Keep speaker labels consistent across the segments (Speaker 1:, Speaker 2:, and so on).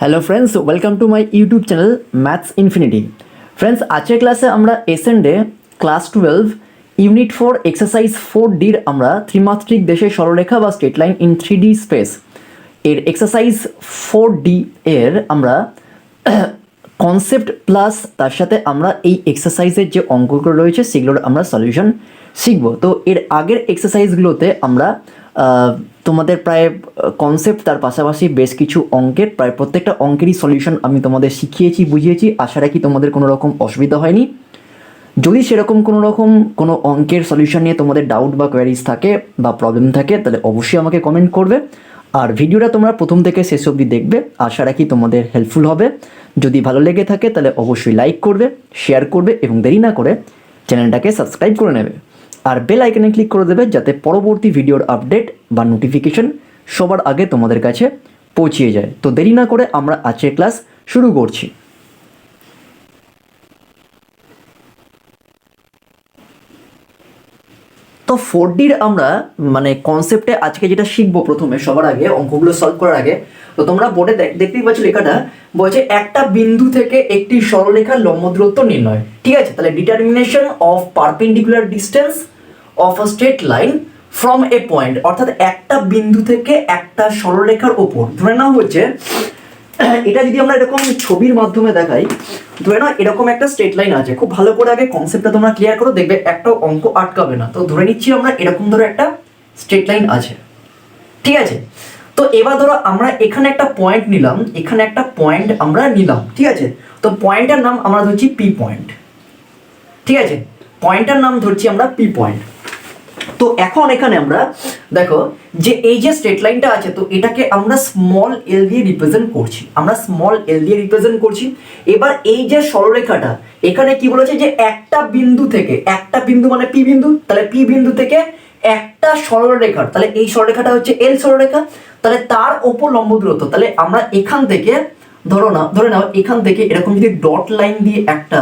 Speaker 1: Hello friends, welcome to my YouTube channel maths infinity. Friends, আজকের ক্লাসে আমরা এসেন্ডে class 12 unit 4 exercise 4D আমরা ত্রিমাত্রিক দেশের সরলরেখা বা straight line in 3D space এর এক্সারসাইজ 4D এর আমরা কনসেপ্ট প্লাস তার সাথে আমরা এই এক্সারসাইজের যে অঙ্কগুলো রয়েছে সেগুলোর আমরা সলিউশন শিখব। তো এর আগের এক্সারসাইজগুলোতে আমরা তোমাদের প্রায় কনসেপ্ট তার পাশাপাশি বেশ কিছু অঙ্কের প্রায় প্রত্যেকটা অঙ্কেরই সলিউশন আমি তোমাদের শিখিয়েছি, বুঝিয়েছি। আশা রাখি তোমাদের কোনো রকম অসুবিধা হয়নি। যদি সেরকম কোনো অঙ্কের সলিউশন নিয়ে তোমাদের ডাউট বা কোয়ারিজ থাকে বা প্রবলেম থাকে তাহলে অবশ্যই আমাকে কমেন্ট করবে। আর ভিডিওটা তোমরা প্রথম থেকে শেষ অবধি দেখবে, আশা রাখি তোমাদের হেল্পফুল হবে। যদি ভালো লেগে থাকে তাহলে অবশ্যই লাইক করবে, শেয়ার করবে এবং দেরি না করে চ্যানেলটাকে সাবস্ক্রাইব করে নেবে। আর বেল আইকনে ক্লিক করে দেবে যাতে পরবর্তী ভিডিওর আপডেট বা নোটিফিকেশন সবার আগে তোমাদের কাছে পৌঁছিয়ে যায়। তো দেরি না করে আমরা আজকের ক্লাস শুরু করছি। তো 4Dর আমরা কনসেপ্টে আজকে যেটা শিখবো প্রথমে সবার আগে অঙ্কগুলো সলভ করার আগে, তো তোমরা বোর্ডে দেখতেই পাচ্ছ লেখাটা বলছে একটা বিন্দু থেকে একটি সরলরেখার লম্ব দূরত্ব নির্ণয়। ঠিক আছে, তাহলে determination of perpendicular distance of a straight line from a point, অর্থাৎ একটা বিন্দু থেকে একটা সরলরেখার ওপর ধরে নাও হচ্ছে এটা যদি আমরা এরকম ছবির মাধ্যমে দেখাই, ধরে নাও এরকম একটা স্ট্রেট লাইন আছে। খুব ভালো করে আগে কনসেপ্টটা তোমরা ক্লিয়ার করো, দেখবে একটা অঙ্ক আটকাবে না। তো ধরে নিচ্ছি আমরা এরকম ধরো একটা স্ট্রেট লাইন আছে, ঠিক আছে। তো এবার ধরো আমরা এখানে একটা পয়েন্ট নিলাম, এখানে একটা পয়েন্ট আমরা নিলাম, ঠিক আছে। তো পয়েন্টের নাম আমরা ধরছি পি পয়েন্ট, ঠিক আছে। পয়েন্টের নাম ধরছি আমরা পি পয়েন্ট। তো এখন এখানে আমরা দেখো যে এই যে স্ট্রেট লাইনটা আছে, তো এটাকে আমরা স্মল এল দিয়ে রিপ্রেজেন্ট করছি, আমরা স্মল এল দিয়ে রিপ্রেজেন্ট করছি। এবার এই যে সরলরেখাটা এখানে কি বলেছে যে একটা বিন্দু থেকে, একটা বিন্দু মানে পি বিন্দু, তাহলে পি বিন্দু থেকে একটা সরলরেখা, তাহলে এই সরলরেখাটা হচ্ছে এল সরলরেখা, তাহলে তার ওপর লম্ব দূরত্ব। তাহলে আমরা এখান থেকে ধরে নাও এখান থেকে এরকম যদি ডট লাইন দিয়ে একটা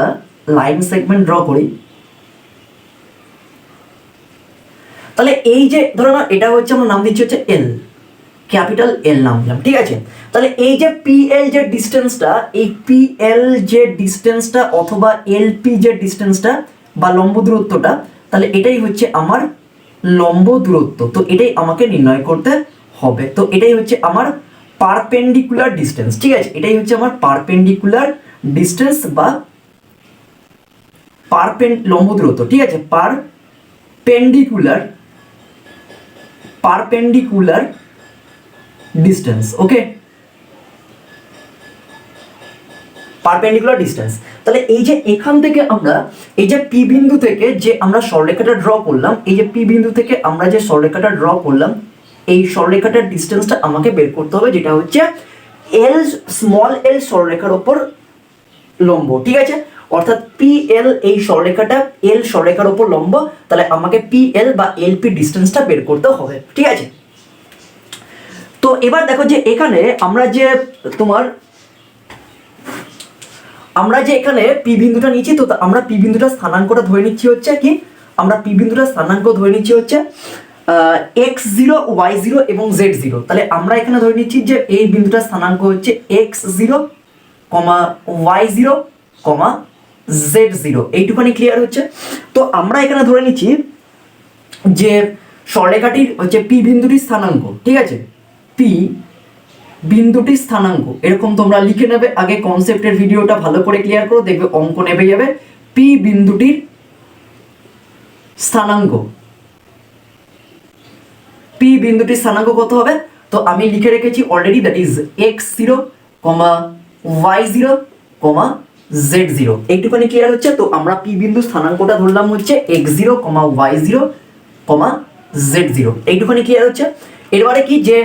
Speaker 1: লাইন সেগমেন্ট ড্র করি, তাহলে এই যে ধরো না এটা হচ্ছে আমরা নাম দিচ্ছি হচ্ছে এল, ক্যাপিটাল এল নাম দিলাম, ঠিক আছে। তাহলে এই যে পিএল যে ডিস্টেন্সটা, এই পিএল যে ডিস্টেন্সটা অথবা এলপি যে ডিস্টেন্সটা বা লম্ব দূরত্বটা, তাহলে এটাই হচ্ছে আমার লম্ব দূরত্ব। তো এটাই আমাকে নির্ণয় করতে হবে। তো এটাই হচ্ছে আমার পারপেন্ডিকুলার ডিস্টেন্স, ঠিক আছে। এটাই হচ্ছে আমার পারপেন্ডিকুলার ডিস্টেন্স বা লম্ব দূরত্ব, ঠিক আছে। পারপেন্ডিকুলার ডিস্টেন্স, ওকে, পারপেন্ডিকুলার ডিস্টেন্স। তাহলে এই যে এখান থেকে আমরা এই যে পি বিন্দু থেকে যে আমরা সরলরেখাটা ড্র করলাম, এই যে পি বিন্দু থেকে আমরা যে সরলরেখাটা ড্র করলাম, এই সরলরেখাটার ডিস্টেন্সটা আমাকে বের করতে হবে, যেটা হচ্ছে এল, স্মল এল সরলরেখার উপর লম্ব, ঠিক আছে। অর্থাৎ পি এল এই সরলরেখাটা এল সরলরেখার উপর লম্ব, তাহলে আমাকে পি এল বা এলপি ডিস্টেন্সটা বের করতে হবে, ঠিক আছে। তো এবার দেখো যে এখানে আমরা যে এখানে পি বিন্দুটা নিচ্ছি, তো আমরা পি বিন্দুটা স্থানাঙ্কটা ধরে নিচ্ছি হচ্ছে কি, আমরা পি বিন্দুটা স্থানাঙ্ক ধরে নিচ্ছি হচ্ছে x0 y0 এবং z0। তাহলে আমরা এখানে ধরে নিচ্ছি যে এই বিন্দুটা স্থানাঙ্ক হচ্ছে x0, y0, z0। এইটুখানি ক্লিয়ার হচ্ছে। তো আমরা এখানে ধরে নিচ্ছি যে সরলরেখাটির হচ্ছে পি বিন্দুটির স্থানাঙ্ক, ঠিক আছে। পি বিন্দুটির স্থানাঙ্ক এরকম তোমরা লিখে নেবে। আগে কনসেপ্টের ভিডিওটা ভালো করে ক্লিয়ার করো, দেখবে অঙ্ক নেবে যাবে। পি বিন্দুটির স্থানাঙ্ক, পি বিন্দুটির স্থানাঙ্ক কত হবে? তো আমি লিখে রেখেছি already, that is x0, y0, z0। এইটুখানি ক্লিয়ার হচ্ছে। তো আমরা পি বিন্দু স্থানাঙ্কটা ধরলাম হচ্ছে x0, y0, z0। এইটুখানি ক্লিয়ার হচ্ছে। এবারে কি যে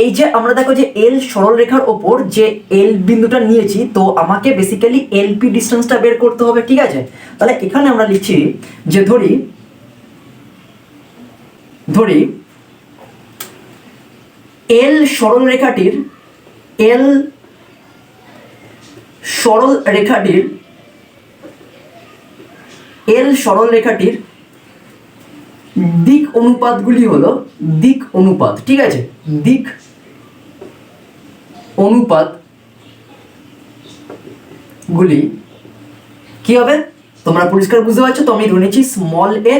Speaker 1: এই যে আমরা দেখো যে এল সরলরেখার ওপর যে এল বিন্দুটা নিয়েছি, তো আমাকে বেসিক্যালি এলপি ডিস্টেন্সটা বের করতে হবে, ঠিক আছে। তাহলে এখানে আমরা লিখছি যে ধরি এল সরলরেখাটির দিক অনুপাতগুলি হলো দিক অনুপাত, ঠিক আছে। দিক অনুপাত গুলি কি হবে তোমরা পরিষ্কার বুঝতে পারছো। তো আমি ধরে নিচ্ছি স্মল এ,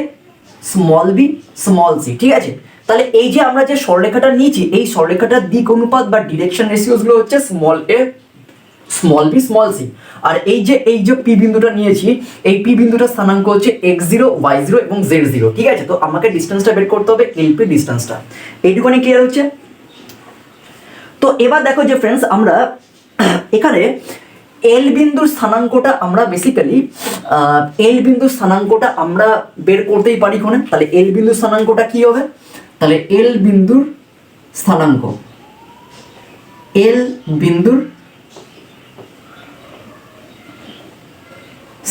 Speaker 1: স্মল বি, স্মল সি, ঠিক আছে। তাহলে এই যে আমরা যে সরলরেখাটা নিয়েছি, এই সরলরেখাটার দিক অনুপাত বা ডিরেকশন রেশিওস গুলো হচ্ছে স্মল এ, স্মল বি, স্মল সি। আর এই যে পি বিন্দুটা নিয়েছি, এই পি বিন্দুটার স্থানাঙ্ক হচ্ছে x0, y0 এবং z0, ঠিক আছে। তো আমাকে ডিসটেন্সটা বের করতে হবে, এলপি ডিসটেন্সটা। এইটুকুনি ক্লিয়ার হচ্ছে। তো এবার দেখো যে ফ্রেন্ডস, আমরা এখানে এল বিন্দুর স্থানাঙ্কটা আমরা বেসিক্যালি এল বিন্দুর স্থানাঙ্কটা আমরা বের করতেই পারি কোনে। তাহলে এল বিন্দুর স্থানাঙ্কটা কি হবে? তাহলে এল বিন্দুর স্থানাঙ্ক, এল বিন্দুর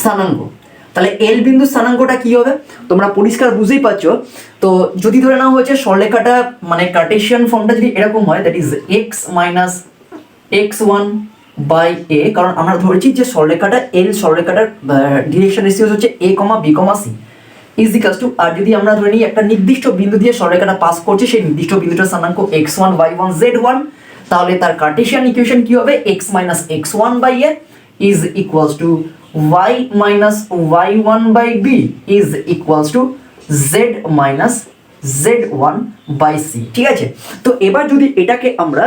Speaker 1: স্থানাঙ্ক, তাহলে এল বিন্দুর স্থানাঙ্কটা কি হবে তোমরা পরিষ্কার বুঝতেই পারছো। তো যদি ধরে নেওয়া হয়েছে সরলরেখাটা মানে কার্টেসিয়ান ফর্মটা যদি এরকম হয়, that is x minus x1 by a, কারণ আমরা ধরেছি যে সরলরেখাটা এল সরলরেখাটার ডিরেকশন রেশিওস হচ্ছে a, b, c is equals to, আর যদি আমরা ধরে নিই একটা নির্দিষ্ট বিন্দু দিয়ে সরলরেখাটা পাস করছে, সেই নির্দিষ্ট বিন্দুটার স্থানাঙ্ক x1, y1, z1, তাহলে তার কার্টেসিয়ান ইকুয়েশন কি হবে? x minus x1 by A is equals to y minus y1 by b is equals to z minus z1 by c, ঠিক আছে। তো এবার যদি এটাকে আমরা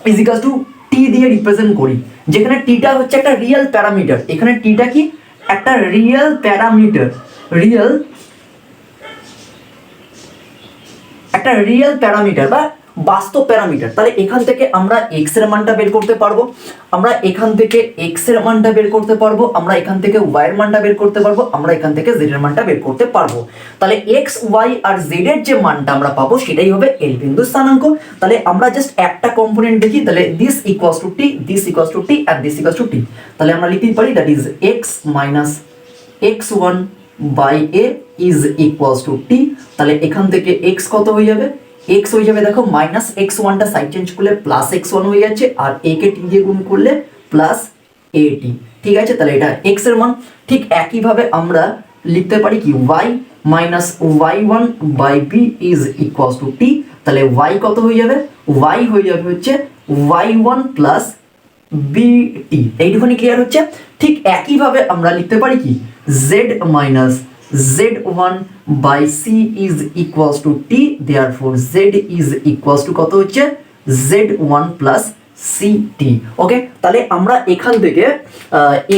Speaker 1: is equals to t দিয়ে রিপ্রেজেন্ট করি, যেখানে টিটা হচ্ছে একটা রিয়েল প্যারামিটার, এখানে টিটা কি একটা রিয়েল প্যারামিটার, একটা রিয়েল প্যারামিটার বা বাস্তব প্যারামিটার। তাহলে এখান থেকে আমরা x এর মানটা বের করতে পারবো, আমরা এখান থেকে x এর মানটা বের করতে পারবো, আমরা এখান থেকে y এর মানটা বের করতে পারবো, আমরা এখান থেকে z এর মানটা বের করতে পারবো। তাহলে x, y আর z এর যে মানটা আমরা পাবো সেটাই হবে এল বিন্দুর স্থানাঙ্ক। তাহলে আমরা জাস্ট একটা কম্পোনেন্ট দেখি, তাহলে this equals to t, this equals to t and this equals to t. তাহলে আমরা লিখতেই পারি that is x minus x1 by A is equals to t. তাহলে এখান থেকে x কত হয়ে যাবে? x হয়ে যাবে দেখো মাইনাস x1টা সাইড চেঞ্জ করলে প্লাস x1 হয়ে যাচ্ছে, আর a কে t দিয়ে গুণ করলে প্লাস at, ঠিক আছে। তাহলে এটা x এর মান। ঠিক একই ভাবে আমরা লিখতে পারি কি y minus y1 by b is equals to t। তাহলে y কত হয়ে যাবে? y হয়ে যাবে হচ্ছে y1 প্লাস bt। এইটুখানি ক্লিয়ার হচ্ছে। ঠিক একই ভাবে আমরা লিখতে পারি কি z minus z1 by c is equals to t, therefore z is equals to কত হচ্ছে? z1 plus ct, ওকে। তাহলে আমরা এখান থেকে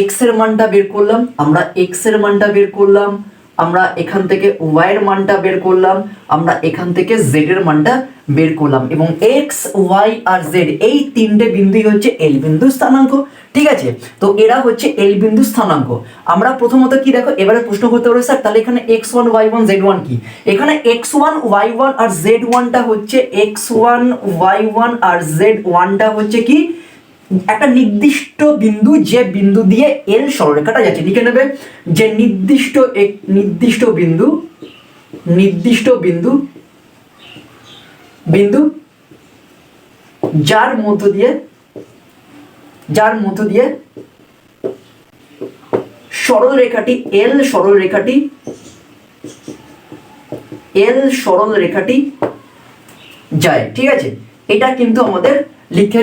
Speaker 1: x এর মানটা বের করলাম, আমরা x এর মানটা বের করলাম, আমরা এখান থেকে y এর মানটা বের করলাম, আমরা এখান থেকে z এর মানটা বের করলাম, এবং x, y আর z এই তিনটে বিন্দুই হচ্ছে এল বিন্দুর স্থানাঙ্ক, ঠিক আছে। তো এরা হচ্ছে এল বিন্দুর স্থানাঙ্ক। আমরা প্রথমত কি দেখো, এবারে প্রশ্ন করতে পারো স্যার তাহলে এখানে x1, y1, z1 কি? এখানে x1, y1 আর z1টা হচ্ছে x1, y1 আর z1টা হচ্ছে কি একটা নির্দিষ্ট বিন্দু, যে বিন্দু দিয়ে এল সরলরেখাটা যাচ্ছে। লিখে নেবে যে নির্দিষ্ট বিন্দু যার মধ্য দিয়ে সরলরেখাটি এল সরলরেখাটি যায়, ঠিক আছে। এটা কিন্তু আমাদের লিখে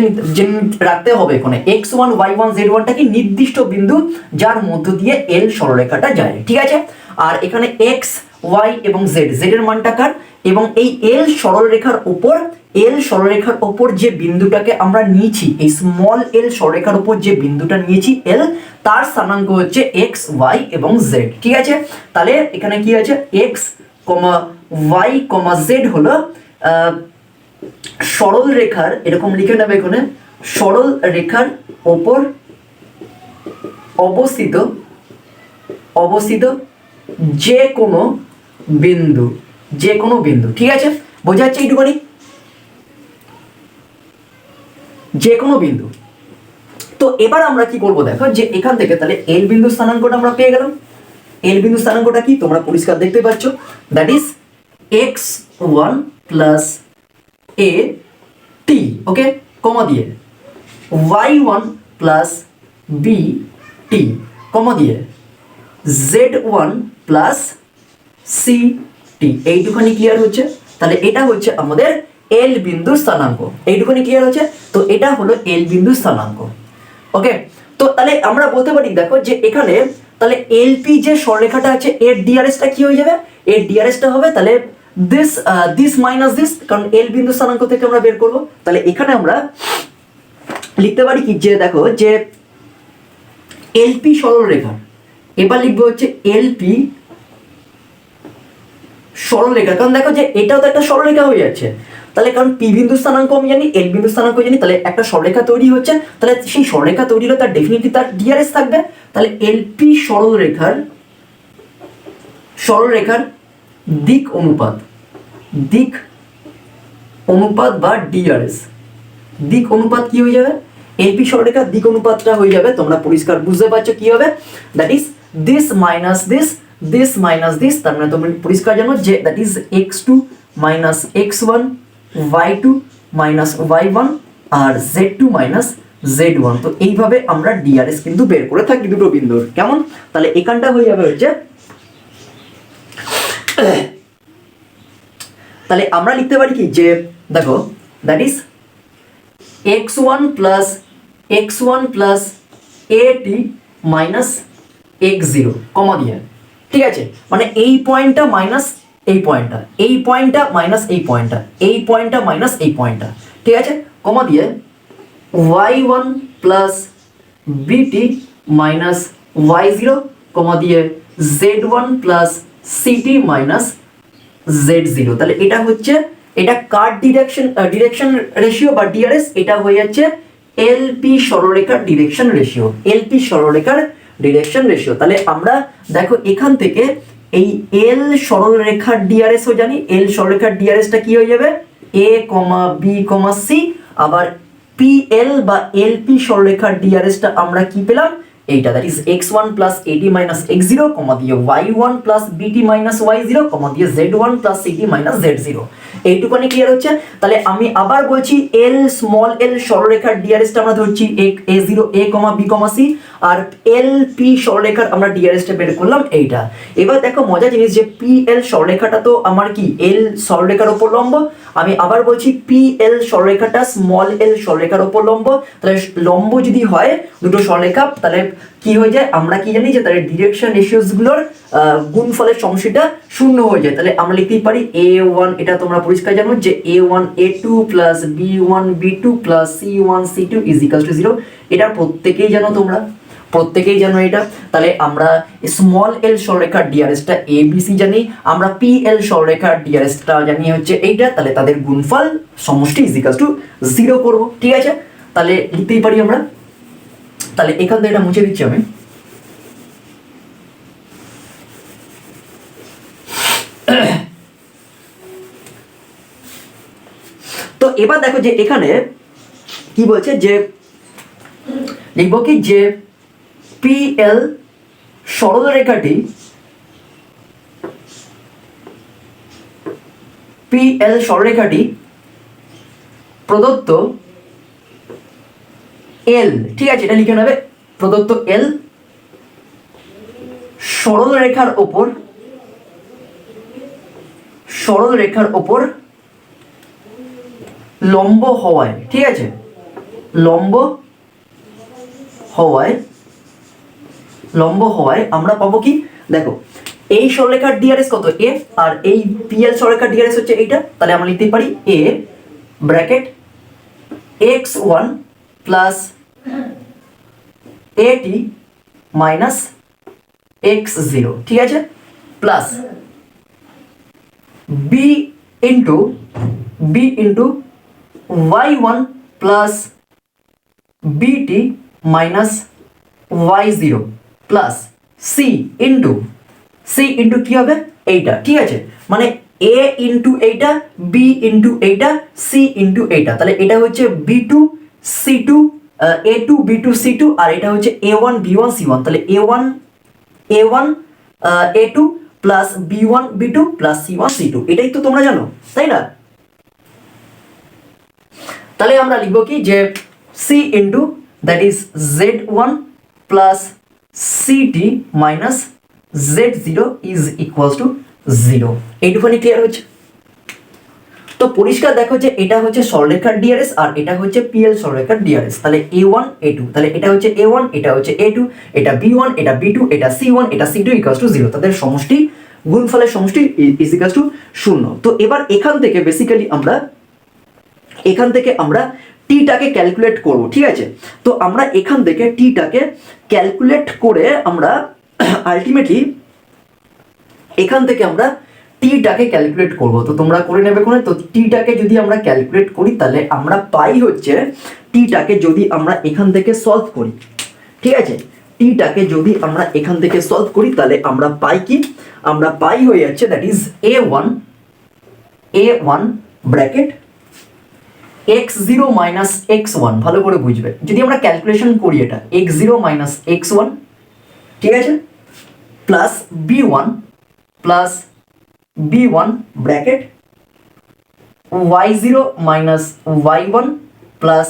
Speaker 1: রাখতে হবে এখানে x1, y1, z1টা কি নির্দিষ্ট বিন্দু যার মধ্য দিয়ে এল সরলরেখাটা যায়, ঠিক আছে। আর এখানে x, y এবং z এর মানটা কার, এবং এই এল সরলরেখার উপর যে বিন্দুটাকে আমরা নিয়েছি, এই স্মল এল সরলরেখার উপর যে বিন্দুটা নিয়েছি এল, তার স্থানাঙ্ক হচ্ছে x, y এবং z, ঠিক আছে। তাহলে এখানে কি আছে x, y, z হলো সরল রেখার, এরকম লিখে নেবে এখানে, সরল রেখার উপর অবস্থিত যে কোনো বিন্দু, ঠিক আছে। বোঝা যাচ্ছে এইটুকুনি? যে কোনো বিন্দু। তো এবার আমরা কি করব দেখো, যে এখান থেকে তাহলে এল বিন্দু স্থানাঙ্কটা আমরা পেয়ে গেলাম। এল বিন্দু স্থানাঙ্কটা কি তোমরা পরিষ্কার দেখতে পাচ্ছ, that is x1 plus a t, okay, comma দিয়ে y1 plus b t, comma দিয়ে z1 প্লাস c t। এইটুখানি ক্লিয়ার হচ্ছে? তাহলে এটা হচ্ছে আমাদের এল বিন্দুর স্থানাঙ্ক। এইটুখানি ক্লিয়ার হচ্ছে? তো এটা হলো এল বিন্দুর স্থানাঙ্ক, ওকে। তো তাহলে আমরা বলতে পারি দেখো যে এখানে তাহলে এলপি যে সরলরেখাটা আছে এর ডিআরএসটা কি হয়ে যাবে, এর ডিআরএসটা হবে তাহলে দিস দিস মাইনাস দিস, কারণ এল বিন্দু স্থানাঙ্ক থেকে আমরা বের করব। তাহলে এখানে আমরা লিখতে পারি কি যে দেখো যে এলপি সরলরেখা, এবার লিখবো হচ্ছে এলপি সরলরেখা, কারণ দেখো যে এটাও তো একটা সরলরেখা হয়ে যাচ্ছে, তাহলে কারণ পি বিন্দু স্থানাঙ্ক আমি জানি, এল বিন্দু স্থানাঙ্ক জানি, তাহলে একটা সরলরেখা তৈরি হচ্ছে, তাহলে সেই সরলরেখা তৈরি হলে তার ডেফিনেটলি তার ডিআরএস থাকবে। তাহলে এলপি সরলরেখার দিক অনুপাত বা ডিআরএস, দিক অনুপাত কি হয়ে যাবে, এলপি সরলরেখার দিক অনুপাতটা হয়ে যাবে, তোমরা পরিষ্কার বুঝতে পারছো কি হবে, that is this minus this, তার মানে তোমরা পরিষ্কার জানো যে that is x2 minus x1 y2 minus y1 আর z2 মাইনাস z1। তো এইভাবে আমরা ডিআরএস কিন্তু বের করে থাকি দুটো বিন্দুর, কেমন? তাহলে এখানটা হয়ে যাবে হচ্ছে, তাহলে আমরা লিখতে পারি কি যে দেখো that is x1 plus at minus x0 কমা দিয়ে, ঠিক আছে, মানে এই পয়েন্টটা মাইনাস এই পয়েন্টটা, এই পয়েন্টটা মাইনাস এই পয়েন্টটা, এই পয়েন্টটা মাইনাস এই পয়েন্টটা, ঠিক আছে, কমা দিয়ে y1 plus bt minus y0 কমা দিয়ে z1 plus ct minus z0। তাহলে এটা হচ্ছে, এটা কার ডিরেকশন রেশিও বা ডিআরএস, এটা হয়ে যাচ্ছে এলপি সরলরেখার ডিরেকশন রেশিও। তাহলে আমরা দেখো এখান থেকে এই এল সরলরেখার ডিআরএস ও জানি, এল সরলরেখার ডিআরএসটা কি হয়ে যাবে a, b, c, আবার পিএল বা এলপি সরলরেখার ডিআরএসটা আমরা কি পেলাম, এইটা that is x1 plus at minus x0 কমা দিয়ে y1 plus bt minus y0 কমা দিয়ে z1 plus ct minus z0। এইটুকুনি ক্লিয়ার হচ্ছে? তাহলে আমি আবার বলছি এল স্মল এল সরলরেখার ডিআরএসটা আমরা ধরছি a0 a, b, c, আর এল পি সরলরেখার আমরা ডিআরএসটা বের করলাম এইটা। এবার দেখো মজার জিনিস যে পিএল সরলরেখাটা তো আমার কি এল সরলরেখার উপর লম্ব, আমি আবার বলছি পিএল সরলরেখাটা স্মল এল সরলরেখার উপর লম্ব, তাহলে লম্ব যদি হয় দুটো সরলরেখা তাহলে কি হয়ে যায়, আমরা কি জানি যে তাদের ডিরেকশন রেশিওস গুলোর গুণফলের সমষ্টিটা শূন্য হয়ে যায়। তাহলে আমরা লিখতেই পারি a1, এটা তোমরা পরিষ্কার জানো যে a1 a2 plus b1 b2 plus c1 c2 is equal to 0। এটা প্রত্যেকেই জানো, তোমরা প্রত্যেকেই জানো এটা। তাহলে আমরা স্মল এল সরলরেখার ডিআরএসটা ABC জানি, আমরা পিএল সরলরেখার ডিআরএসটা জানি হচ্ছে এইটা, তাহলে তাদের গুণফল সমষ্টি ইজ ইকুয়াল টু 0 করব, ঠিক আছে? তাহলে লিখতেই পারি আমরা, তাহলে এখান থেকে এটা মুছে দিচ্ছি আমি। তো এবার দেখো যে এখানে কি বলছে যে লিখবো কি যে পিএল সরলরেখাটি প্রদত্ত এল, ঠিক আছে, এটা লিখে নেবে, প্রদত্ত এল সরলরেখার ওপর লম্ব হওয়ায়, ঠিক আছে, লম্ব হওয়ায় আমরা পাবো কি, দেখো এই সরলরেখার ডিআরএস কত a, আর এই পিএল সরলরেখার ডিআরএস হচ্ছে এইটা, তাহলে আমরা লিখতে পারি a bracket x1 plus at minus x0, ঠিক আছে, plus b into y1 plus bt minus y0 plus c into কি হবে এইটা, ঠিক আছে, মানে a ইন্টু এইটা, b ইন্টু এইটা, c ইন্টু এইটা, তাহলে এটা হচ্ছে b2 c2 a2 b2 c2, আর এটা হচ্ছে a1 b1 c1, তাহলে a1 a2 plus b1 b2 plus c1 c2, এটাই তো তোমরা জানো, তাই না? তাহলে আমরা লিখবো কি যে c into that is z1 plus ct minus z0 is equals to 0। এইটুকুনি ক্লিয়ার হচ্ছে? তো পরিষ্কার দেখো যে এটা হচ্ছে সরলরেখার ডিআরএস আর এটা হচ্ছে পিএল সরলরেখার ডিআরএস। তাহলে A1 A2, তাহলে এটা হচ্ছে A1 এটা হচ্ছে A2, এটা B1 এটা B2 এটা C1 এটা C2 ইকুয়ালস টু 0। তাদের সমষ্টি গুণফলের সমষ্টি ইজ ইকুয়ালস টু 0। তো এবার এখান থেকে বেসিক্যালি আমরা টিটাকে ক্যালকুলেট করব, ঠিক আছে। তো আমরা এখান থেকে টিটাকে ক্যালকুলেট করে আমরা আলটিমেটলি এখান থেকে আমরা টিটাকে ক্যালকুলেট করব। তো তোমরা করে নেবে কোনে। তো টিটাকে যদি আমরা ক্যালকুলেট করি তাহলে আমরা পাই হচ্ছে টিটাকে যদি আমরা এখান থেকে সলভ করি, ঠিক আছে, টিটাকে যদি আমরা এখান থেকে সলভ করি তাহলে আমরা পাই কি, আমরা পাই হয়ে যাচ্ছে that is A1 bracket x0 minus x1, ভালো করে বুঝবে যদি আমরা ক্যালকুলেশন করি এটা x0 মাইনাস x1, ঠিক আছে, plus b1 bracket y0 minus y1 plus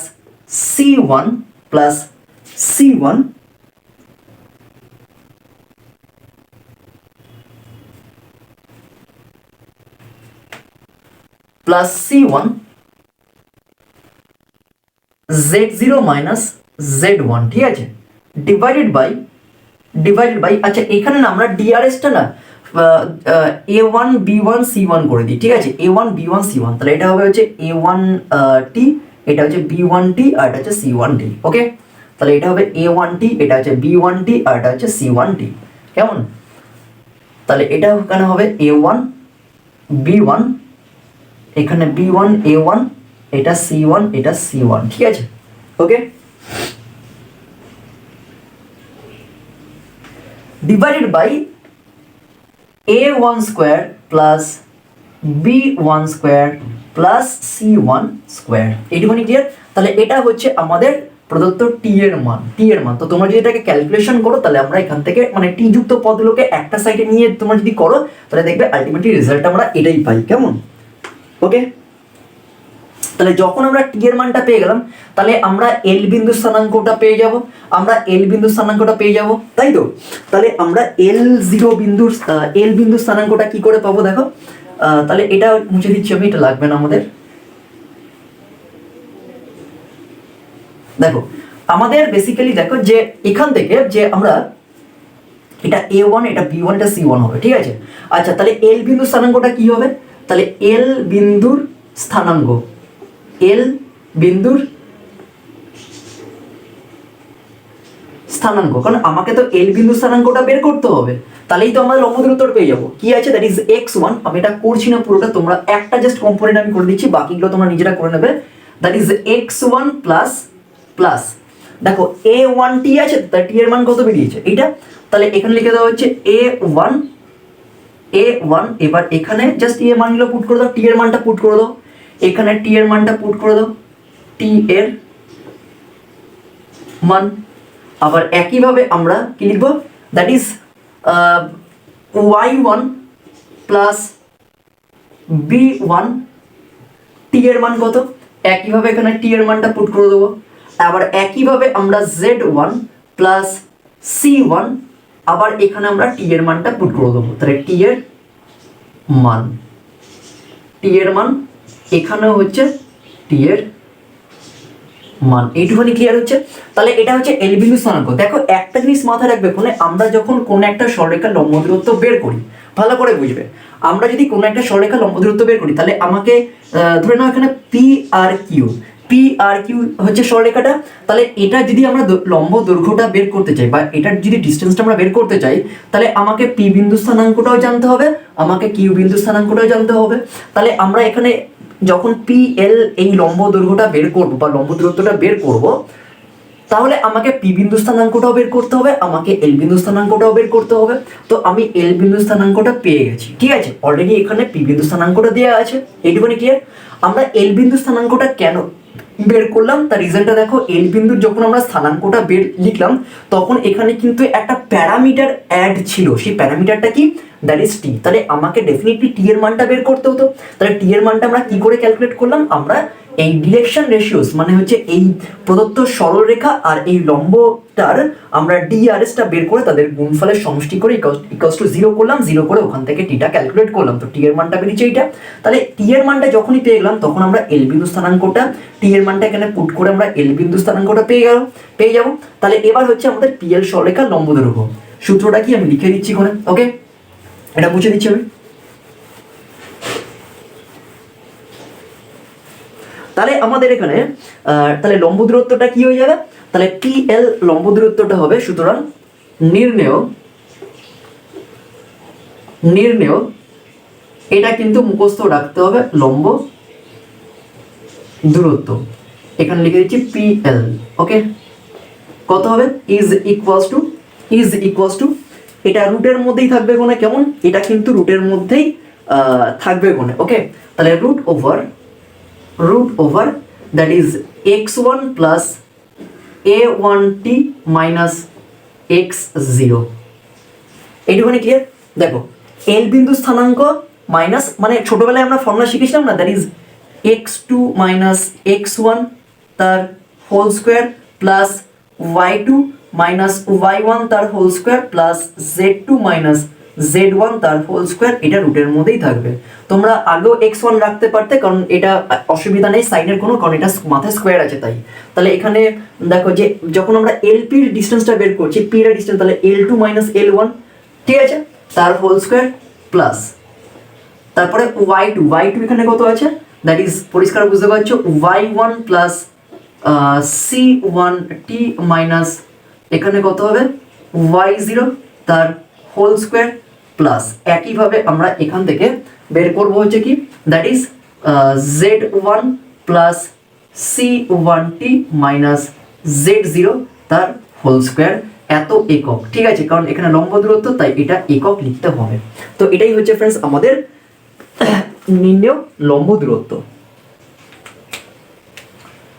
Speaker 1: c1 plus c1 plus c1 z0 minus z1, ঠিক আছে, ডিভাইডেড বাই আচ্ছা এখানে না আমরা ডিআরএসটা না A1 B1 C1 করে দিই, ঠিক আছে, A1 B1 C1। তাহলে এটা হবে হচ্ছে A1 T, এটা হচ্ছে B1 T আর এটা হচ্ছে C1 T। ওকে, তাহলে এটা হবে A1 T, এটা হচ্ছে B1 T আর এটা হচ্ছে C1 T। কেমন? তাহলে এটা এখানে হবে A1 B1, এখানে B1 A1, এটা C1 এটা C1, ঠিক আছে। Okay, divided by A1 square plus B1 square plus C1 square, এইটুকুনি ক্লিয়ার। তাহলে এটা হচ্ছে আমাদের প্রদত্ত টি এর মান। তো তোমরা যদি এটাকে ক্যালকুলেশন করো তাহলে আমরা এখান থেকে মানে টি যুক্ত পদগুলোকে একটা সাইডে নিয়ে তোমরা যদি করো তাহলে দেখবে আলটিমেটলি রেজাল্ট আমরা এটাই পাই। কেমন? ওকে, তাহলে যখন আমরা টি এর মানটা পেয়ে গেলাম তাহলে আমরা এল বিন্দু স্থানাঙ্কটা পেয়ে যাব, তাই তো। তাহলে আমরা এল বিন্দুর স্থানাঙ্কটা কি করে পাবো দেখো, তাহলে এটা মুছে দিচ্ছি আমি, এটা লাগবে না আমাদের। দেখো আমাদের বেসিক্যালি দেখো যে এখান থেকে যে আমরা এটা A1 এটা B1 এটা C1 হবে, ঠিক আছে। আচ্ছা তাহলে এল বিন্দুর স্থানাঙ্কটা কি হবে, তাহলে এল বিন্দুর স্থানাঙ্ক কারণ আমাকে তো এল বিন্দু স্থানাঙ্কটা বের করতে হবে, তাহলেই তো আমরা লম্ব দূরত্ব পেয়ে যাবো। কি আছে দ্যাট ইজ x1, আমি এটা করছি না পুরোটা, তোমরা একটা জাস্ট কম্পোনেন্ট আমি করে দিচ্ছি, বাকিগুলো তোমরা নিজেরা করে নেবে। দ্যাট ইজ x1 প্লাস দেখো A1 টি আছে, তার টি এর মান কত বেরিয়েছে এটা, তাহলে এখানে লিখে দেওয়া হচ্ছে A1। এবার এখানে জাস্ট টি এর মানগুলো পুট করে দাও, টি এর মানটা পুট করে দাও, এখানে টি এর মানটা পুট করে দাও, টি এর মান। আবার একইভাবে আমরা কি লিখবো, that is y1 plus b1, টি এর মান কত, একইভাবে এখানে টি এর মানটা পুট করে দেবো। আবার একইভাবে আমরা z1 প্লাস c1, আবার এখানে আমরা টি এর মানটা পুট করে দেবো। তাহলে টি এর মান এখানেও হচ্ছে টি এর মান, এইটুখানি ক্লিয়ার হচ্ছে। তাহলে এটা হচ্ছে এল বিন্দু স্থানাঙ্ক। দেখো একটা জিনিস মাথায় রাখবে, ফোনে আমরা যখন কোনো একটা সরলরেখার লম্ব দূরত্ব বের করি, ভালো করে বুঝবে, আমরা যদি কোনো একটা সরলরেখার লম্ব দূরত্ব বের করি তাহলে আমাকে ধরে নাও এখানে পি আর কিউ হচ্ছে সরলরেখাটা। তাহলে এটা যদি আমরা লম্ব দৈর্ঘ্যটা বের করতে চাই বা এটার যদি ডিস্টেন্সটা আমরা বের করতে চাই তাহলে আমাকে পি বিন্দু স্থানাঙ্কটাও জানতে হবে, আমাকে কিউ বিন্দু স্থানাঙ্কটাও জানতে হবে। তাহলে আমরা এখানে যখন পি এল এই লম্ব দৈর্ঘ্যটা বের করব বা লম্ব দূরত্বটা বের করব, তাহলে আমাকে পি বিন্দু স্থানাঙ্কটাও বের করতে হবে, আমাকে এল বিন্দু স্থানাঙ্কটাও বের করতে হবে। তো আমি এল বিন্দু স্থানাঙ্কটা পেয়ে গেছি, ঠিক আছে, অলরেডি এখানে পি বিন্দু স্থানাঙ্কটা দেওয়া আছে, এইটুকুনি ক্লিয়ার। আমরা এল বিন্দু স্থানাঙ্কটা কেন বের করলাম তার রিজনটা দেখো, এল বিন্দুর যখন আমরা স্থানাঙ্কটা লিখলাম তখন এখানে কিন্তু একটা প্যারামিটার অ্যাড ছিল, সেই প্যারামিটারটা কি, দ্যাট ইজ টি। তাহলে আমাকে ডেফিনেটলি টি এর মানটা বের করতে হতো। তাহলে টি এর মানটা আমরা কি করে ক্যালকুলেট করলাম, আমরা এই ডিরেকশন রেশিওস মানে হচ্ছে এই প্রদত্ত সরলরেখা আর এই লম্বটার আমরা ডিআরএসটা বের করে তাদের গুণফলের সমষ্টি করে ইকুয়ালস টু 0 করলাম, 0 করে ওখান থেকে টিটা ক্যালকুলেট করলাম। তো টি এর মানটা বেরিয়েছে এইটা। তাহলে টি এর মানটা যখনই পেয়ে গেলাম তখন আমরা এল বিন্দু স্থানাঙ্কটা, টি এর মানটা এখানে পুট করে আমরা এল বিন্দু স্থানাঙ্কটা পেয়ে যাব। তাহলে এবার হচ্ছে আমাদের পিএল সরলরেখার লম্ব দৈর্ঘ্য। সূত্রটা কি আমি লিখে দিচ্ছি ওখানে, ওকে, এটা মুছে দিচ্ছি আমি। তাহলে আমাদের এখানে তাহলে লম্ব দূরত্বটা কি হয়ে যাবে, তাহলে পিএল লম্ব দূরত্বটা হবে, সুতরাং নির্ণেয় এটা কিন্তু মুখস্থ রাখতে হবে, লম্ব দূরত্ব এখানে লিখে দিচ্ছি পিএল, ওকে, কত হবে ইজ ইকুয়ালস টু এটা রুটের মধ্যেই থাকবে কোনে, কেমন, এটা কিন্তু রুটের মধ্যেই থাকবে কোনে, ওকে। তাহলে root over that is x1 plus a1t minus x0। এইটুখানি ক্লিয়ার? দেখো এল বিন্দু স্থানাঙ্ক মাইনাস মানে ছোটবেলায় আমরা ফর্মুলা শিখেছিলাম না, that is x2 minus x1 তার whole square plus y2 minus y1 তার whole square plus z2 minus z1 তার হোল স্কোয়ার, এটা রুটের মধ্যেই থাকবে। তোমরা আগেও x1 রাখতে পারতে, কারণ এটা অসুবিধা নেই সাইনের কোনো, কারণ এটা মাথায় স্কোয়ার আছে তাই। তাহলে এখানে দেখো যে যখন আমরা এলপির ডিস্টেন্সটা বের করছি, পি এর ডিস্টেন্স, তাহলে l2 মাইনাস l1, ঠিক আছে, তার হোল স্কোয়ার প্লাস তারপরে y2 এখানে কত আছে, দ্যাট ইজ পরিষ্কার বুঝতে পারছো y1 প্লাস c1t মাইনাস এখানে কত হবে y0 তার হোল স্কোয়ার প্লাস একইভাবে আমরা এখান থেকে বের করব হচ্ছে কি, that is z1 plus c1t minus z0 তার হোল স্কোয়ার, এত একক, ঠিক আছে, কারণ এখানে লম্ব দূরত্ব তাই এটা একক লিখতে হবে। তো এটাই হচ্ছে ফ্রেন্ডস আমাদের নির্ণেয় লম্ব দূরত্ব,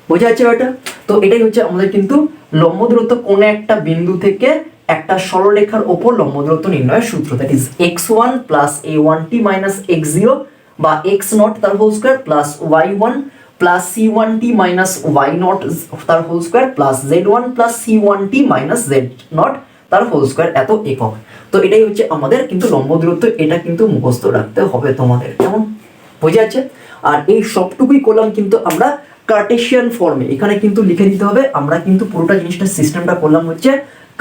Speaker 1: বোঝা যাচ্ছে এটা? তো এটাই হচ্ছে আমাদের কিন্তু লম্ব দূরত্ব কোন একটা বিন্দু থেকে একটা সরলরেখার ওপর লম্ব দূরত্ব নির্ণয়ের সূত্র, that is x1 plus a1t minus x0 বা x0 তার whole square plus y1 plus c1t minus y0 তার whole square plus z1 plus c1t minus z0 তার হোল স্কোয়ার, এত একক। তো এটাই হচ্ছে আমাদের কিন্তু লম্ব দূরত্ব, এটা কিন্তু মুখস্থ রাখতে হবে তোমাদের, কেমন, বোঝা যাচ্ছে? আর এই সবটুকুই করলাম কিন্তু আমরা কার্টেশিয়ান ফর্মে, এখানে কিন্তু লিখে দিতে হবে, আমরা কিন্তু পুরোটা জিনিসটা সিস্টেমটা করলাম হচ্ছে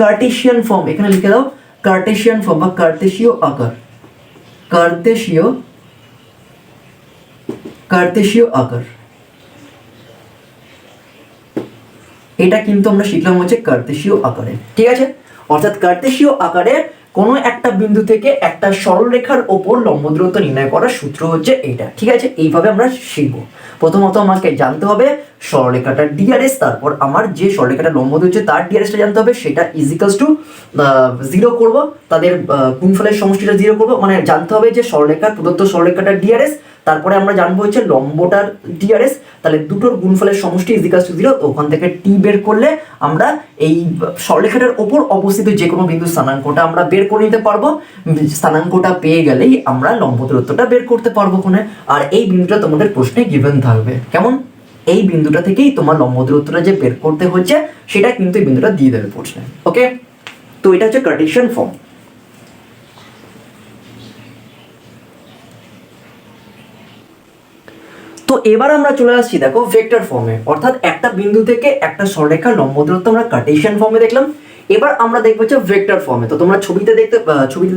Speaker 1: কার্টেশিয়ান ফর্ম, এখানে লিখে দাও কার্টেশিয়ান ফর্ম বা কার্তেশীয় আকার, এটা কিন্তু আমরা শিখলাম হচ্ছে কার্তেশীয় আকারে, ঠিক আছে। অর্থাৎ কার্তেশীয় আকারে কোনো একটা বিন্দু থেকে একটা সরলরেখার ওপর লম্ব দূরত্ব নির্ণয় করার সূত্র হচ্ছে এইটা, ঠিক আছে। এইভাবে আমরা শিখবো। প্রথমত আমাকে জানতে হবে সরলরেখাটার ডিআরএস, তারপর আমার যে সরলরেখাটার লম্ব হচ্ছে তার ডিআরএসটা জানতে হবে, সেটা ইজিক্যালস টু 0 করব, তাদের গুণফলের সমষ্টিটা 0 করব, মানে জানতে হবে যে সরলরেখার প্রদত্ত সরলরেখাটার ডিআরএস, তারপরে আমরা জানবো হচ্ছে লম্বটার ডিআরএস, তাহলে দুটোর গুণফলের সমষ্টি ইজিক্যালস টু 0। তো ওখান থেকে টি বের করলে আমরা এই সরলরেখাটার ওপর অবস্থিত যে কোনো বিন্দুর স্থানাঙ্কটা আমরা বের করে নিতে পারবো। স্থানাঙ্কটা পেয়ে গেলেই আমরা লম্ব দূরত্বটা বের করতে পারবো ওখানে। আর এই বিন্দুটা তোমাদের প্রশ্নে গিভেন থাকবে, কেমন, এই বিন্দুটা থেকেই তোমার লম্ব দূরত্বটা যে বের করতে হচ্ছে সেটা কিন্তু এই বিন্দুটা দিয়ে দেবে প্রশ্নে, ওকে। তো এটা হচ্ছে কার্টেশিয়ান ফর্ম। তো এবার আমরা চলে আসছি দেখো ভেক্টর ফর্মে, অর্থাৎ একটা বিন্দু থেকে একটা সরলরেখার লম্ব দূরত্ব আমরা কার্টেশিয়ান ফর্মে দেখলাম। এবার আমরা দেখবো হচ্ছে ভেক্টর ফর্মে। তো তোমরা ছবিতে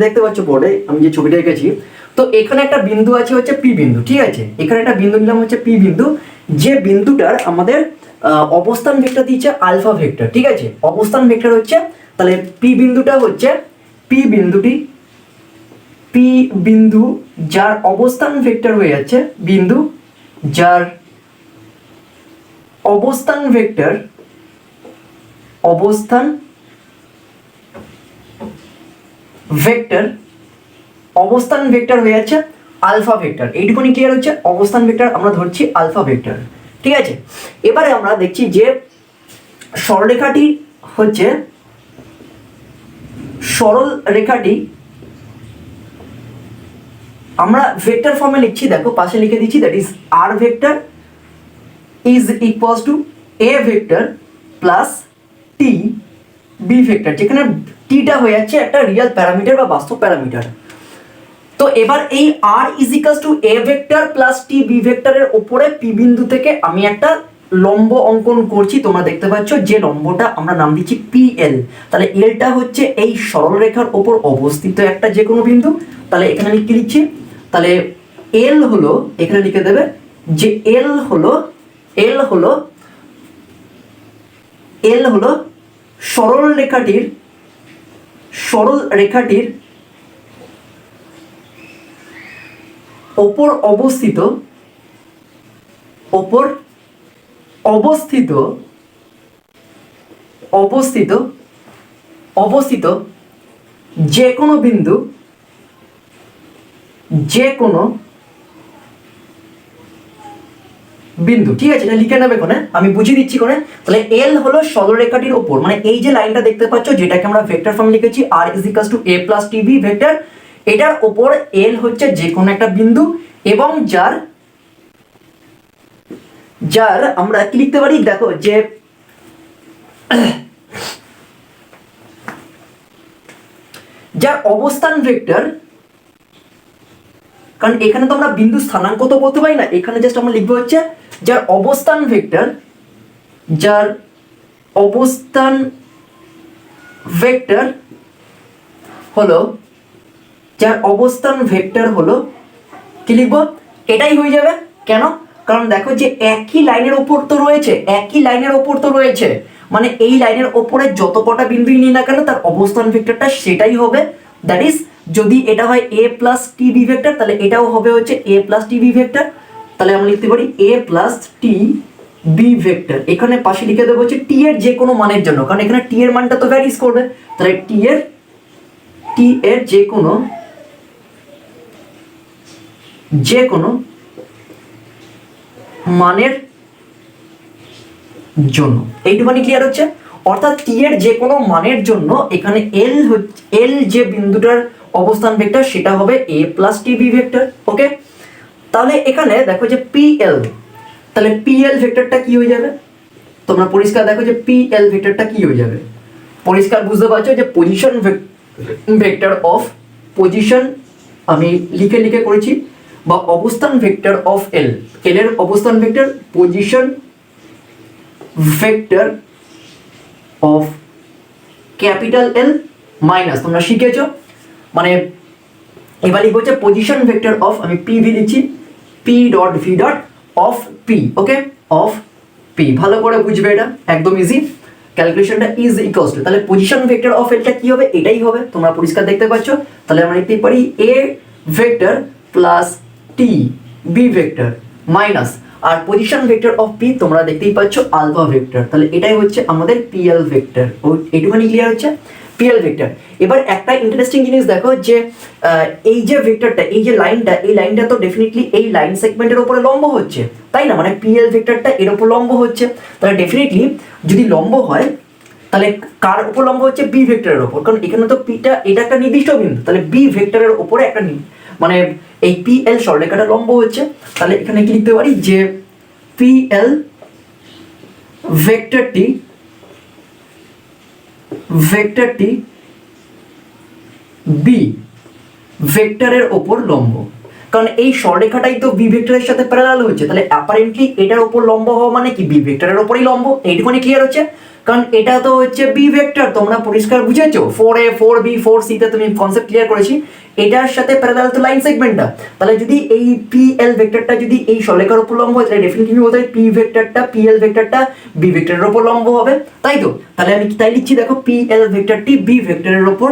Speaker 1: দেখতে পাচ্ছ বোর্ডে আমি যে ছবিটা এঁকেছি। তো এখানে একটা বিন্দু আছে হচ্ছে পি বিন্দু, ঠিক আছে, এখানে একটা বিন্দু নিলাম হচ্ছে পি বিন্দু, যে বিন্দুটার আমাদের অবস্থান ভেক্টর দিচ্ছে আলফা ভেক্টর, ঠিক আছে। অবস্থান ভেক্টর হচ্ছে, তাহলে পি বিন্দুটা হচ্ছে পি বিন্দু যার অবস্থান ভেক্টর হয়ে যাচ্ছে বিন্দু যার অবস্থান ভেক্টর হয়ে যাচ্ছে আলফা ভেক্টর। এইটুকুনি ক্লিয়ার হচ্ছে, অবস্থান ভেক্টর আমরা ধরছি আলফা ভেক্টর, ঠিক আছে। এবারে আমরা দেখছি যে সরলরেখাটি হচ্ছে আমরা ভেক্টর ফর্মে লিখছি, দেখো পাশে লিখে দিচ্ছি, that is R vector is equals to A vector plus T B vector, যেখানে টিটা হয়ে যাচ্ছে একটা রিয়েল প্যারামিটার বা বাস্তব প্যারামিটার। তো এবার এই r is equals to A vector plus T b ভেক্টরের উপরে পি বিন্দু থেকে আমি একটা লম্ব অঙ্কন করছি। তোমরা দেখতে পাচ্ছ যে লম্বটা আমরা নাম দিচ্ছি পি এল। তাহলে এলটা হচ্ছে এই সরল রেখার উপর অবস্থিত একটা যে কোনো বিন্দু। তাহলে এখানে আমি কি লিখছি, তাহলে এল হলো, এখানে লিখে দেবে যে এল হলো সরল রেখাটির ওপর অবস্থিত যে কোনো বিন্দু, ঠিক আছে, এটা লিখে নেবে কোনে, আমি বুঝিয়ে দিচ্ছি কোনে। তাহলে এল হলো সরলরেখাটির ওপর, মানে এই যে লাইনটা দেখতে পাচ্ছ যেটাকে আমরা ভেক্টর ফর্ম লিখেছি r is equals to a plus T B vector, এটার ওপর এল হচ্ছে যে কোনো একটা বিন্দু এবং যার আমরা কি লিখতে পারি, দেখো যে যার অবস্থান ভেক্টর, কারণ এখানে তো আমরা বিন্দু স্থানাঙ্ক তো বলতে পারি না, এখানে জাস্ট আমরা লিখবো হচ্ছে যার অবস্থান ভেক্টর হলো কি লিখবো, এটাই হয়ে যাবে। কেন, কারণ দেখো যে একই লাইনের ওপর তো রয়েছে, মানে এই লাইনের ওপরে যত কটা বিন্দুই নিই না কেন তার অবস্থান ভেক্টরটা সেটাই হবে। দ্যাট ইজ যদি এটা হয় এ প্লাস টি বি ভেক্টর, তাহলে এটাও হবে হচ্ছে এ প্লাস টি বি ভেক্টর। তাহলে আমরা লিখতে পারি এ প্লাস টি বি ভেক্টর। এখানে পাশে লিখে দেবো হচ্ছে টি এর যে কোনো মানের জন্য, কারণ এখানে টি এর মানটা তো ভ্যারিজ করবে। তাহলে টি এর যে কোনো মানের জন্য, এইটুখানি ক্লিয়ার হচ্ছে। অর্থাৎ টি এর যে কোনো মানের জন্য এখানে এল যে বিন্দুটার অবস্থান ভেক্টর সেটা হবে এ plus T B vector. Okay, তাহলে এখানে দেখো যে পি এল, তাহলে পি এল ভেক্টরটা কি হয়ে যাবে, তোমরা পরিষ্কার দেখো যে পি এল ভেক্টরটা কি হয়ে যাবে, পরিষ্কার বুঝতে পারছো যে পজিশন ভেক্টর অফ পজিশন আমি লিখে করেছি, বা অবস্থান ভেক্টর অফ এল, এল এর অবস্থান vector position vector of capital L minus, তোমরা শিখেছো, মানে এবার লিখবো হচ্ছে পজিশন ভেক্টর অফ, আমি পি ভি লিখছি, P dot V dot of P. Okay, of P, ভালো করে বুঝবে, এটা একদম ইজি, ক্যালকুলেশনটা ইজ ইকুয়ালস টু, তাহলে পজিশন ভেক্টর অফ এলটা কি হবে, এটাই হবে, তোমরা পরিষ্কার দেখতে পাচ্ছ। তাহলে আমরা লিখতে পারি A vector plus T B vector minus, আর পজিশন ভেক্টর অফ পি তোমরা দেখতেই পাচ্ছ আলফা ভেক্টর। তাহলে এটাই হচ্ছে আমাদের পিএল ভেক্টর। এইটুখানি ক্লিয়ার হচ্ছে পিএল ভেক্টর। এবার একটা ইন্টারেস্টিং জিনিস দেখো যে এই যে ভেক্টরটা, এই যে লাইনটা, এই লাইনটা তো ডেফিনেটলি এই লাইন সেগমেন্টের উপরে লম্ব হচ্ছে, তাই না, মানে পিএল ভেক্টরটা এর উপর লম্ব হচ্ছে। তাহলে ডেফিনেটলি যদি লম্ব হয় তাহলে কার উপর লম্ব হচ্ছে, বি ভেক্টরের উপর, কারণ এখানে তো পিটা এটা একটা নির্দিষ্ট বিন্দু, তাহলে বি ভেক্টরের উপরে একটা মানে এই পি এল সরলরেখাটা লম্ব হচ্ছে। তাহলে এখানে কি লিখতে পারি যে পি এল ভেক্টরটি বি ভেক্টরের ওপর লম্ব, কারণ এই সরলরেখাটাই তো বি ভেক্টরের সাথে প্যারালাল হচ্ছে, তাহলে অ্যাপারেন্টলি এটার উপর লম্ব হওয়া মানে কি, বি ভেক্টরের উপরই লম্ব। এইটুকুনি ক্লিয়ার হচ্ছে, কারণ এটা তো হচ্ছে বি ভেক্টর, তোমরা পরিষ্কার বুঝেছো, 4a 4b 4c তে তুমি কনসেপ্ট ক্লিয়ার করেছি, এটার সাথে প্যারালাল তো লাইন সেগমেন্টটা। তাহলে যদি এই পি এল ভেক্টরটা যদি এই সরলরেখার উপর লম্ব হয়, তাহলে ডেফিনেটলি বলতে পি ভেক্টরটা পি এল ভেক্টরটা বি ভেক্টরের উপর লম্ব হবে, তাই তো। তাহলে আমি তাই লিখছি, দেখো পি এল ভেক্টরটি বি ভেক্টরের উপর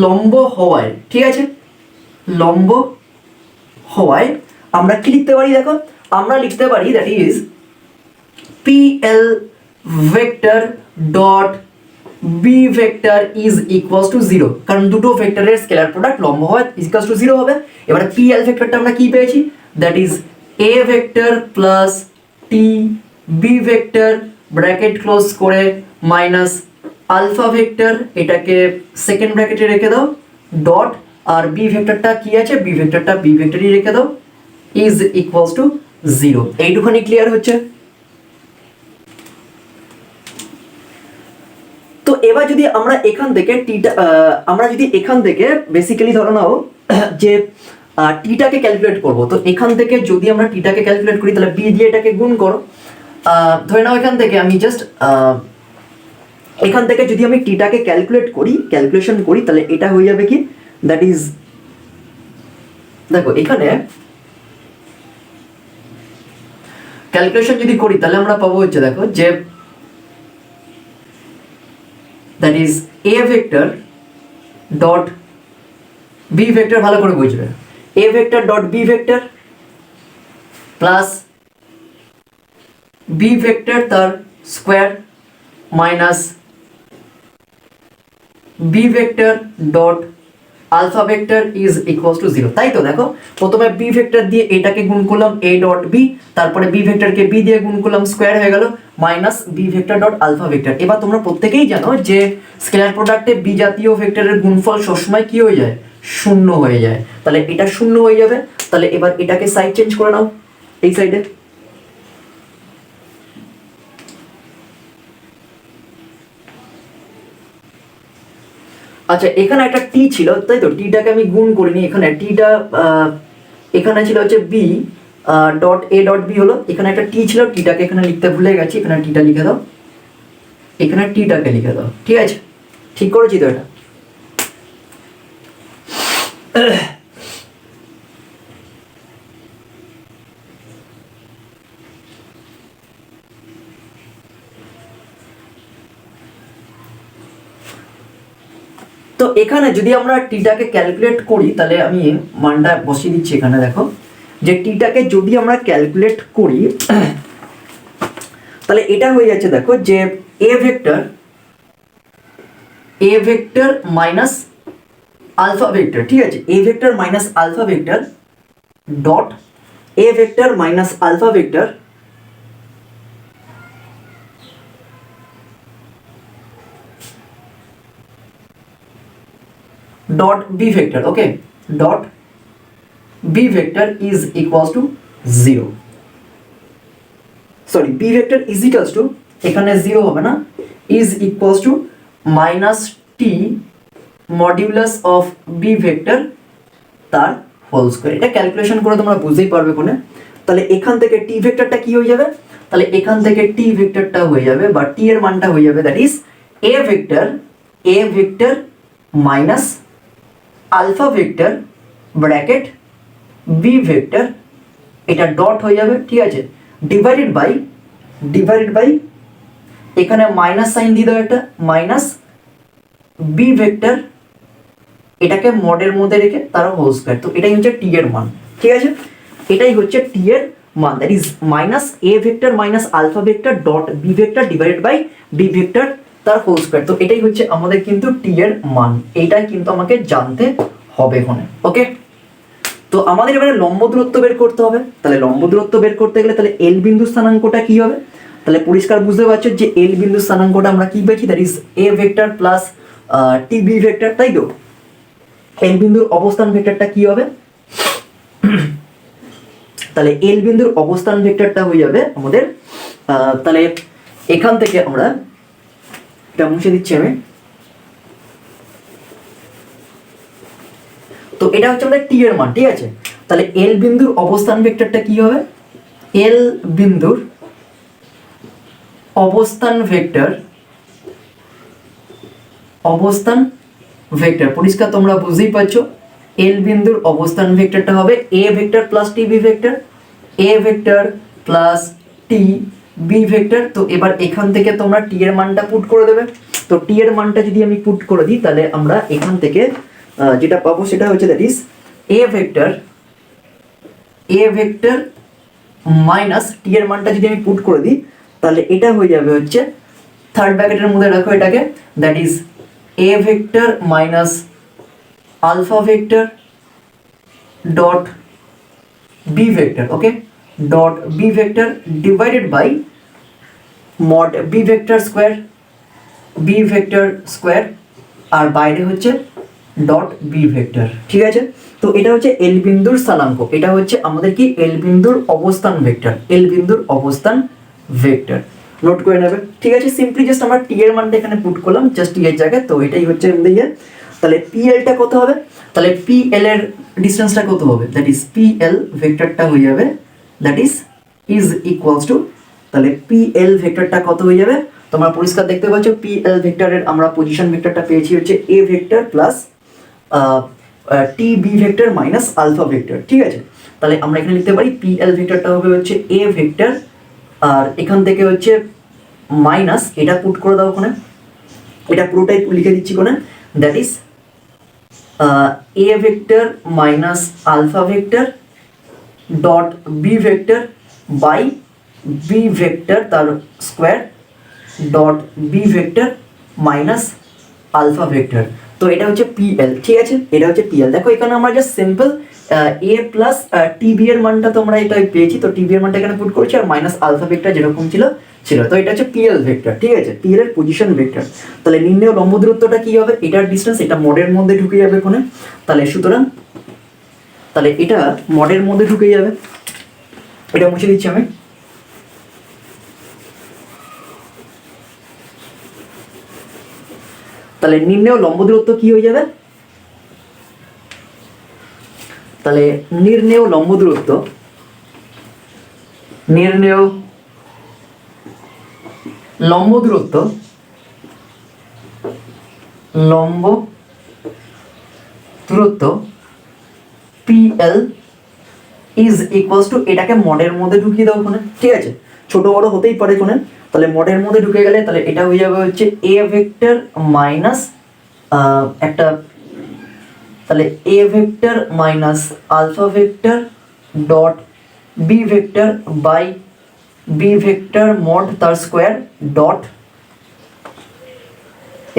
Speaker 1: লম্ব হওয়ায়, ঠিক আছে, লম্ব হওয়ায় আমরা কি লিখতে পারি, দেখো আমরা লিখতে পারি that is P L vector dot B vector is equals to 0, কারণ দুটো ভেক্টরের স্কেলার প্রোডাক্ট লম্ব হয় ইজ ইকুয়ালস টু 0 হবে। এবারে পি এল ভেক্টরটা আমরা কি পেয়েছি, that is A vector plus T B vector bracket close করে মাইনাস আলফা ভেক্টর, এটাকে সেকেন্ড ব্র্যাকেটে রেখে দাও, ডট আর বি ভেক্টরটা কি আছে, বি ভেক্টরটা বি ভেক্টরই রেখে দাও, ইজ ইকুয়ালস টু 0। এইটুখানি ক্লিয়ার হচ্ছে? তো এবার যদি আমরা এখান থেকে টিটা আমরা যদি এখান থেকে বেসিক্যালি ধরো নাও যে টিটাকে ক্যালকুলেট করব, তো এখান থেকে যদি আমরা টিটাকে ক্যালকুলেট করি তাহলে বি দিয়ে এটাকে গুণ করো। ধরে নাও এখান থেকে আমি জাস্ট এখান থেকে যদি আমি টিটাকে ক্যালকুলেশন করি তাহলে এটা হয়ে যাবে কি, দ্যাট ইজ, দেখো এখানে ক্যালকুলেশন যদি করি তাহলে আমরা পাবো হচ্ছে, দেখো যে that is A vector dot B vector, ভালো করে বুঝবে, a vector dot B vector plus b vector তার square minus B vector dot alpha vector is equals to 0। তাই তো দেখো প্রথমে বি ভেক্টর দিয়ে এটাকে গুণ করলাম এ ডট বি, তারপরে বি ভেক্টরকে বি দিয়ে গুণ করলাম, স্কোয়ার হয়ে গেল, minus B vector dot alpha vector. এবার তোমরা প্রত্যেকেই জানো যে স্কেলার প্রোডাক্টে বি জাতীয় ভেক্টরের গুণফল সবসময় কি হয়ে যায়, শূন্য হয়ে যায়। তাহলে এটা শূন্য হয়ে যাবে, তাহলে এবার এটাকে সাইড চেঞ্জ করে নাও এই সাইডে। আচ্ছা এখানে একটা টি ছিল, তাই তো, টিটাকে আমি গুণ করিনি, এখানে টিটা এখানে ছিল হচ্ছে B dot A dot B হলো, এখানে একটা টি ছিল, টিটাকে এখানে লিখতে ভুলে গেছি, এখানে টিটা লিখে দাও, এখানে টিটাকে লিখে দাও, ঠিক আছে? ঠিক করেছি তো এটা? তো এখানে যদি আমরা টিটাকে ক্যালকুলেট করি তাহলে আমি মানটা বসিয়ে দিচ্ছি এখানে, দেখো যে টিটাকে যদি আমরা ক্যালকুলেট করি তাহলে এটা হয়ে যাচ্ছে, দেখো যে A vector minus alpha vector, ঠিক আছে, A vector minus alpha vector dot A vector minus alpha vector dot b vector, okay, dot b vector is equals to 0, sorry, b vector is equals to, এখানে 0 হবে না, is equals to minus t modulus of b vector তার whole square. এটা calculation করে তোমরা বুঝতেই পারবে কোনে। তাহলে এখান থেকে t ভেক্টরটা কি হয়ে যাবে, তাহলে এখান থেকে t ভেক্টরটা হয়ে যাবে বা t এর মানটা হয়ে যাবে, that is a vector minus alpha vector bracket B vector, এটা ডট হয়ে যাবে, ঠিক আছে, ডিভাইডেড বাই এখানে মাইনাস সাইন দিয়ে দাও, একটা মাইনাস বি ভেক্টর, এটাকে মডের মধ্যে রেখে তার হোল স্কয়ার। তো এটাই হচ্ছে টি এর মান, ঠিক আছে, এটাই হচ্ছে টি এর মান, that is minus A vector minus alpha vector dot B vector divided by B vector তার হোল স্কয়ার। তো এটাই হচ্ছে আমাদের কিন্তু টি এর মান, এইটাই কিন্তু আমাকে জানতে হবে এখানে, ওকে। তো আমাদের এবারে লম্ব দূরত্ব বের করতে হবে। তাহলে লম্ব দূরত্ব বের করতে গেলে তাহলে এল বিন্দু স্থানাঙ্কটা কি হবে, তাহলে পরিষ্কার বুঝতে পারছো যে এল বিন্দু স্থানাঙ্কটা আমরা কি পেয়েছি, that is A vector plus T B vector, তাই তো। এল বিন্দুর অবস্থান ভেক্টরটা কি হবে, তাহলে এল বিন্দুর অবস্থান ভেক্টরটা হয়ে যাবে আমাদের, তাহলে এখান থেকে আমরা এটা মুছে দিচ্ছি আমি, তো এটা হচ্ছে আমাদের টি এর মান, ঠিক আছে। তাহলে এল বিন্দুর অবস্থান ভেক্টরটা কি হবে, এল বিন্দুর অবস্থান ভেক্টর পরিষ্কার তোমরা বুঝতেই পারছো, এল বিন্দুর অবস্থান ভেক্টরটা হবে A vector plus T B vector, A vector plus T B vector. তো এবার এখান থেকে তোমরা টি এর মানটা পুট করে দেবে। তো টি এর মানটা যদি আমি পুট করে দিই তাহলে আমরা এখান থেকে যেটা পাবো সেটা হচ্ছে that is A vector minus t এর মানটা যদি আমি পুট করে দিই তাহলে এটা হয়ে যাবে হচ্ছে, থার্ড ব্র্যাকেটের মধ্যে রাখো এটাকে, that is A vector minus alpha vector dot B vector, okay, dot B vector divided by mod b vector square আর বাইরে হচ্ছে ডট বি ভেক্টর। ঠিক আছে, তো এটা হচ্ছে এল বিন্দুর স্থানাঙ্ক, এটা হচ্ছে আমাদের কি এল বিন্দুর অবস্থান ভেক্টর, এল বিন্দুর অবস্থান ভেক্টর নোট করে নেবে। ঠিক আছে, সিম্পলি জাস্ট আমরা টি এর মানটা এখানে পুট করলাম জাস্ট টি এর জায়গায়, তো এটাই হচ্ছে আমাদের ইয়ে। তাহলে পি এলটা কত হবে, তাহলে পি এল এর ডিসটেন্সটা কত হবে, দ্যাট ইজ পি এল ভেক্টরটা হয়ে যাবে দ্যাট ইজ ইকুয়ালস টু, তাহলে পি এল ভেক্টরটা কত হয়ে যাবে, তোমরা পরিষ্কার দেখতে পাচ্ছ পি এল ভেক্টরের আমরা পজিশন ভেক্টরটা পেয়েছি হচ্ছে A vector plus T B vector minus alpha vector. ঠিক আছে, তাহলে আমরা এখানে লিখতে পারি পি এল ভেক্টরটা হবে হচ্ছে এ ভেক্টর, আর এখান থেকে হচ্ছে মাইনাস এটা পুট করে দাও ওখানে, এটা পুরোটাই লিখে দিচ্ছি কোনে, that is A vector minus alpha vector dot B vector by B vector তার square dot B vector minus alpha vector. তো এটা হচ্ছে পিএল। ঠিক আছে, এটা হচ্ছে পিএল। দেখো এখানে আমরা জাস্ট সিম্পল এ প্লাস টিবি এর মানটা তো আমরা এটা পেয়েছি, তো টিবি এর মানটা এখানে পুট করেছি আর মাইনাস আলফা ভেক্টর যেরকম ছিল ছিল, তো এটা হচ্ছে পিএল ভেক্টর। ঠিক আছে, পিএল এর পজিশন ভেক্টর। তাহলে নির্ণয় লম্ব দূরত্বটা কি হবে, এটার ডিসটেন্স, এটা মডের মধ্যে ঢুকে যাবে কোনে, তাহলে সুতরাং তাহলে এটা মডের মধ্যে ঢুকে যাবে, এটা মুছে দিচ্ছি আমি। তাহলে নির্ণেয় লম্ব দূরত্ব কি হয়ে যাবে, তাহলে নির্ণেয় লম্ব দূরত্ব, নির্ণেয় লম্ব দূরত্ব, লম্ব দূরত্ব পিএল ইজ ইকুয়ালস টু, এটাকে মডের মধ্যে ঢুকিয়ে দাও ওখানে। ঠিক আছে, ছোট বড় হতেই পারে কোনে, তাহলে মডের মধ্যে ঢুকে গেলে তাহলে এটা হয়ে যাবে হচ্ছে এ ভেক্টর মাইনাস একটা, তাহলে A vector minus alpha vector dot B vector by B vector mod তার স্কোয়ার ডট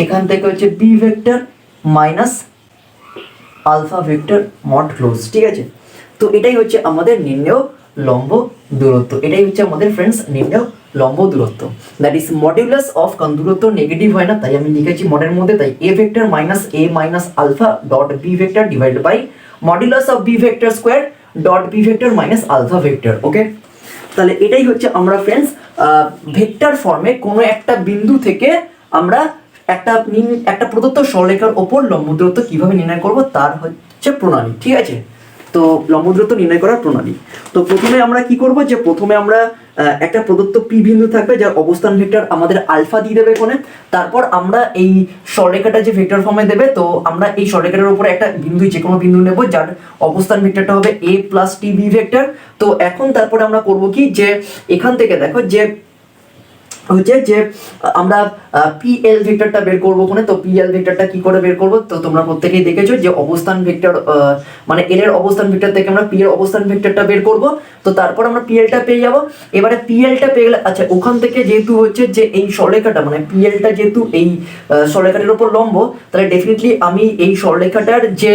Speaker 1: এখান থেকে হচ্ছে B vector minus alpha vector mod close. ঠিক আছে, তো এটাই হচ্ছে আমাদের নির্ণেয় লম্ব দূরত্ব, এটাই হচ্ছে আমাদের ফ্রেন্ডস নির্ণেয় লম্ব দূরত্ব, দ্যাট ইজ মডিউলাস অফ, কারণ দূরত্ব নেগেটিভ হয় না তাই আমি লিখেছি মডের মধ্যে, তাই a vector minus a minus alpha dot B vector divide by modulus of b vector square dot B vector minus alpha vector. Okay, তাহলে এটাই হচ্ছে আমরা ফ্রেন্ডস ভেক্টর ফর্মে কোনো একটা বিন্দু থেকে আমরা একটা প্রদত্ত সরলরেখার ওপর লম্ব দূরত্ব কিভাবে নির্ণয় করব তার হচ্ছে প্রণালী। ঠিক আছে, তো লম্ব দূরত্ব নির্ণয় করার প্রণালী। তো প্রথমে আমরা কি করব, যে প্রথমে আমরা একটা প্রদত্ত পি বিন্দু থাকবে যার অবস্থান ভেক্টর আমাদের আলফা দিয়ে দেবে কোনে, তারপর আমরা এই সরলরেখাটা যে ভেক্টর ফর্মে দেবে, তো আমরা এই সরলরেখাটার উপরে একটা বিন্দু, যে কোনো বিন্দু নেব যার অবস্থান ভেক্টরটা হবে এ প্লাস টি বি ভেক্টর। তো এখন তারপরে আমরা করব কি, যে এখান থেকে দেখো যে হচ্ছে যে আমরা পিএল ভেক্টরটা বের করবো ওখানে, তো পিএল ভেক্টরটা কি করে বের করবো, তো তোমরা প্রত্যেকেই দেখেছো যে অবস্থান ভেক্টর মানে এল এর অবস্থান ভেক্টর থেকে আমরা পি এর অবস্থান ভেক্টরটা বের করব, তো তারপর আমরা পিএলটা পেয়ে যাব। এবারে পিএলটা পেয়ে গেলে আচ্ছা ওখান থেকে যেহেতু হচ্ছে যে এই সরলরেখাটা মানে পিএলটা যেহেতু এই সরলরেখাটার উপর লম্ব, তাহলে ডেফিনেটলি আমি এই সরলরেখাটার যে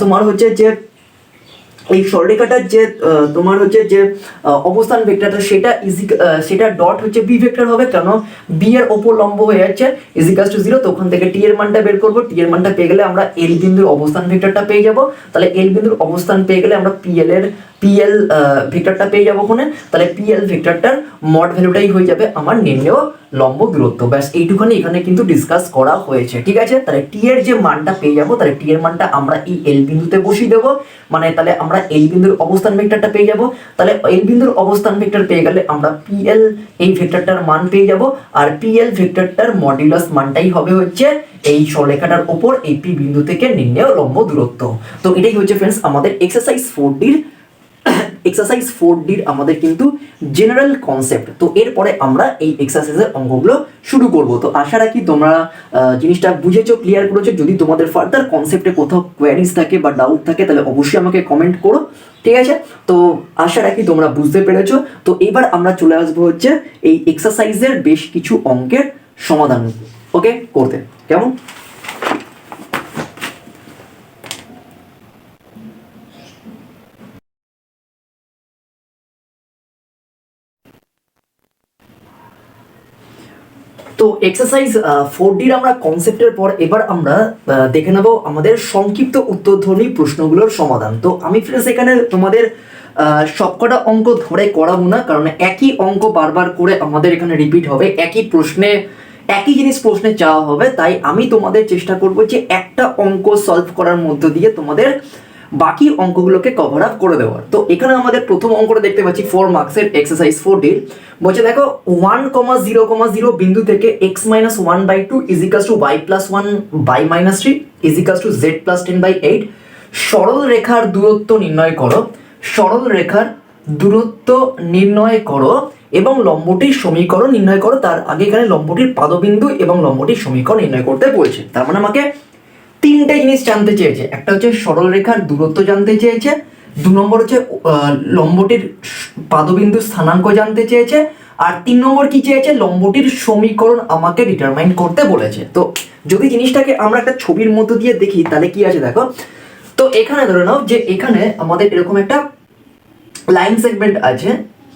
Speaker 1: তোমার হচ্ছে যে এই সরলরেখাটার যে তোমার হচ্ছে যে অবস্থান ভেক্টরটা সেটা ডট হচ্ছে বি ভেক্টর হবে, কেন বি এর ওপর লম্ব হয়ে যাচ্ছে ইজিকালস টু 0, তো ওখান থেকে টি এর মানটা বের করব, টি এর মানটা পেয়ে গেলে আমরা এল বিন্দুর অবস্থান ভেক্টরটা পেয়ে যাব, তাহলে এল বিন্দুর অবস্থান পেয়ে গেলে আমরা পিএল ভেক্টরটা পেয়ে যাবো ওখানে, তাহলে পিএল ভেক্টরটার মড ভ্যালুটাই হয়ে যাবে আমার নির্ণেয় লম্ব দূরত্ব। ব্যাস এইটুখানি এখানে কিন্তু ডিসকাস করা হয়েছে। ঠিক আছে, তাহলে টি এর যে মানটা পেয়ে যাবো, তাহলে টি এর মানটা আমরা এই এল বিন্দুতে বসিয়ে দেবো, মানে তাহলে আমরা এল বিন্দুর অবস্থান ভেক্টরটা পেয়ে যাব, তাহলে এল বিন্দুর অবস্থান ভেক্টর পেয়ে গেলে আমরা পিএল এই ভেক্টরটার মান পেয়ে যাব, আর পিএল ভেক্টরটার মডিউলাস মানটাই হবে হচ্ছে এই সরলরেখাটার উপর এই পি বিন্দু থেকে নির্ণেয় লম্ব দূরত্ব। তো এটাই হচ্ছে ফ্রেন্ডস আমাদের এক্সারসাইজ 4ডির আমাদের কিন্তু জেনারেল কনসেপ্ট। তো এরপরে আমরা এই এক্সারসাইজের অঙ্কগুলো শুরু করব। তো আশা রাখি তোমরা জিনিসটা বুঝেছো, ক্লিয়ার করেছো। যদি তোমাদের ফার্দার কনসেপ্টে কোথাও কোয়ারিজ থাকে বা ডাউট থাকে তাহলে অবশ্যই আমাকে কমেন্ট করো। ঠিক আছে, তো আশা রাখি তোমরা বুঝতে পেরেছো। তো এবার আমরা চলে আসবো হচ্ছে এই এক্সারসাইজের বেশ কিছু অঙ্কের সমাধান ওকে করতে, কেমন? তো এক্সারসাইজ 4ডির আমরা কনসেপ্টের পর এবার আমরা দেখে নেব আমাদের সংক্ষিপ্ত উত্তরধ্বনি প্রশ্নগুলোর সমাধান। তো আমি ফ্রেন্ডস এখানে তোমাদের সবকটা অঙ্ক ধরে করাবো না, কারণ একই অঙ্ক বারবার করে আমাদের এখানে রিপিট হবে, একই প্রশ্নে একই জিনিস প্রশ্নে চাওয়া হবে। তাই আমি তোমাদের চেষ্টা করব যে একটা অঙ্ক সলভ করার মধ্য দিয়ে তোমাদের বাকি অঙ্কগুলোকে কভার আপ করে দেওয়ার। তো এখানে আমাদের প্রথম অঙ্কটা দেখতে পাচ্ছি 4 মার্কসের এক্সারসাইজ 4ডির। বলছে দেখো 1,0,0 বিন্দু থেকে x-1/2 y + 1/-3 z + 10/8 সরল রেখার দূরত্ব নির্ণয় করো। সরল রেখার দূরত্ব নির্ণয় করো এবং লম্বটির সমীকরণ নির্ণয় করো। তার আগে এখানে লম্বটির পাদবিন্দু এবং লম্বটির সমীকরণ নির্ণয় করতে বলছে। তার মানে আমাকে তিনটে জিনিস জানতে চেয়েছে। একটা হচ্ছে সরল রেখার দূরত্ব জানতে চেয়েছে, 2 নম্বর হচ্ছে লম্বটির পাদবিন্দুর স্থানাঙ্ক জানতে চেয়েছে, আর 3 নম্বর কি চেয়েছে, লম্বটির সমীকরণ আমাকে ডিটারমাইন করতে বলেছে। তো যদি জিনিসটাকে আমরা একটা ছবির মধ্য দিয়ে দেখি তাহলে কি আছে দেখো। তো এখানে ধরে নাও যে এখানে আমাদের এরকম একটা লাইন সেগমেন্ট আছে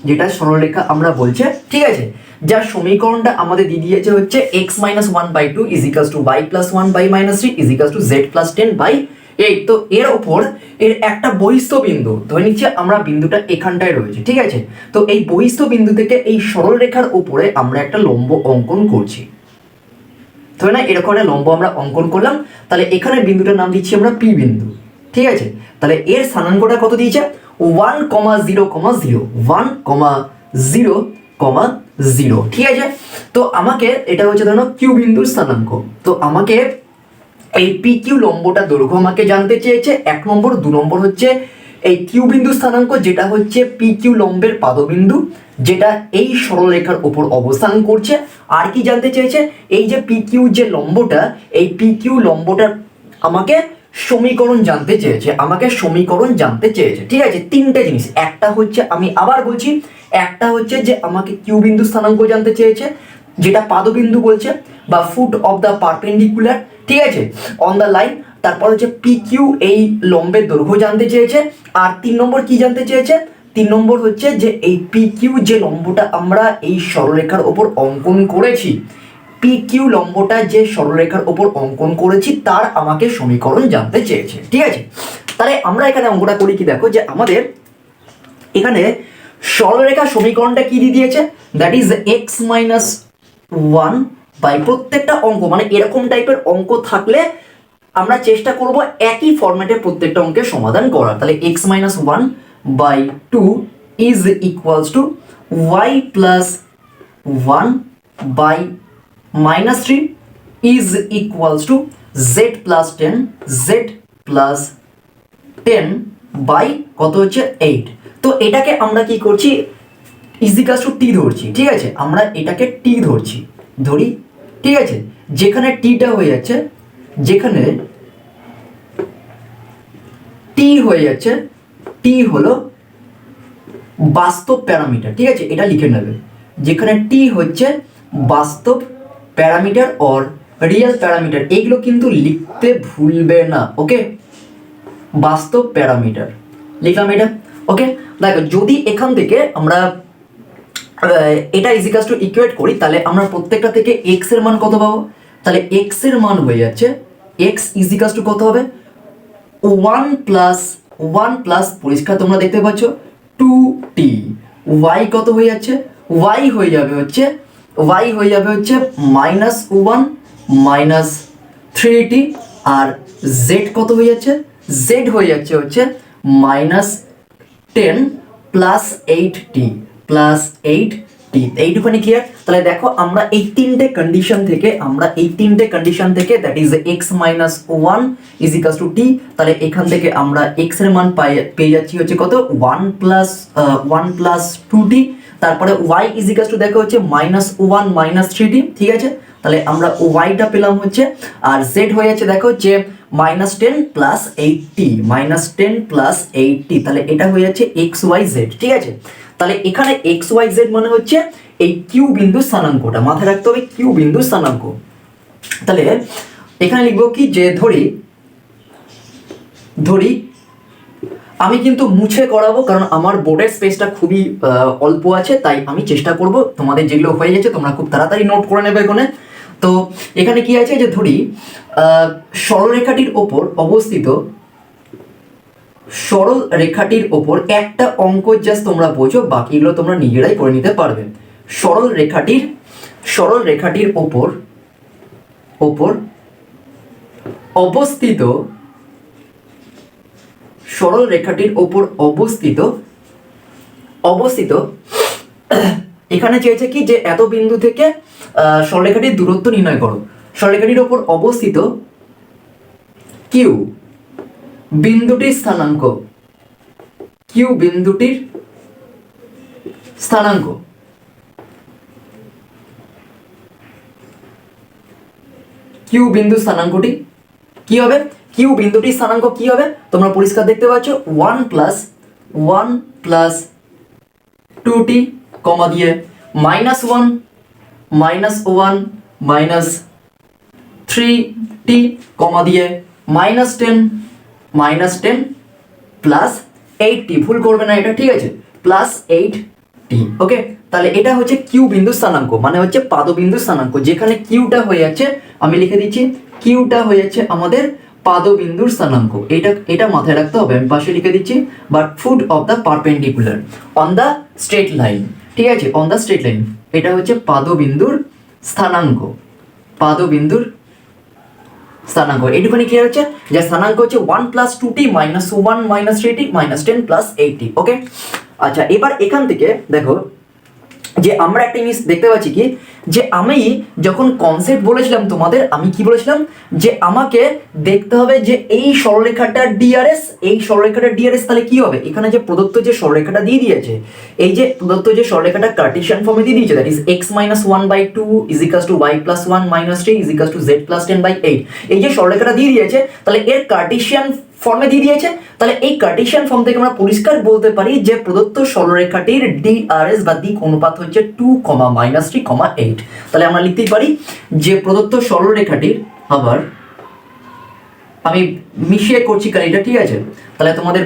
Speaker 1: যেটা সরলরেখা আমরা বলছে, ঠিক আছে, যার সমীকরণটা আমাদের দিয়ে দিয়েছে হচ্ছে x-1/2 y + 1/-3 z + 10/8। তো এর উপর এর একটা বহিস্থ বিন্দু ধরে নিচ্ছে আমরা, বিন্দুটা এখানটায় রয়েছে, ঠিক আছে। তো এই বহিস্থ বিন্দু থেকে এই সরলরেখার উপরে আমরা একটা লম্ব অঙ্কন করছি, ধরে না এরকম একটা লম্ব আমরা অঙ্কন করলাম। তাহলে এখানে বিন্দুটার নাম দিচ্ছি আমরা পি বিন্দু, ঠিক আছে। তাহলে এর স্থানাঙ্কটা কত দিয়েছে, 1,0,0 1,0,0, ঠিক আছে। তো আমাকে এটা হচ্ছে ধরো কিউ বিন্দুর স্থানাঙ্ক। তো আমাকে এই পি কিউ লম্বটা দৈর্ঘ্য আমাকে জানতে চেয়েছে 1 নম্বর। 2 নম্বর হচ্ছে এই কিউ বিন্দু স্থানাঙ্ক যেটা হচ্ছে পি কিউ লম্বের পাদবিন্দু যেটা এই সরলরেখার উপর অবস্থান করছে। আর কি জানতে চেয়েছে, এই যে পি কিউ যে লম্বটা, এই পি কিউ লম্বটার আমাকে সমীকরণ জানতে চেয়েছে, আমাকে সমীকরণ জানতে চেয়েছে, ঠিক আছে। তিনটে জিনিস, একটা হচ্ছে আমি আবার বলছি, একটা হচ্ছে যে আমাকে কিউ বিন্দু স্থানাঙ্ক জানতে চেয়েছে যেটা পাদবিন্দু বলছে বা ফুট অফ দ্য পারপেন্ডিকুলার, ঠিক আছে, অন দ্য লাইন। তারপর হচ্ছে পি কিউ এই লম্বের দৈর্ঘ্য জানতে চেয়েছে। আর 3 নম্বর কি জানতে চেয়েছে, 3 নম্বর হচ্ছে যে এই পি কিউ যে লম্বটা আমরা এই সরলরেখার ওপর অঙ্কন করেছি, পি কিউ লম্বটা যে সরলরেখার ওপর অঙ্কন করেছি তার আমাকে সমীকরণ জানতে চেয়েছে, ঠিক আছে। তাহলে আমরা এখানে অঙ্কটা করি কি দেখো, যে আমাদের এখানে সরলরেখার সমীকরণটা কি দিয়ে দিয়েছে, দ্যাট ইজ x-1 বাই প্রত্যেকটা অঙ্ক, মানে এরকম টাইপের অঙ্ক থাকলে আমরা চেষ্টা করব একই ফরম্যাটে প্রত্যেকটা অঙ্কের সমাধান করার। তাহলে x-1/2 is equals to y + 1/-3 is equals to z + 10 z + 10 by কত হচ্ছে 8। তো এটাকে আমরা কি করছি, ইজিকালস টু টি ধরছি, ঠিক আছে। আমরা এটাকে টি ধরি, ঠিক আছে। যেখানে টিটা হয়ে যাচ্ছে, যেখানে টি হয়ে যাচ্ছে, টি হলো বাস্তব প্যারামিটার, ঠিক আছে, এটা লিখে নেবে। যেখানে টি হচ্ছে বাস্তব প্যারামিটার অর রিয়েল প্যারামিটার, এগুলো কিন্তু লিখতে ভুলবে না, ওকে। বাস্তব প্যারামিটার লিখলাম এটা, ওকে। দেখো যদি এখান থেকে আমরা এটা ইজিকালস টু ইকুয়েট করি তাহলে আমরা প্রত্যেকটা থেকে x এর মান কত পাবো, তাহলে x এর মান হয়ে যাচ্ছে x ইজিকালস টু কত হবে, 1 + পরিষ্কার তোমরা দেখতে পাচ্ছ 2t। y কত হয়ে যাচ্ছে, y হয়ে যাবে হচ্ছে -1 - 3t। আর z কত হয়ে যাচ্ছে, z হয়ে যাচ্ছে হচ্ছে -10 + 8t এইটুখানি ক্লিয়ার। তাহলে দেখো আমরা এই তিনটে কন্ডিশন থেকে that is x-1 is equals to t। তাহলে এখান থেকে আমরা x এর মান পেয়ে যাচ্ছি হচ্ছে কত, 1 + 2t। তারপরে y ইজিকালস টু দেখো হচ্ছে -1 - 3t, ঠিক আছে। তাহলে আমরা y-টা পেলাম হচ্ছে, আর z হয়ে যাচ্ছে দেখো যে -10 + 8t, -10 + 8t। তাহলে এটা হয়ে যাচ্ছে xyz, ঠিক আছে। তাহলে এখানে xyz মানে হচ্ছে এই কিউ বিন্দু স্থানাঙ্কটা, মাথায় রাখতে হবে কিউ বিন্দু স্থানাঙ্ক। তাহলে এখানে লিখবো কি, যে ধরি আমি কিন্তু মুছে করাবো, কারণ আমার বোর্ডের স্পেসটা খুবই অল্প আছে, তাই আমি চেষ্টা করব তোমাদের যেগুলো হয়ে গেছে তোমরা খুব তাড়াতাড়ি নোট করে নেবে এখানে। তো এখানে কি আছে যে ধরি সরলরেখাটির ওপর অবস্থিত, সরল রেখাটির ওপর একটা অঙ্ক জাস্ট তোমরা বোঝো, বাকিগুলো তোমরা নিজেরাই করে নিতে পারবে। সরল রেখাটির ওপর অবস্থিত, সরল রেখাটির ওপর অবস্থিত এখানে চেয়েছে কি যে এত বিন্দু থেকে সরলরেখাটির দূরত্ব নির্ণয় করো। সরলরেখাটির ওপর অবস্থিত কিউ বিন্দুটির স্থানাঙ্ক, কিউ বিন্দুটির স্থানাঙ্ক কিউ বিন্দু স্থানাঙ্কটি কি হবে? কিউ বিন্দুটির স্থানাঙ্ক কি হবে তোমরা পরিষ্কার দেখতে পাচ্ছ, 1 প্লাস 2t কমা দিয়ে -1 মাইনাস 3t কমা দিয়ে -10 প্লাস 8t, ভুল করবে না এটা, ঠিক আছে, প্লাস 8t। ওকে, তাহলে এটা হচ্ছে কিউ বিন্দু স্থানাঙ্ক, মানে হচ্ছে পাদবিন্দু স্থানাঙ্ক, যেখানে কিউটা হয়ে যাচ্ছে, আমি লিখে দিচ্ছি কিউটা হয়ে যাচ্ছে আমাদের পাদবিন্দুর স্থানাঙ্ক। এটা মাথায় রাখতে হবে, আমি পাশে লিখে দিচ্ছি, but foot of the perpendicular on the straight line, ঠিক আছে, অন দ্য স্ট্রেট লাইন। এটা হচ্ছে পাদবিন্দুর স্থানাঙ্ক, পাদবিন্দুর স্থানাঙ্ক। এইটুখানি ক্লিয়ার হচ্ছে যে স্থানাঙ্ক হচ্ছে 1 plus 2t minus 1 minus 3t minus 10 plus 8t। ওকে, আচ্ছা, এবার এখান থেকে দেখো যে আমরা একটা জিনিস দেখতে পাচ্ছি কি, যে আমি যখন কনসেপ্ট বলেছিলাম তোমাদের, আমি কি বলেছিলাম যে আমাকে দেখতে হবে যে এই সরলরেখাটার ডিআরএস, এই সরলরেখাটার ডিআরএস তাহলে কি হবে, এখানে যে প্রদত্ত যে সরলরেখাটা দিয়ে দিয়েছে, এই যে প্রদত্ত যে সরলরেখাটা কার্টেসিয়ান ফর্মে দিয়ে দিয়েছে, that is x minus 1/2 is equals to y plus 1 minus 3 is equals to z plus 10/8, এই যে সরলরেখাটা দিয়ে দিয়েছে, তাহলে এর কার্টেসিয়ান ফর্মে দিয়ে দিয়েছে, তাহলে এই কার্টেসিয়ান ফর্ম থেকে আমরা পরিষ্কার বলতে পারি যে প্রদত্ত সরলরেখাটির ডিআরএস বা দিক অনুপাত হচ্ছে 2, -3, 8। তাহলে আমরা লিখতেই পারি যে প্রদত্ত সরলরেখাটির, আবার আমি মিশিয়ে করছি কালিটা, ঠিক আছে, তাহলে তোমাদের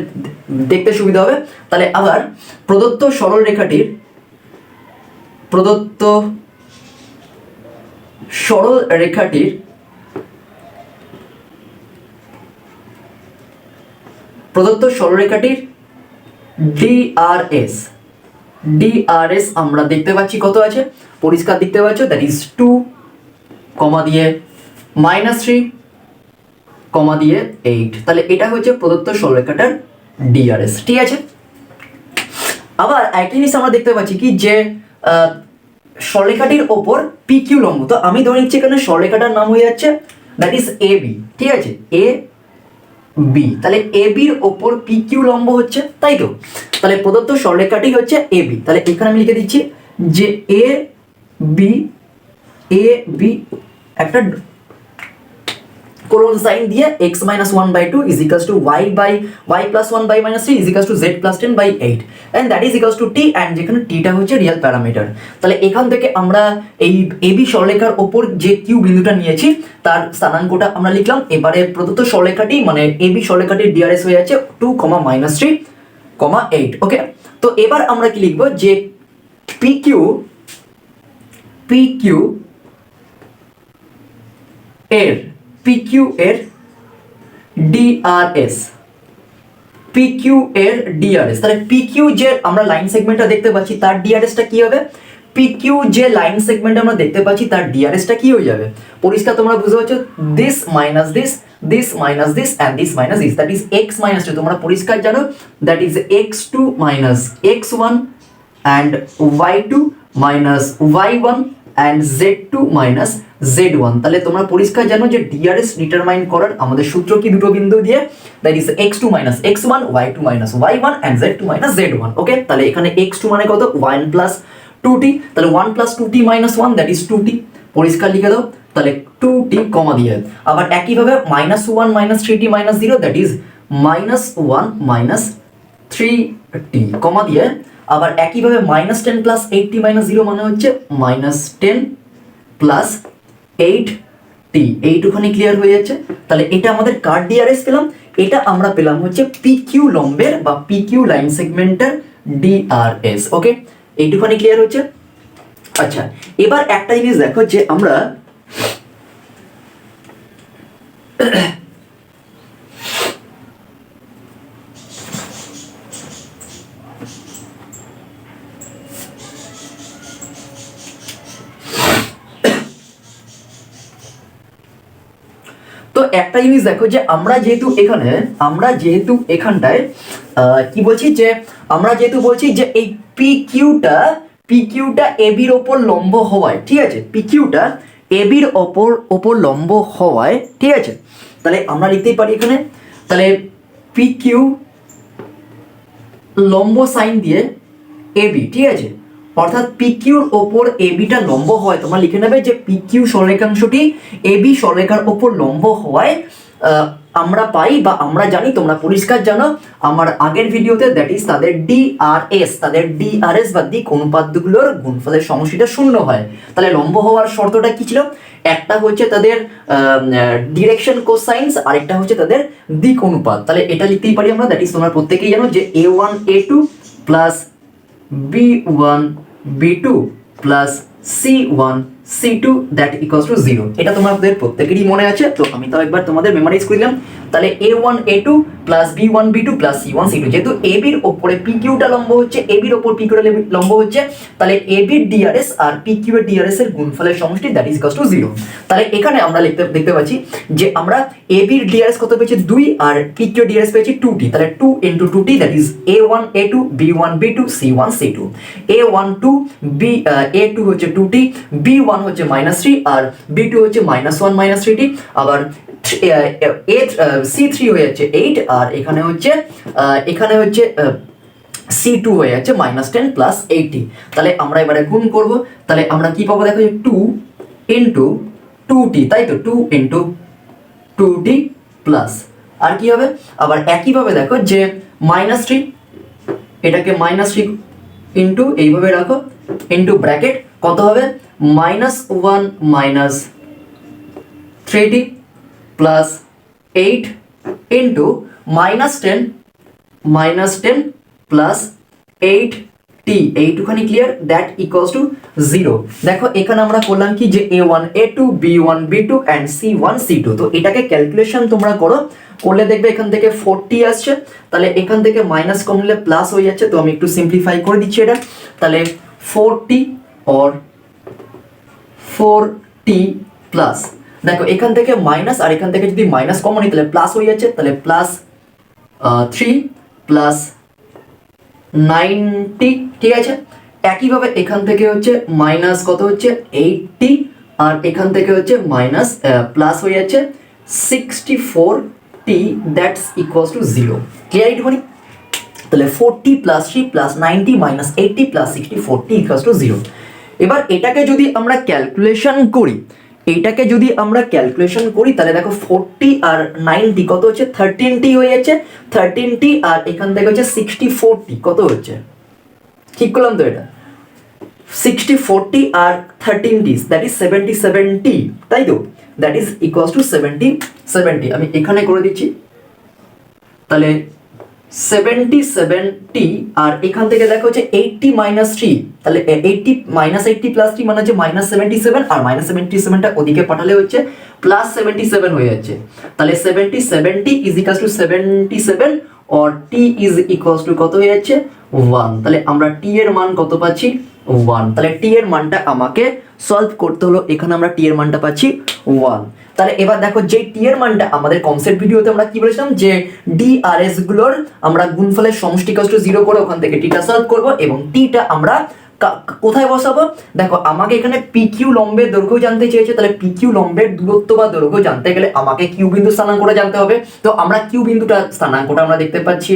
Speaker 1: দেখতে সুবিধা হবে। তাহলে আবার প্রদত্ত সরলরেখাটির ডিআরএস আমরা দেখতে পাচ্ছি কত আছে, পরিষ্কার দেখতে পাচ্ছ, দ্যাট ইজ 2 কমা দিয়ে -3 কমা দিয়ে 8। তাহলে এটা হচ্ছে প্রদত্ত সরলরেখাটার ডিআরএস, ঠিক আছে। আবার একটা জিনিস আমরা দেখতে পাচ্ছি কি যে সরলরেখাটির ওপর পিকিউ লম্ব, তো আমি ধরে নিচ্ছি এখানে সরলরেখাটার নাম হয়ে যাচ্ছে দ্যাট ইজ এবি, ঠিক আছে, এ বি, তাহলে এ বির ওপর পিকিউ লম্ব হচ্ছে, তাই তো, তাহলে প্রদত্ত সরলরেখাটি হচ্ছে এ বি। তাহলে এখানে আমি লিখে দিচ্ছি যে এ বি একটা কোলন সাইন দিয়ে x minus 1/2 is equals to y plus 1 by minus 3 is equals to z plus 10/8 and that is equals to t, and যেখানে t টা হচ্ছে রিয়েল প্যারামিটার। তাহলে এখান থেকে আমরা এই এবি সরলরেখার ওপর যে কিউ বিন্দুটা নিয়েছি তার স্থানাঙ্কটা আমরা লিখলাম। এবারে প্রদত্ত সরলরেখাটি মানে এবি সরলরেখাটির ডিআরএস হয়ে যাচ্ছে 2, -3, 8। ওকে, তো এবার আমরা কি লিখবো যে পিকিউ এর ডিআরএস, তাহলে পিকিউ যে আমরা লাইন সেগমেন্টটা দেখতে পাচ্ছি তার ডিআরএসটা কি হবে, পিকিউ যে লাইন সেগমেন্ট আমরা দেখতে পাচ্ছি তার ডিআরএসটা কি হয়ে যাবে, পরিষ্কার তোমরা বুঝতে পারছো, this minus this and this minus this, that is x minus 2, তোমরা পরিষ্কার জানো, that is x2 minus x1 and y2 minus y1 and z2 minus z1। তাহলে তোমরা পরিষ্কার জানো যে ডিআরএস ডিটারমাইন করার আমাদের সূত্র কি, দুটো বিন্দু দিয়ে, that is x2 minus x1, y2 minus y1 and z2 minus z1। ওকে, তাহলে এখানে x2 মানে কত, 1 plus 2t, তাহলে 1 plus 2t minus 1 that is 2t, পরিষ্কার লিখে দাও, তাহলে 2t কমা দিয়ে, আবার একইভাবে -1 -3t -0 দ্যাট ইজ -1 -3t কমা দিয়ে, আবার একইভাবে -10 প্লাস 8t -0 মানে হচ্ছে -10 প্লাস 8t, এইটুখানি ক্লিয়ার হয়ে যাচ্ছে। তাহলে এটা আমাদের কার ডিআরএস পেলাম, এটা আমরা পেলাম হচ্ছে পিকিউ লম্বের বা পিকিউ লাইন সেগমেন্টের ডিআরএস। ওকে, এইটুখানি ক্লিয়ার হচ্ছে। আচ্ছা, এবার একটা জিনিস দেখো যে আমরা তো একটা জিনিস দেখো যে আমরা যেহেতু এখানটায় কি বলছি যে আমরা যেহেতু বলছি যে এই পিকিউটা এবির ওপর লম্ব হওয়ায়, ঠিক আছে, পিকিউটা এবির ওপর লম্ব হওয়ায়, ঠিক আছে, তাহলে আমরা লিখতেই পারি এখানে, তাহলে পিকিউ লম্ব সাইন দিয়ে এবি, ঠিক আছে, অর্থাৎ পিকিউর ওপর এবিটা লম্ব হয়, তোমরা লিখে নেবে যে পিকিউ সরলরেখাংশটি এবি সরলরেখার ওপর লম্ব হওয়ায় আমরা পাই বা আমরা জানি, তোমরা পরিষ্কার জানো আমার আগের ভিডিওতে, দ্যাট ইজ তাদের ডিআরএস বা দিক অনুপাতগুলোর গুণফলের সমষ্টিটা শূন্য হয়। তাহলে লম্ব হওয়ার শর্তটা কি ছিল? একটা হচ্ছে তাদের ডিরেকশন কোসাইন্স, আরেকটা হচ্ছে তাদের দিক অনুপাত। তাহলে এটা লিখতেই পারি আমরা, দ্যাট ইজ তোমরা প্রত্যেকেই জানো যে a1 a2 plus b1 b2 plus c1 c2 that equals to 0। এটা তোমাদের প্রত্যেকেরই মনে আছে, তো আমি তাও একবার তোমাদের মেমোরাইজ করে দিলাম। তাহলে a1 a2 plus b1 b2 plus c1 c2, যেহেতু এবির ওপরে পিকিউটা লম্ব হচ্ছে, এবির ওপর পিকিউটা লম্ব হচ্ছে, তাহলে এবির ডিআরএস আর পিকিউ এর ডিআরএস এর গুণফলের সমষ্টি দ্যাট ইজ ইকুয়ালস টু 0। তাহলে এখানে আমরা দেখতে পাচ্ছি যে আমরা এবির ডিআরএস কত পেয়েছি 2 আর পিকিউ ডিআরএস পেয়েছি 2t, তাহলে 2 into 2t that is a1 a2 b1 b2 c1 c2। a1 2 a2 হচ্ছে 2t, b1 হচ্ছে -3 আর b2 হচ্ছে -1 -3t, আবার c3 হয়ে যাচ্ছে 8 আর এখানে হচ্ছে c2 হয়ে যাচ্ছে -10 প্লাস 80। তাহলে আমরা এবারে গুণ করব, তাহলে আমরা কি পাবো দেখো, 2 into 2t, তাই তো, 2 into 2t প্লাস আর কি হবে, আবার একইভাবে দেখো যে -3, এটাকে -3 ইন্টু এইভাবে রাখো ইন্টু ব্র্যাকেট কত হবে, -1 3t plus 8 into -10 plus 8t, এইটুখানি ক্লিয়ার, দ্যাট ইকুয়ালস টু 0। দেখো এখানে আমরা করলাম কি যে a1 a2 b1 b2 and c1 c2, তো এটাকে ক্যালকুলেশন তোমরা করলে দেখবে এখান থেকে 40 আসছে, তাহলে এখান থেকে মাইনাস কমলে প্লাস হয়ে যাচ্ছে, তো আমি একটু সিম্পলিফাই করে দিচ্ছি এটা, তাহলে 40 or 4t প্লাস, দেখো এখান থেকে মাইনাস আর এখান থেকে যদি মাইনাস কমন নিই তাহলে প্লাস হয়ে যাচ্ছে, তাহলে প্লাস 3 প্লাস 90, ঠিক আছে। একইভাবে এখান থেকে হচ্ছে মাইনাস কত হচ্ছে 80 আর এখান থেকে হচ্ছে মাইনাস প্লাস হয়ে যাচ্ছে 64t, that's equals to 0। Clear এইটুখানি? তাহলে 40 plus 3 plus 90 minus 80 plus 64t equals to 0। এবার এটাকে যদি আমরা ক্যালকুলেশন করি, তাহলে দেখো 40 আর 90 কত হচ্ছে 13t হয়ে যাচ্ছে, 13t আর এখান থেকে হচ্ছে 64t কত হচ্ছে, ঠিক করলাম তো, এটা 60 40 আর 13t দ্যাট ইজ 77t, তাই তো, দ্যাট ইজ ইকুয়ালস টু 70 আমি এখানে করে দিচ্ছি, তাহলে 77t আর এখান থেকে দেখো হচ্ছে 80 মাইনাস 3, তাহলে 80 মাইনাস 80 প্লাস 3 মানে হচ্ছে -77 আর -77টা ওদিকে পাঠালে হচ্ছে +77 হয়ে যাচ্ছে, তাহলে 77t is equals two 77 or t is equals to কত হয়ে যাচ্ছে 1। তাহলে আমরা t এর মান কত পাচ্ছি 1, তাহলে t এর মানটা আমাকে সলভ করতে হলো, এখানে আমরা t এর মানটা পাচ্ছি 1। তাহলে এবার দেখো যে টি এর মানটা আমাদের কনসেপ্ট ভিডিওতে আমরা কি বলেছিলাম যে ডিআরএস গুলোর আমরা গুণফলের সমষ্টি ইকুয়াল টু 0 করে ওখান থেকে টিটা সলভ করব, এবং টিটা আমরা কোথায় বসাবো, দেখো আমাকে এখানে পিকিউ লম্বের দৈর্ঘ্য জানতে চেয়েছে, তাহলে পিকিউ লম্বের দূরত্ব বা দৈর্ঘ্য জানতে গেলে আমাকে কিউ বিন্দু স্থানাঙ্কটা জানতে হবে। তো আমরা কিউ বিন্দুটা স্থানাঙ্কটা আমরা দেখতে পাচ্ছি,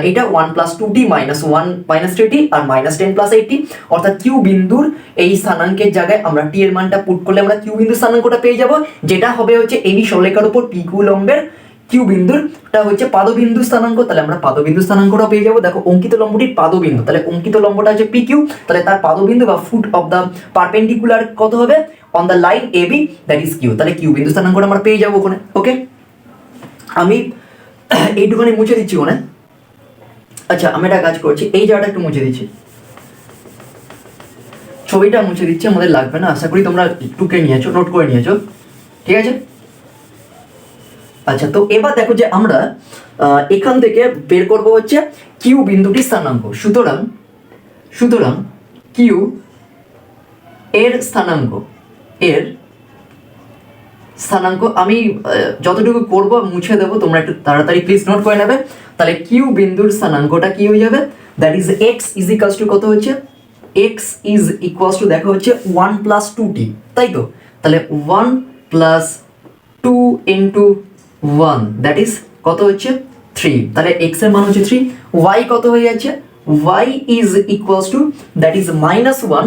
Speaker 1: এটা 1 plus 2t minus 1 minus 3t আর মাইনাস 10 প্লাস 8t, অর্থাৎ কিউ বিন্দুর এই স্থানাঙ্কের জায়গায় আমরা টি এর মানটা পুট করলে আমরা কিউ বিন্দু স্থানাঙ্কটা পেয়ে যাব, যেটা হবে হচ্ছে এবি সরলরেখার উপর পিকিউ লম্বের কিউ বিন্দুরটা হচ্ছে পাদবিন্দু স্থানাঙ্ক, তাহলে আমরা পাদবিন্দু স্থানাঙ্কটা পেয়ে যাবো। দেখো অঙ্কিত লম্বটির পাদবিন্দু, তাহলে অঙ্কিত লম্বটা হচ্ছে পিকিউ, তাহলে তার পাদবিন্দু বা ফুট অফ দা পারপেন্ডিকুলার কত হবে on the line AB that is Q, তাহলে কিউ বিন্দু স্থানাঙ্কটা আমরা পেয়ে যাবো ওখানে। ওকে, আমি এইটুখানি মুছে দিচ্ছি ওখানে। আচ্ছা আমি একটা কাজ করছি, এই জায়গাটা একটু মুছে দিচ্ছি, ছবিটা মুছে দিচ্ছি, আমাদের লাগবে না, আশা করি তোমরা টুকে নিয়েছো, নোট করে নিয়েছো, ঠিক আছে। আচ্ছা তো এবার দেখো যে আমরা এখান থেকে বের করব হচ্ছে কিউ বিন্দুটির স্থানাঙ্ক। সুতরাং কিউ এর স্থানাঙ্ক আমি যতটুকু করব মুছে দেবো, তোমরা একটু তাড়াতাড়ি প্লিজ নোট করে নেবে। তাহলে কিউ বিন্দুর স্থানাঙ্কটা কি হয়ে যাবে, that is x is equals to কত হচ্ছে, এক্স ইজ ইকুয়ালস টু দেখো হচ্ছে 1 + 2t, তাই তো। তাহলে 1 + 2 ইন্টু 1 দ্যাট ইজ কত হচ্ছে 3। তাহলে এক্স এর মান হচ্ছে 3, ওয়াই কত হয়ে যাচ্ছে, y is equals to that is -1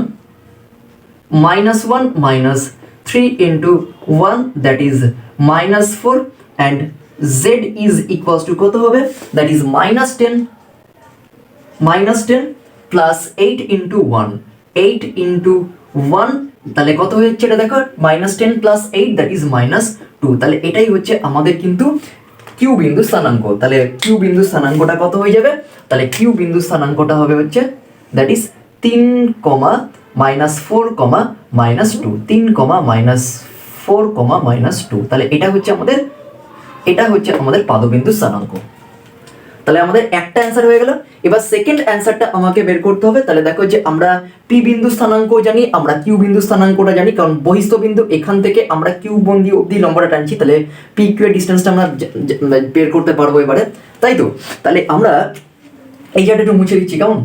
Speaker 1: minus 3 into 1 that is -4 and z is equals to কত হবে, that is -10 plus 8 into 1 তাহলে কত হচ্ছে এটা দেখো, -10 plus 8 that is -2। তাহলে এটাই হচ্ছে আমাদের কিন্তু কিউ বিন্দু স্থানাঙ্ক। তাহলে কিউ বিন্দু স্থানাঙ্কটা কত হয়ে যাবে, তাহলে কিউ বিন্দু স্থানাঙ্কটা হবে হচ্ছে দ্যাট ইজ 3, -4, -2, 3, -4, -2। তাহলে এটা হচ্ছে আমাদের পাদবিন্দু স্থানাঙ্ক। তাহলে আমাদের একটা অ্যান্সার হয়ে গেল। এবার সেকেন্ড অ্যান্সারটা আমাকে বের করতে হবে। তাহলে দেখো যে আমরা পি বিন্দু স্থানাঙ্ক জানি, আমরা কিউ বিন্দু স্থানাঙ্কটা জানি, কারণ বহিস্থ বিন্দু এখান থেকে আমরা কিউ বিন্দু অবধি লম্বাটা টানছি, তাহলে পি কিউ এর ডিস্টেন্সটা আমরা বের করতে পারবো এবারে, তাই তো। তাহলে আমরা এই জায়গাটা একটু মুছে দিচ্ছি, কেমন।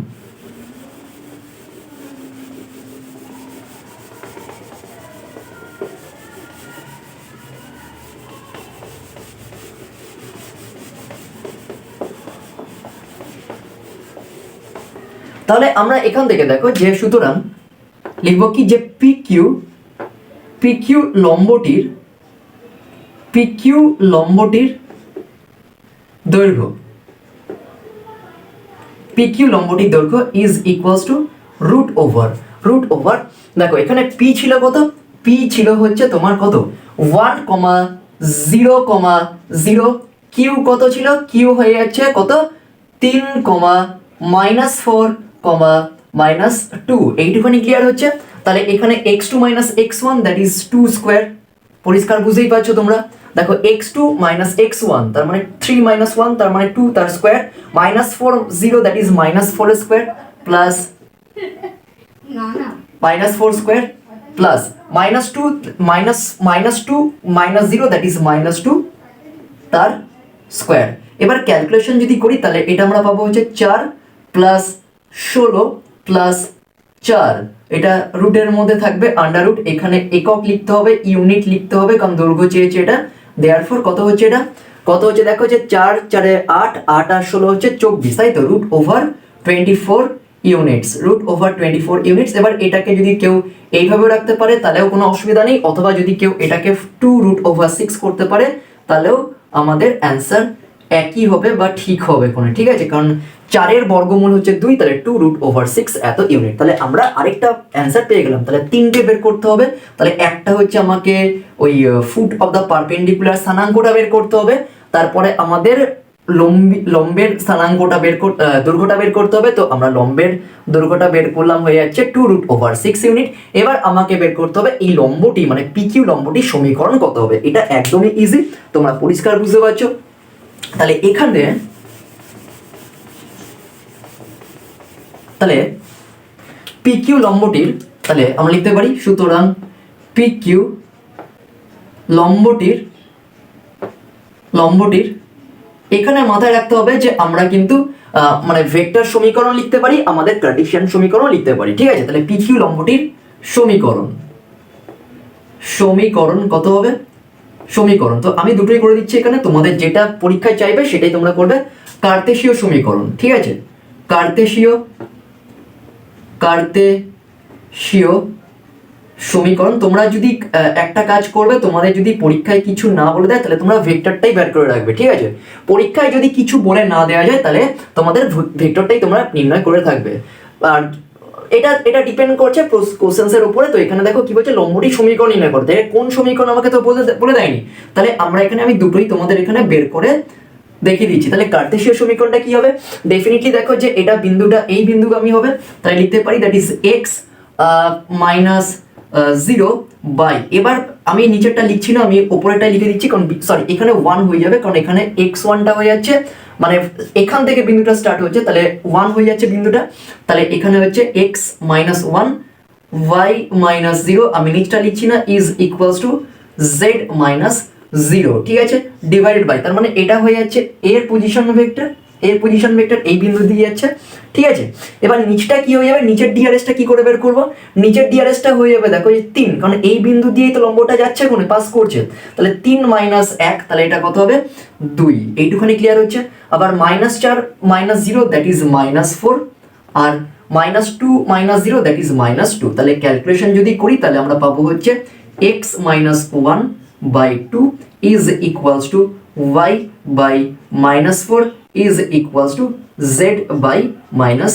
Speaker 1: তাহলে আমরা এখান থেকে দেখো যে সুতরাং লিখব কি যে পি কিউ লম্বটির দৈর্ঘ্য is equals to root over দেখো এখানে পি ছিল কত, পি ছিল হচ্ছে তোমার কত 1,0,0, কিউ কত ছিল, কিউ হয়ে যাচ্ছে কত 3, -4, -2, এইটুখানি ক্লিয়ার হচ্ছে। তাহলে এখানে x2 - x1 that is 2 square, পরিষ্কার বুঝতেই পারছো তোমরা। দেখো x2 - x1 তার মানে 3 - 1 তার মানে 2 তার square, -4 0 that is -4 square plus -4 square plus -2 -0 that is -2 তার স্কোয়ার। এবার ক্যালকুলেশন যদি করি তাহলে এটা আমরা পাবো হচ্ছে 4 + 16 + 4, এটা রুটের মধ্যে থাকবে আন্ডাররুট, এখানে একক লিখতে হবে, ইউনিট লিখতে হবে, কারণ দৈর্ঘ্য চেয়েছে এটা। দেয়ারফর কত হচ্ছে এটা, কত হচ্ছে দেখো যে 4 4 8 8 আর 16 হচ্ছে 24, তাই তো, √24 ইউনিটস, √24 ইউনিটস। এবার এটাকে যদি কেউ এইভাবে রাখতে পারে তাহলেও কোনো অসুবিধা নেই, অথবা যদি কেউ এটাকে 2√6 করতে পারে তাহলেও আমাদের অ্যান্সার একই হবে বা ঠিক হবে কোনো, ঠিক আছে। কারণ 4 এর বর্গমূল হচ্ছে 2, তাহলে 2√6 এত ইউনিট। তাহলে আমরা আরেকটা অ্যান্সার পেয়ে গেলাম। তাহলে তিনটে বের করতে হবে। তাহলে একটা হচ্ছে আমাকে ওই ফুট অফ দ্য পারপেন্ডিকুলার স্থানাঙ্কটা বের করতে হবে, তারপরে আমাদের লম্বের স্থানাঙ্কটা দৈর্ঘ্যটা বের করতে হবে। তো আমরা লম্বের দৈর্ঘ্যটা বের করলাম, হয়ে যাচ্ছে 2√6 ইউনিট। এবার আমাকে বের করতে হবে এই লম্বটি মানে পিকিউ লম্বটির সমীকরণ কত হবে। এটা একদমই ইজি, তোমরা পরিষ্কার বুঝতে পারছো। তাহলে এখানে তাহলে পিকিউ লম্বটির, তাহলে আমরা লিখতে পারি সুতরাং পিকিউ লম্বটির এখানে মাথায় রাখতে হবে যে আমরা কিন্তু মানে ভেক্টর সমীকরণ লিখতে পারি, আমাদের কার্টেসিয়ান সমীকরণ লিখতে পারি, ঠিক আছে। তাহলে পিকিউ লম্বটির সমীকরণ কত হবে, সমীকরণ তো আমি দুটোই করে দিচ্ছি এখানে, তোমাদের যেটা পরীক্ষায় চাইবে সেটাই তোমরা করবে। কার্তেশীয় সমীকরণ, ঠিক আছে, কার্তেশীয় সমীকরণ। তোমরা যদি একটা কাজ করবে, তোমাদের যদি পরীক্ষায় কিছু না বলে দেয় তাহলে তোমরা ভেক্টরটাই বের করে রাখবে, ঠিক আছে। পরীক্ষায় যদি কিছু বলে না দেওয়া যায় তাহলে তোমাদের ভেক্টরটাই তোমরা নির্ণয় করে থাকবে। আর এটা ডিপেন্ড করছে কোশ্চেন্সের উপরে। তো এখানে দেখো কি বলছে, লম্বটি সমীকরণ নির্ণয় করতে, কোন সমীকরণ আমাকে তো বলে দেয়নি। তাহলে আমরা এখানে আমি দুটোই তোমাদের এখানে বের করে দেখিয়ে দিচ্ছি। তাহলে কার্তেশীয় সমীকরণটা কি হবে? ডেফিনেটলি দেখো যে এটা বিন্দুটা এই বিন্দুগামী হবে, তাই লিখতে পারি that is X minus 0 by, এবার আমি নিচেরটা লিখছি না, আমি উপরেরটা লিখে দিচ্ছি, কারণ সরি এখানে 1 হয়ে যাবে, কারণ এখানে x1টা হয়ে যাচ্ছে, মানে এখান থেকে বিন্দুটা স্টার্ট হচ্ছে, তাহলে 1 হয়ে যাচ্ছে বিন্দুটা, তাহলে এখানে হচ্ছে x মাইনাস 1 y মাইনাস 0, আমি নিচটা লিখছি না, ইজ ইকুয়ালস টু z মাইনাস 0, ঠিক আছে, ডিভাইডেড বাই, তার মানে এটা হয়ে যাচ্ছে এর পজিশন ভেক্টর, এর পজিশন ভেক্টর এই বিন্দু দিয়ে যাচ্ছে, ঠিক আছে। এবার নিচটা কি হয়ে যাবে, নিচের ডিআরএসটা কি করে বের করব? নিচের ডিআরএসটা হয়ে যাবে দেখো এই 3, কারণ এই বিন্দু দিয়েই তো লম্বটা যাচ্ছে, কোণে পাস করছে, তাহলে 3 মাইনাস 1, তাহলে এটা কত হবে 2, এইটুখানি ক্লিয়ার হচ্ছে। আবার minus 4 minus 0 that is minus 4, আর minus 2 minus 0 that is minus 2, তাহলে ক্যালকুলেশন যদি করি তাহলে আমরা পাবো হচ্ছে x minus 1 by 2 is equals to y by minus 4 is equals to z by minus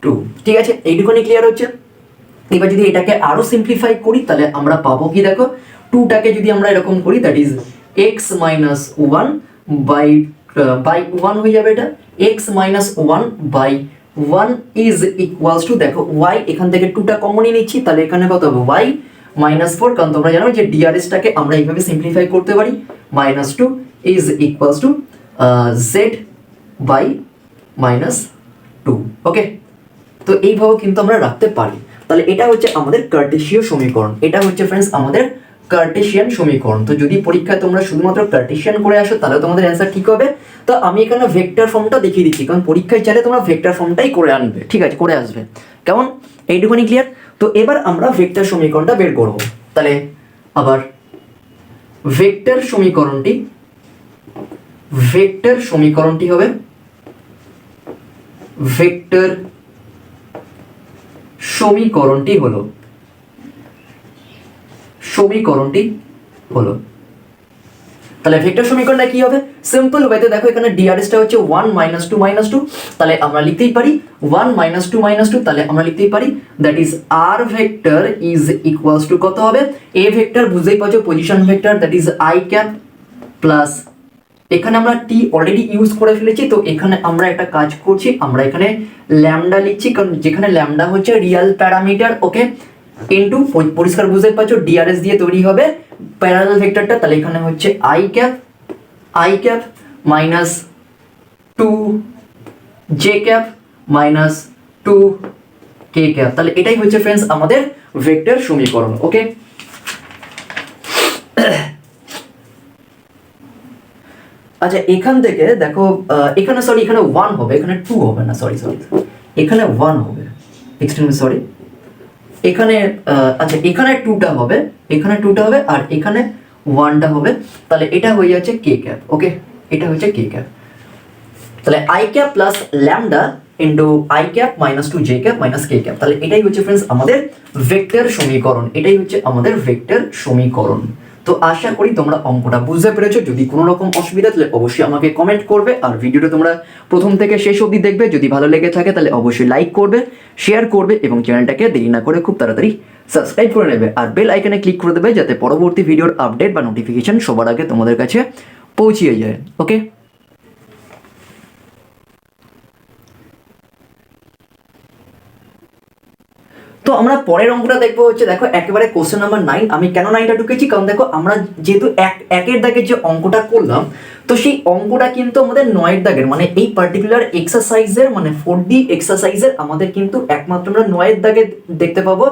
Speaker 1: 2, ঠিক আছে, এইটুকুনি ক্লিয়ার হচ্ছে। এবার যদি এটাকে আরো সিম্পলিফাই করি তাহলে আমরা পাবো কি, দেখো 2টাকে যদি আমরা এরকম করি that is x minus 1 by 1 হয়ে যাবে, এটা x minus 1 by 1 is equals to, দেখো y এখান থেকে 2টা কমনই নিচ্ছি, তাহলে এখানে কত হবে y মাইনাস 4, কারণ তোমরা জানো যে ডিআরএসটাকে আমরা এইভাবে সিম্পলিফাই করতে পারি, minus 2 is equals to z by minus 2, okay. তো এইভাবে কিন্তু আমরা রাখতে পারি। তাহলে এটা হচ্ছে আমাদের কার্টেশীয় সমীকরণ, এটা হচ্ছে ফ্রেন্ডস আমাদের কার্টেশিয়ান সমীকরণ। তো যদি পরীক্ষায় তোমরা শুধুমাত্র কার্টেশিয়ান করে আসো তাহলে তোমাদের অ্যান্সার ঠিক হবে। তো আমি এখানে ভেক্টর ফর্মটা দেখিয়ে দিচ্ছি, কারণ পরীক্ষায় চাইলে তোমরা ভেক্টর ফর্মটাই করে আনবে, ঠিক আছে, করে আসবে, কেমন, এইটুকুনি ক্লিয়ার। তো এবার আমরা ভেক্টর সমীকরণটা বের করব। তাহলে আবার ভেক্টর সমীকরণটি হবে, ভেক্টর সমীকরণটি হলো তাহলে ভেক্টর সমীকরণটা কি হবে? সিম্পল ওয়েতে দেখো এখানে ডিআরএসটা হচ্ছে 1 মাইনাস 2 মাইনাস 2, তাহলে আমরা লিখতেই পারি 1 মাইনাস 2 মাইনাস 2, তাহলে আমরা লিখতেই পারি that is R vector is equals to কত হবে, এ ভেক্টর বুঝতেই পারছো position vector that is I cap plus, এখানে আমরা টি অলরেডি ইউজ করে ফেলেছি, তো এখানে আমরা একটা কাজ করছি, আমরা এখানে ল্যামডা লিখছি, কারণ যেখানে ল্যামডা হচ্ছে রিয়েল প্যারামিটার, ওকে, ইনটু পরিষ্কার বুঝতে পারছো ডিআরএস দিয়ে তৈরি হবে প্যারালাল ভেক্টরটা, তাহলে এখানে হচ্ছে I cap minus 2 J cap minus 2 K cap, তাহলে এটাই হচ্ছে ফ্রেন্ডস আমাদের ভেক্টর সমীকরণ, ওকে। আচ্ছা এখান থেকে দেখো এখানে সরি এখানে 1 হবে, এখানে 2 হবে না, সরি এখানে 1 হবে, এক্সট্রিমলি সরি, এখানে আচ্ছা এখানে 2টা হবে, এখানে 2টা হবে, আর এখানে 1টা হবে, তাহলে এটা হয়ে যাচ্ছে কে ক্যাপ, ওকে, এটা হচ্ছে কে ক্যাপ, তাহলে I cap plus lambda into I cap minus 2 J cap minus K cap, তাহলে এটাই হচ্ছে ফ্রেন্ডস আমাদের ভেক্টর সমীকরণ, এটাই হচ্ছে আমাদের ভেক্টর সমীকরণ। তো আশা করি তোমরা অঙ্কটা বুঝতে পেরেছো। যদি কোনো রকম অসুবিধা তাহলে অবশ্যই আমাকে কমেন্ট করবে, আর ভিডিওটা তোমরা প্রথম থেকে শেষ অবধি দেখবে। যদি ভালো লেগে থাকে তাহলে অবশ্যই লাইক করবে, শেয়ার করবে, এবং চ্যানেলটাকে দেরি না করে খুব তাড়াতাড়ি সাবস্ক্রাইব করে নেবে, আর বেল আইকনে ক্লিক করে দেবে যাতে পরবর্তী ভিডিওর আপডেট বা নোটিফিকেশন সবার আগে তোমাদের কাছে পৌঁছিয়ে যায়, ওকে। তো আমরা পরের অঙ্কটা দেখবো হচ্ছে, দেখো একেবারে কোশ্চেন নাম্বার 9। আমি কেন 9টা ঢুকেছি, কারণ দেখো আমরা যেহেতু একের দাগের যে অঙ্কটা করলাম, তো সেই অঙ্কটা কিন্তু আমাদের 9এর দাগের, মানে এই পার্টিকুলার এক্সারসাইজের, মানে 4D এক্সারসাইজের আমাদের কিন্তু একমাত্র আমরা 9এর দাগে দেখতে পাবো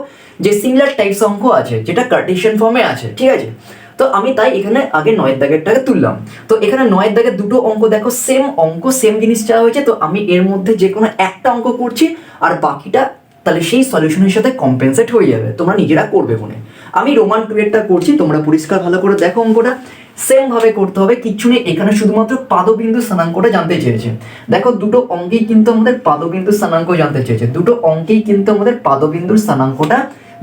Speaker 1: যে সিমিলার টাইপস অঙ্ক আছে, যেটা কার্টেশিয়ান ফর্মে আছে, ঠিক আছে। তো আমি তাই এখানে আগে 9এর দাগেরটাকে তুললাম। তো এখানে 9এর দাগের দুটো অঙ্ক দেখো সেম অঙ্ক, সেম জিনিস চাওয়া হয়েছে, তো আমি এর মধ্যে যে কোনো একটা অঙ্ক করছি, আর বাকিটা তাহলে সেই সলিউশনের সাথে কম্পেনসেট হয়ে যাবে, তোমরা নিজেরা করবে মনে। আমি রোমান 2 এরটা করছি, তোমরা পরিষ্কার ভালো করে দেখো অঙ্কটা সেম ভাবে করতে হবে, কিচ্ছু নেই। এখানে শুধুমাত্র পাদবিন্দু স্থানাঙ্কটা জানতে চেয়েছে। দেখো দুটো অঙ্কেই কিন্তু আমাদের পাদবিন্দু স্থানাঙ্ক জানতে চেয়েছে, দুটো অঙ্কেই কিন্তু আমাদের পাদবিন্দুর স্থানাঙ্কটা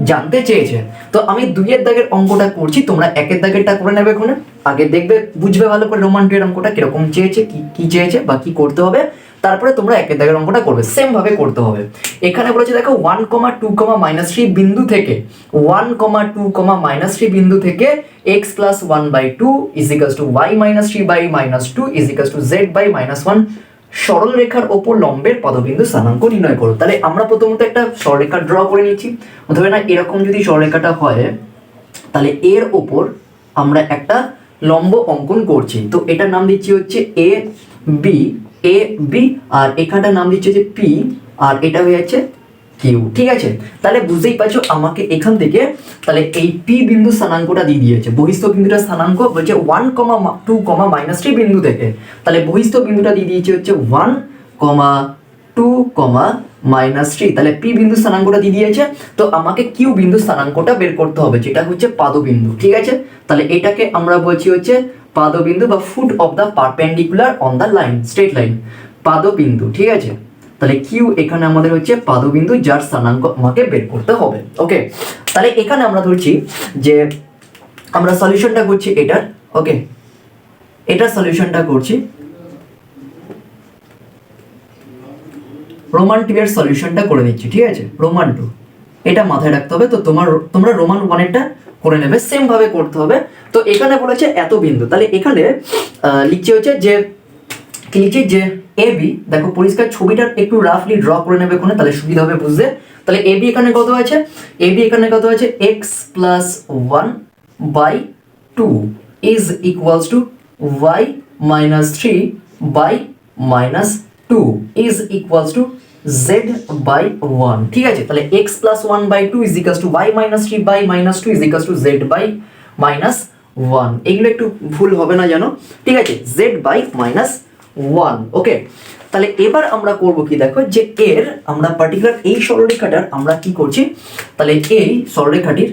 Speaker 1: জানতে চেয়েছে। তো আমি 2 এর দাগের অঙ্কটা করছি, তোমরা 1 এর দাগেরটা করে নেবে এখানে, আগে দেখবে বুঝবে ভালো করে রোমান 2 এর অঙ্কটা কিরকম চেয়েছে, কি চেয়েছে বা কি করতে হবে, তারপরে তোমরা একের দাগের অঙ্কটা করবে, সেম ভাবে করতে হবে। এখানে বলেছে দেখো 1,2,-3 বিন্দু থেকে 1,2,-3 বিন্দু থেকে x plus 1/2 is equals to y minus 3/-2 is equals to z by -1 সরল রেখার ওপর লম্বের পদবিন্দু স্থানাঙ্ক নির্ণয় করো। তাহলে আমরা প্রথমত একটা সরলরেখা ড্র করে নিচ্ছি। ধরে না এরকম যদি সরলরেখাটা হয়, তাহলে এর ওপর আমরা একটা লম্ব অঙ্কন করছি। তো এটার নাম দিচ্ছি হচ্ছে এ বি, আর এখানটার নাম দিচ্ছি হচ্ছে পি, আর এটা হয়ে যাচ্ছে কিউ। ঠিক আছে, তাহলে বুঝতেই পারছো আমাকে এখান থেকে তাহলে এই পি বিন্দু স্থানাঙ্কটা দিয়ে দিয়েছে। বহিস্থ বিন্দুটা স্থানাঙ্ক বলছে 1,2,-3 বিন্দু থেকে, তাহলে বহিস্থ বিন্দুটা দিয়ে দিয়েছে হচ্ছে 1,2,-3, তাহলে পি বিন্দু স্থানাঙ্কটা দিয়ে দিয়েছে। তো আমাকে কিউ বিন্দু স্থানাঙ্কটা বের করতে হবে, যেটা হচ্ছে পাদবিন্দু। ঠিক আছে, তাহলে এটাকে আমরা বলছি হচ্ছে পাদবিন্দু বা foot of the perpendicular on the line, straight line, পাদবিন্দু। ঠিক আছে, তাহলে কিউ এখানে আমাদের হচ্ছে পাদবিন্দু, যার স্থানাঙ্ক আমাকে বের করতে হবে। ওকে, তাহলে এখানে আমরা ধরছি যে আমরা সলিউশনটা করছি এটার। ওকে, এটার সলিউশনটা করছি রোমান 2 এর সলিউশনটা করে নিচ্ছি। ঠিক আছে, রোমান 2 এটা মাথায় রাখতে হবে। তো তোমরা রোমান 1 এরটা করে নেবে, সেম ভাবে করতে হবে। তো এখানে বলেছে এত বিন্দু, তাহলে এখানে লিখছে হচ্ছে যে কি লিখছি যে এ বি, দেখো পরিষ্কার ছবিটা একটু রাফলি ড্র করে নেবে ওখানে, তাহলে সুবিধা হবে বুঝতে। তাহলে এ বি এখানে কত আছে, এ বি এখানে কত আছে x plus 1/2 is equals to y minus 3/-2 is equals to z by 1। ঠিক আছে, তাহলে x plus 1/2 is equals to y minus 3/-2 is equals to z by -1। এগুলো একটু ভুল হবে না জানো। ঠিক আছে, z by -1। ওকে, তাহলে এবার আমরা করব কি দেখো, যে এর আমরা পার্টিকুলার এই সরলরেখাটার আমরা কি করছি, তাহলে এই সরলরেখাটির,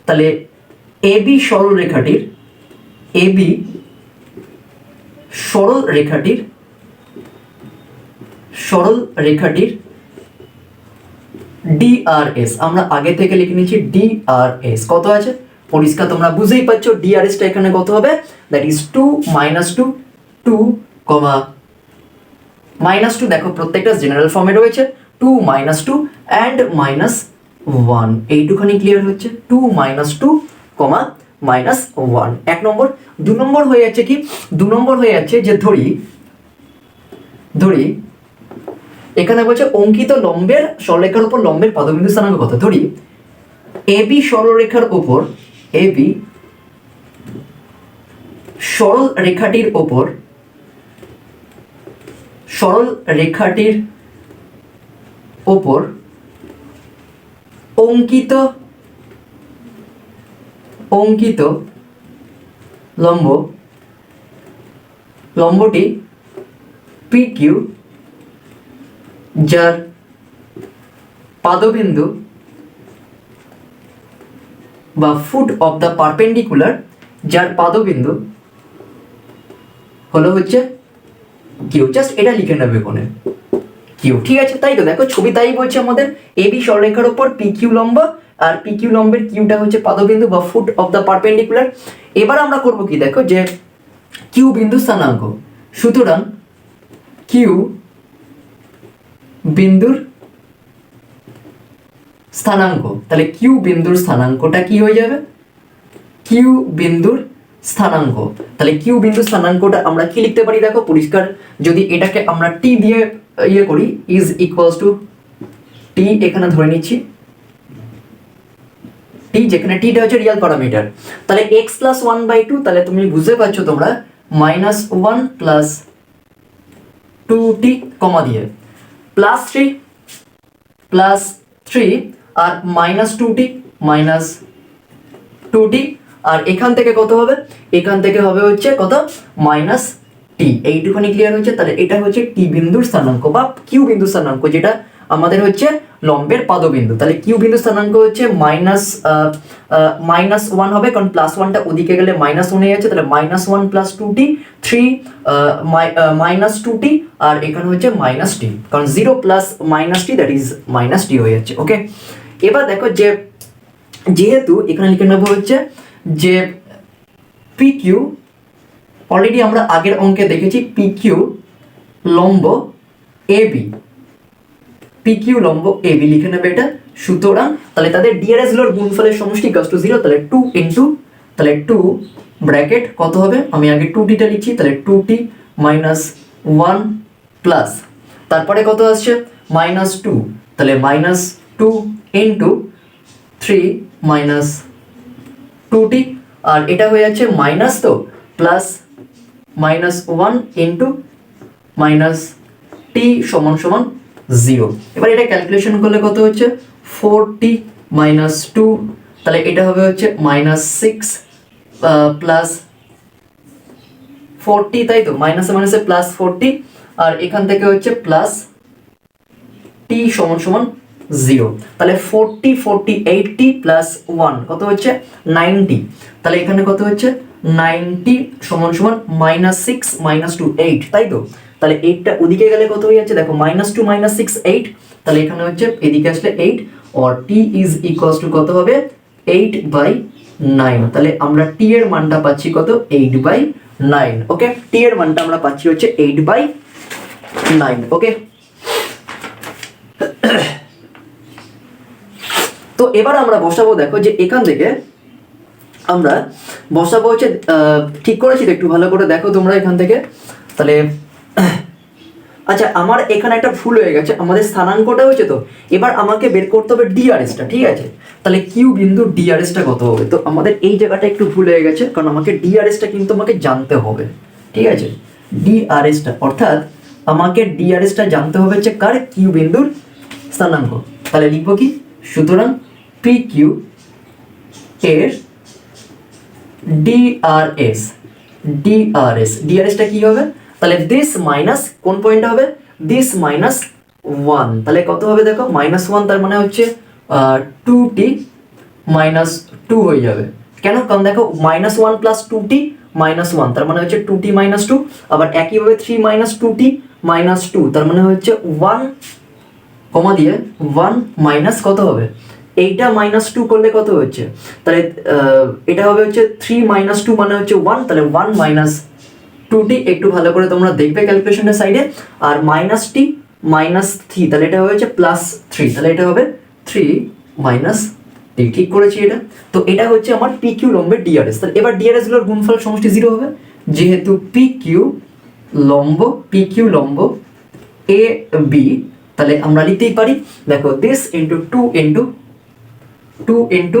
Speaker 1: তাহলে এবি সরলরেখাটির সরলরেখাটির ডিআরএস আমরা আগে থেকে লিখে নিচ্ছি। ডিআরএস কত আছে পরিষ্কার তোমরা বুঝেই পাচ্ছো। ডিআরএস টা এখানে কত হবে, দ্যাট ইজ 2 -2 -2 দেখো প্রত্যেকটা জেনারেল ফর্মে রয়েছে 2 -2 and -1। এইটুখানি ক্লিয়ার হচ্ছে 2 -2, -1 এক নম্বর। দু নম্বর হয়ে যাচ্ছে কি, দু নম্বর হয়ে যাচ্ছে যে ধরি এখানে বলছে অঙ্কিত লম্বের সরলরেখার উপর লম্বের পদবিন্দু স্থানাঙ্ক কত। ধরি এবি সরলরেখার উপর সরলরেখাটির উপর অঙ্কিত লম্বটি PQ, যার পাদবিন্দু বা ফুট অফ দ্য পারপেন্ডিকুলার, যার পাদবিন্দু হলো হচ্ছে কিউ। জাস্ট এটা লিখে নেবে কোণে কিউ। ঠিক আছে, তাই তো দেখো ছবি তাই বলছে আমাদের এবি সরলরেখার উপর PQ লম্ব, আর PQ লম্বের কিউটা হচ্ছে পাদবিন্দু বা ফুট অফ দ্য পারপেন্ডিকুলার। এবার আমরা করব কি দেখো, যে কিউ বিন্দু স্থানাঙ্ক, সুতরাং কিউ বিন্দুর স্থানাঙ্ক, তাহলে কিউ বিন্দুর স্থানাঙ্কটা কি হয়ে যাবে, কিউ বিন্দুর স্থানাঙ্ক। তাহলে কিউ বিন্দু স্থানাঙ্কটা আমরা কি লিখতে পারি দেখো পরিষ্কার, যদি এটাকে আমরা টি দিয়ে ইয়ে করি, ইজ ইকুয়ালস টু টি এখানে ধরে নিচ্ছি টি, যেখানে টিটা হচ্ছে রিয়েল প্যারামিটার। তাহলে x plus 1/2, তাহলে তুমি বুঝতে পারছো তোমরা -1 plus 2t কমা দিয়ে প্লাস 3 আর -2t আর এখান থেকে কত হবে, এখান থেকে হবে হচ্ছে কত -t। এইটুখানি ক্লিয়ার হচ্ছে। তাহলে এটা হচ্ছে টি বিন্দুর স্থানাঙ্ক বা কিউ বিন্দু স্থানাঙ্ক, যেটা আমাদের হচ্ছে লম্বের পাদবিন্দু। তাহলে কিউ বিন্দু স্থানাঙ্ক হচ্ছে -1 হবে, কারণ +1টা ওদিকে গেলে -1 হয়ে যাচ্ছে। তাহলে -1 plus 2t 3 -2t আর এখানে হচ্ছে -t, কারণ 0 plus -t that is -t হয়ে যাচ্ছে। ওকে, এবার দেখো যে যেহেতু এখানে লিখে নেবো হচ্ছে যে PQ, অলরেডি আমরা আগের অঙ্কে দেখেছি PQ লম্ব এবি, পি কিউ লম্ব এবি লিখে নেবে এটা। সুতরাং তাহলে তাদের ডিআরএস গুলোর গুণফলের সমষ্টি ইকুয়ালস টু 0, তাহলে 2 ইনটু, তাহলে 2 ব্র্যাকেট কত হবে, আমি আগে 2t টা লিখছি, তাহলে 2t মাইনাস 1 প্লাস, তারপরে কত আসছে মাইনাস 2, তাহলে মাইনাস 2 ইনটু 3 মাইনাস 2t, আর এটা হয়ে যাচ্ছে মাইনাস, তো প্লাস মাইনাস 1 ইনটু মাইনাস টি সমান সমান 0। এবার এটা ক্যালকুলেশন করলে কত হচ্ছে 4t মাইনাস 2, তাহলে এটা হবে হচ্ছে মাইনাস 6 প্লাস 4t, তাই তো, মাইনাসে মাইনাসে প্লাস 4t, আর এখান থেকে হচ্ছে প্লাস t সমান সমান 0, তাহলে 48t প্লাস 1 কত হচ্ছে 90, তাহলে এখানে কত হচ্ছে 90 সমান সমান মাইনাস 6 মাইনাস 2 8, তাই তো, তাহলে 8টা ওদিকে গেলে কত হয়ে যাচ্ছে দেখো মাইনাস 2 মাইনাস 6 8, তাহলে এখানে হচ্ছে এদিকে আসলে 8, আর t ইজ ইকুয়ালস টু কত হবে 8/9, তাহলে আমরা t এর মানটা পাচ্ছি কত 8/9। ওকে, t এর মানটা আমরা পাচ্ছি হচ্ছে 8/9। ওকে, তো এবার আমরা বসাবো, দেখো যে এখান থেকে আমরা বসাবো হচ্ছে, ঠিক করেছি তো, একটু ভালো করে দেখো তোমরা এখান থেকে। তাহলে আচ্ছা, আমার এখানে একটা ভুল হয়ে গেছে, আমাদের স্থানাঙ্কটা হয়েছে তো, এবার আমাকে বের করতে হবে ডিআরএসটা, ঠিক আছে, তাহলে কিউ বিন্দু ডিআরএসটা কত হবে, তো আমাদের এই জায়গাটা একটু ভুল হয়ে গেছে, কারণ আমাকে ডিআরএসটা কিন্তু আমাকে জানতে হবে, ঠিক আছে, ডিআরএসটা, অর্থাৎ আমাকে ডিআরএসটা জানতে হবে হচ্ছে কার, কিউ বিন্দুর স্থানাঙ্ক, তাহলে লিখবো কি, সুতরাং পি কিউ এর ডিআরএস, ডিআরএসটা কি হবে, তাহলে দিস মাইনাস কোন পয়েন্টটা হবে, দিস মাইনাস 1, তাহলে কত হবে দেখো মাইনাস 1, তার মানে হচ্ছে 2t মাইনাস 2 হয়ে যাবে, কেন, কারণ দেখো মাইনাস 1 প্লাস 2t মাইনাস 1, তার মানে হচ্ছে 2t মাইনাস 2, আবার একইভাবে 3 মাইনাস 2t মাইনাস 2, তার মানে হচ্ছে 1 কমা দিয়ে 1 মাইনাস কত হবে, এইটা মাইনাস 2 করলে কত হচ্ছে, তাহলে এটা হবে হচ্ছে 3 মাইনাস 2 মানে হচ্ছে 1, তাহলে 1 মাইনাস 2t, একটু ভালো করে তোমরা দেখবে ক্যালকুলেশনের সাইডে, আর মাইনাস t মাইনাস 3, তাহলে এটা হবে হচ্ছে প্লাস 3, তাহলে এটা হবে 3 মাইনাস t, ঠিক করেছি এটা। তো এটা হচ্ছে আমার পি কিউ লম্বের ডিআরএস, তাহলে এবার ডিআরএস গুলোর গুণফল সমষ্টি 0 হবে, যেহেতু পি কিউ লম্ব এ বি, তাহলে আমরা লিখতেই পারি, দেখো this into 2 into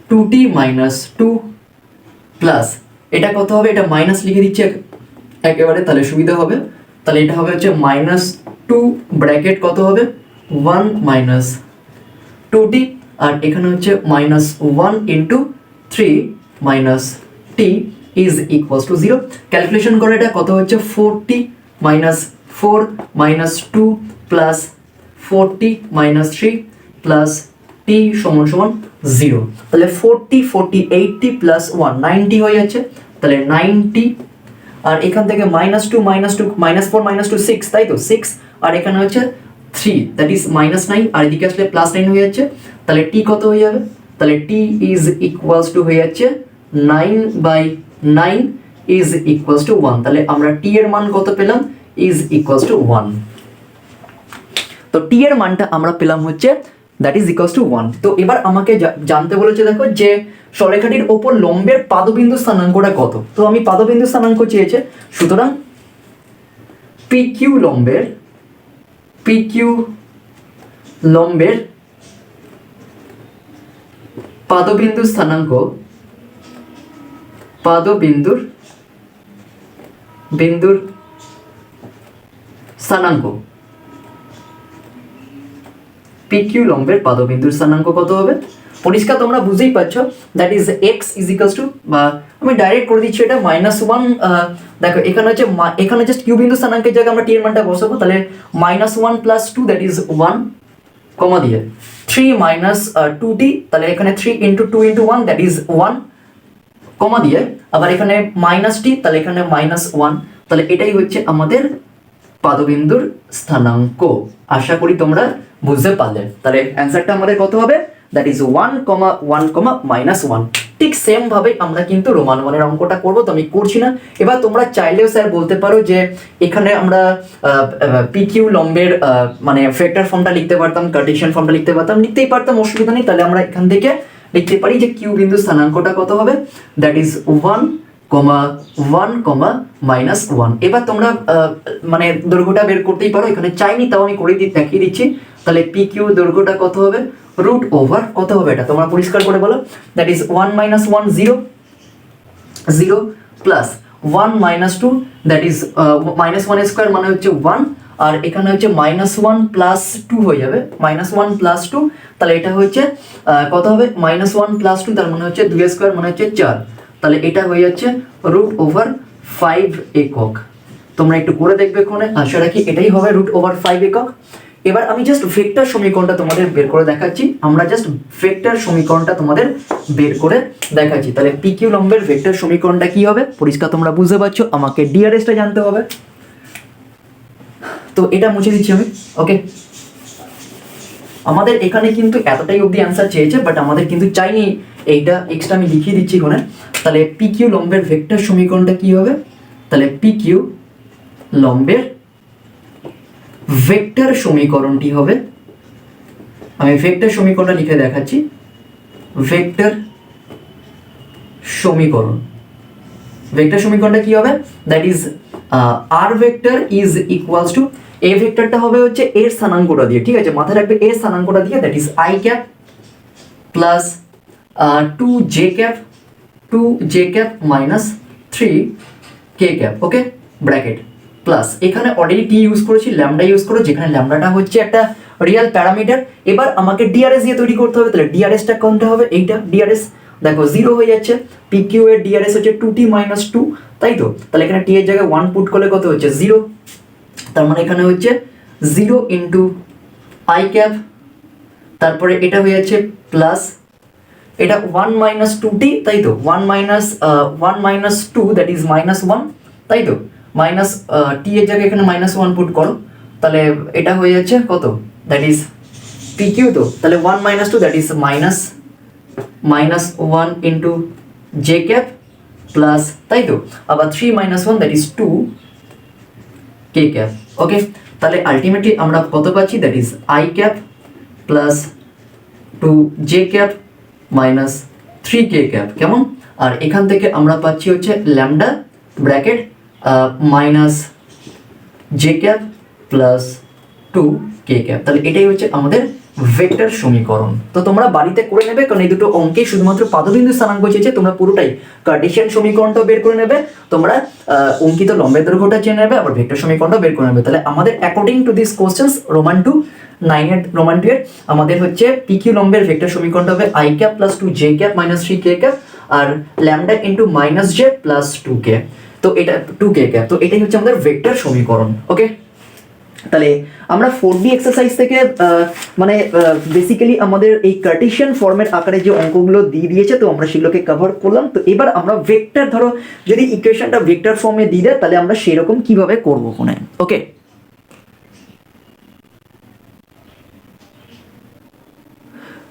Speaker 1: 2t minus 2 plus, এটা কত হবে, এটা মাইনাস লিখে দিচ্ছি একেবারে, তাহলে সুবিধা হবে, তাহলে এটা হবে হচ্ছে মাইনাস 2 ব্র্যাকেট কত হবে 1 মাইনাস 2t, আর এখানে হচ্ছে minus 1 into 3 minus t is equals to 0, calculation করে এটা কত হচ্ছে 4t minus 4 minus 2 plus 4t minus 3 plus t সমান সমান 0, তাহলে 40 80 প্লাস 1 90 হয়ে যাচ্ছে, তাহলে 90, আর এখান থেকে মাইনাস 2 মাইনাস 4 মাইনাস 2 6, তাই তো 6, আর এখানে হচ্ছে 3, দ্যাট ইজ মাইনাস 9, আর এদিকে আসলে প্লাস 9 হয়ে যাচ্ছে, তাহলে t কত হয়ে যাবে, তাহলে t ইজ ইকুয়ালস টু হয়ে যাচ্ছে 9/9 ইজ ইকুয়ালস টু 1, তাহলে আমরা t এর মান কত পেলাম, ইজ ইকুয়ালস টু 1, তো t এর মানটা আমরা পেলাম হচ্ছে দ্যাট ইজ ইকুয়ালস টু 1। তো এবার আমাকে জানতে বলেছে দেখো যে সরেখাটির ওপর লম্বের পাদবিন্দু স্থানাঙ্কটা কত, তো আমি পাদবিন্দু স্থানাঙ্ক চেয়েছে, সুতরাং পি কিউ লম্বের পাদবিন্দু স্থানাঙ্ক, পাদবিন্দুর স্থানাঙ্ক, পি কিউ লম্বের পাদবিন্দুর স্থানাঙ্ক কত হবে, পরিষ্কার তোমরা বুঝতেই পারছো, that is x is equals two, বা আমি ডাইরেক্ট করে দিচ্ছি এটা -1, দেখো এখানে হচ্ছে এখানে জাস্ট কিউ বিন্দু স্থানাঙ্কের জায়গায় আমরা t এর মানটা বসাবো, তাহলে -1 প্লাস 2 দ্যাট ইজ 1, কমা দিয়ে 3 মাইনাস 2t, তাহলে এখানে 3 ইন্টু 2 ইন্টু 1 দ্যাট ইজ 1, কমা দিয়ে আবার এখানে মাইনাস t, তাহলে এখানে -1, তাহলে এটাই হচ্ছে আমাদের পাদবিন্দুর স্থানাঙ্ক। আশা করি তোমরা বুঝতে পারলে, তাহলে অ্যান্সারটা আমাদের কত হবে, দ্যাট ইজ 1, 1, -1। ঠিক সেম ভাবে আমরা কিন্তু রোমান 1 এর অঙ্কটা করব, তো আমি করছি না। এবার তোমরা চাইলেও স্যার বলতে পারো যে এখানে আমরা PQ লম্বের মানে ভেক্টর ফর্মটা লিখতে পারতাম, কার্টেসিয়ান ফর্মটা লিখতে পারতাম, লিখতেই পারতাম, অসুবিধা নেই। তাহলে আমরা এখান থেকে লিখতে পারি যে Q বিন্দু স্থানাঙ্কটা কত হবে, দ্যাট ইজ 1, 1, -1। এবার তোমরা মানে দৈর্ঘ্যটা বের করতেই পারো, এখানে চাইনি তাও আমি করে দেখিয়ে দিচ্ছি। তাহলে PQ দৈর্ঘ্যটা কত হবে, রুট ওভার কত হবে এটা তোমরা পরিষ্কার করে বলো, that is 1 - 1 0 0 plus 1 - 2 that is -1 square মানে হচ্ছে 1, আর এখানে হচ্ছে -1 + 2 হয়ে যাবে, -1 + 2, তাহলে এটা হচ্ছে কত হবে, -1 + 2 তার মানে হচ্ছে 2 স্কয়ার মানে হচ্ছে 4, তাহলে এটা হয়ে যাচ্ছে রুট ওভার 5 একক। তোমরা একটু করে দেখবে এখানে, আশা রাখি এটাই হবে রুট ওভার 5 একক। এবার আমি জাস্ট ভেক্টর সমীকরণটা তোমাদের বের করে দেখাচ্ছি, আমরা জাস্ট ভেক্টর সমীকরণটা তোমাদের বের করে দেখাচ্ছি। তাহলে PQ লম্বের ভেক্টর সমীকরণটা কি হবে পরিষ্কার তোমরা বুঝতে পারছো, আমাকে ডিআরএসটা জানতে হবে। তো এটা মুছে দিচ্ছি আমি, ওকে। আমাদের এখানে কিন্তু এতটাই অবধি অ্যান্সার চেয়েছে, বাট আমাদের কিন্তু চাইনি এইটা, এক্সট্রা আমি লিখিয়ে দিচ্ছি এখানে। তাহলে PQ লম্বের ভেক্টর সমীকরণটা কি হবে, তাহলে PQ লম্বের ভেক্টর সমীকরণটি হবে, আমি ভেক্টর সমীকরণটা লিখে দেখাচ্ছি, ভেক্টর সমীকরণটা কি হবে, that is R vector is equals to, a ভেক্টরটা হবে হচ্ছে এর স্থানাঙ্কটা দিয়ে, ঠিক আছে, মাথায় রাখবে এর স্থানাঙ্কটা দিয়ে, that is I cap plus 2j cap minus 3k cap, okay, bracket plus এখানে অলরেডি টি ইউজ করেছি, ল্যামডা ইউজ করো, যেখানে ল্যামডাটা হচ্ছে একটা রিয়েল প্যারামিটার। এবার আমাকে ডিআরএস দিয়ে তৈরি করতে হবে, তাহলে ডিআরএসটা কোনটা হবে, এইটা ডিআরএস দেখো 0 হয়ে যাচ্ছে, PQ এর ডিআরএস হচ্ছে 2t - 2, তাই তো, তাহলে এখানে t এর জায়গায় 1 পুট করলে কত হচ্ছে 0, তার মানে এখানে হচ্ছে 0 ইন্টু I ক্যাপ, তারপরে এটা হয়ে যাচ্ছে প্লাস এটা 1 - 2t, তাই তো, 1 - 2 দ্যাট ইজ -1, তাই তো, মাইনাস টি এর জায়গায় এখানে -1 পুট করো, তাহলে এটা হয়ে যাচ্ছে কত, দ্যাট ইজ PQ, তো তাহলে 1 - 2 that is -1 into j cap plus, তাই তো, আবার 3 - 1 দ্যাট ইজ 2k ক্যাপ, ওকে। তাহলে আলটিমেটলি আমরা কত পাচ্ছি, that is I cap plus 2j cap minus 3k cap, কেমন, আর এখান থেকে আমরা পাচ্ছি হচ্ছে lambda bracket minus j cap plus 2k cap, তাহলে এটাই হচ্ছে আমাদের ভেক্টর সমীকরণ। তো তোমরা বাড়িতে করে নেবে, কারণ এই দুটো অঙ্কে শুধুমাত্র পাদবিন্দু স্থানাঙ্ক চেয়েছে, তোমরা পুরোটাই কার্টেসিয়ান সমীকরণটাও বের করে নেবে, তোমরা অঙ্কিত লম্বের দৈর্ঘ্যটা চেয়ে নেবে, আবার ভেক্টর সমীকরণটাও বের করে নেবে। তাহলে আমাদের according to this questions Roman 2 এর আমাদের হচ্ছে PQ লম্বের ভেক্টর সমীকরণটা হবে I cap plus 2j cap minus 3k cap আর lambda into -j plus 2k, তো এটা 2k ক্যাপ, তো এটাই হচ্ছে আমাদের ভেক্টর সমীকরণ, ওকে। তাহলে আমরা 4D এক্সারসাইজ থেকে মানে বেসিক্যালি আমাদের এই কার্টেসিয়ান ফর্মের আকারে যে অঙ্কগুলো দিয়ে দিয়েছে, তো আমরা সেগুলোকে কভার করলাম। তো এবার আমরা ভেক্টর, ধরো যদি ইকুয়েশনটা ভেক্টর ফর্মে দিয়ে দেয়, তাহলে আমরা সেরকম কিভাবে করবো কোনে, ওকে।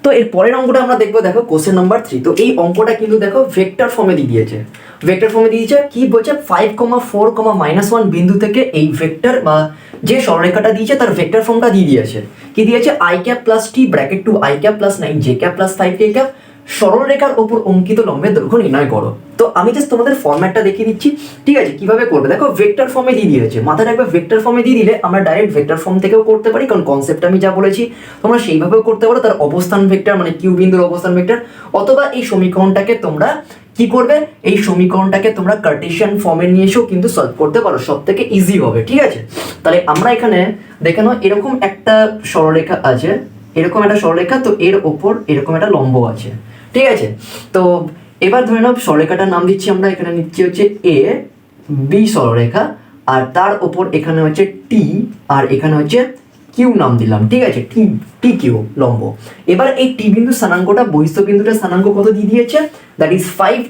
Speaker 1: তো এর পরের অঙ্কটা আমরা দেখবো, দেখো কোশ্চেন নাম্বার 3। তো এই অঙ্কটা কিন্তু দেখো ভেক্টর ফর্মে দিয়ে দিয়েছে, কি বলছে 5, 4, -1 বিন্দু থেকে এই ভেক্টর বা যে সরলরেখাটা দিয়েছে তার ভেক্টর ফর্মটা দিয়ে দিয়েছে, কি দিয়েছে, I cap plus t bracket 2 I cap plus 9j cap plus 5k cap সরলরেখার উপর অঙ্কিত লম্বের দৈর্ঘ্য নির্ণয় করো। তো আমি জাস্ট তোমাদের ফরম্যাটটা দেখিয়ে দিচ্ছি, ঠিক আছে, কিভাবে করবে। দেখো ভেক্টর ফর্মে দিয়ে দিয়েছে, মাথায় রাখবে ভেক্টর ফর্মে দিয়ে দিলে আমরা ডাইরেক্ট ভেক্টর ফর্ম থেকেও করতে পারি, কারণ কনসেপ্ট আমি যা বলেছি তোমরা সেইভাবেও করতে পারো, তার অবস্থান ভেক্টর মানে কিউ বিন্দুর অবস্থান ভেক্টর, অথবা এই সমীকরণটাকে তোমরা কি করবে, এই সমীকরণটাকে তোমরা কার্টেসিয়ান ফর্মে নিয়ে এসেও কিন্তু সলভ করতে পারো, সব থেকে ইজি হবে, ঠিক আছে। তাহলে আমরা এখানে দেখে নাও, এরকম একটা সরলরেখা আছে, এরকম একটা সরলরেখা, তো এর ওপর এরকম একটা লম্ব আছে, ঠিক আছে। তো এবার ধরে নাও সরলরেখাটার নাম দিচ্ছি আমরা, এখানে নিচ্ছি হচ্ছে এ বি সরলরেখা, আর তার ওপর এখানে হচ্ছে টি, আর এখানে হচ্ছে কিউ নাম দিলাম, ঠিক আছে, টি কিউ লম্ব। এবার এই টি বিন্দু স্থানাঙ্কটা বহিস্থ বিন্দুটার স্থানাঙ্ক কত দিয়ে দিয়েছে, দ্যাট ইজ 5,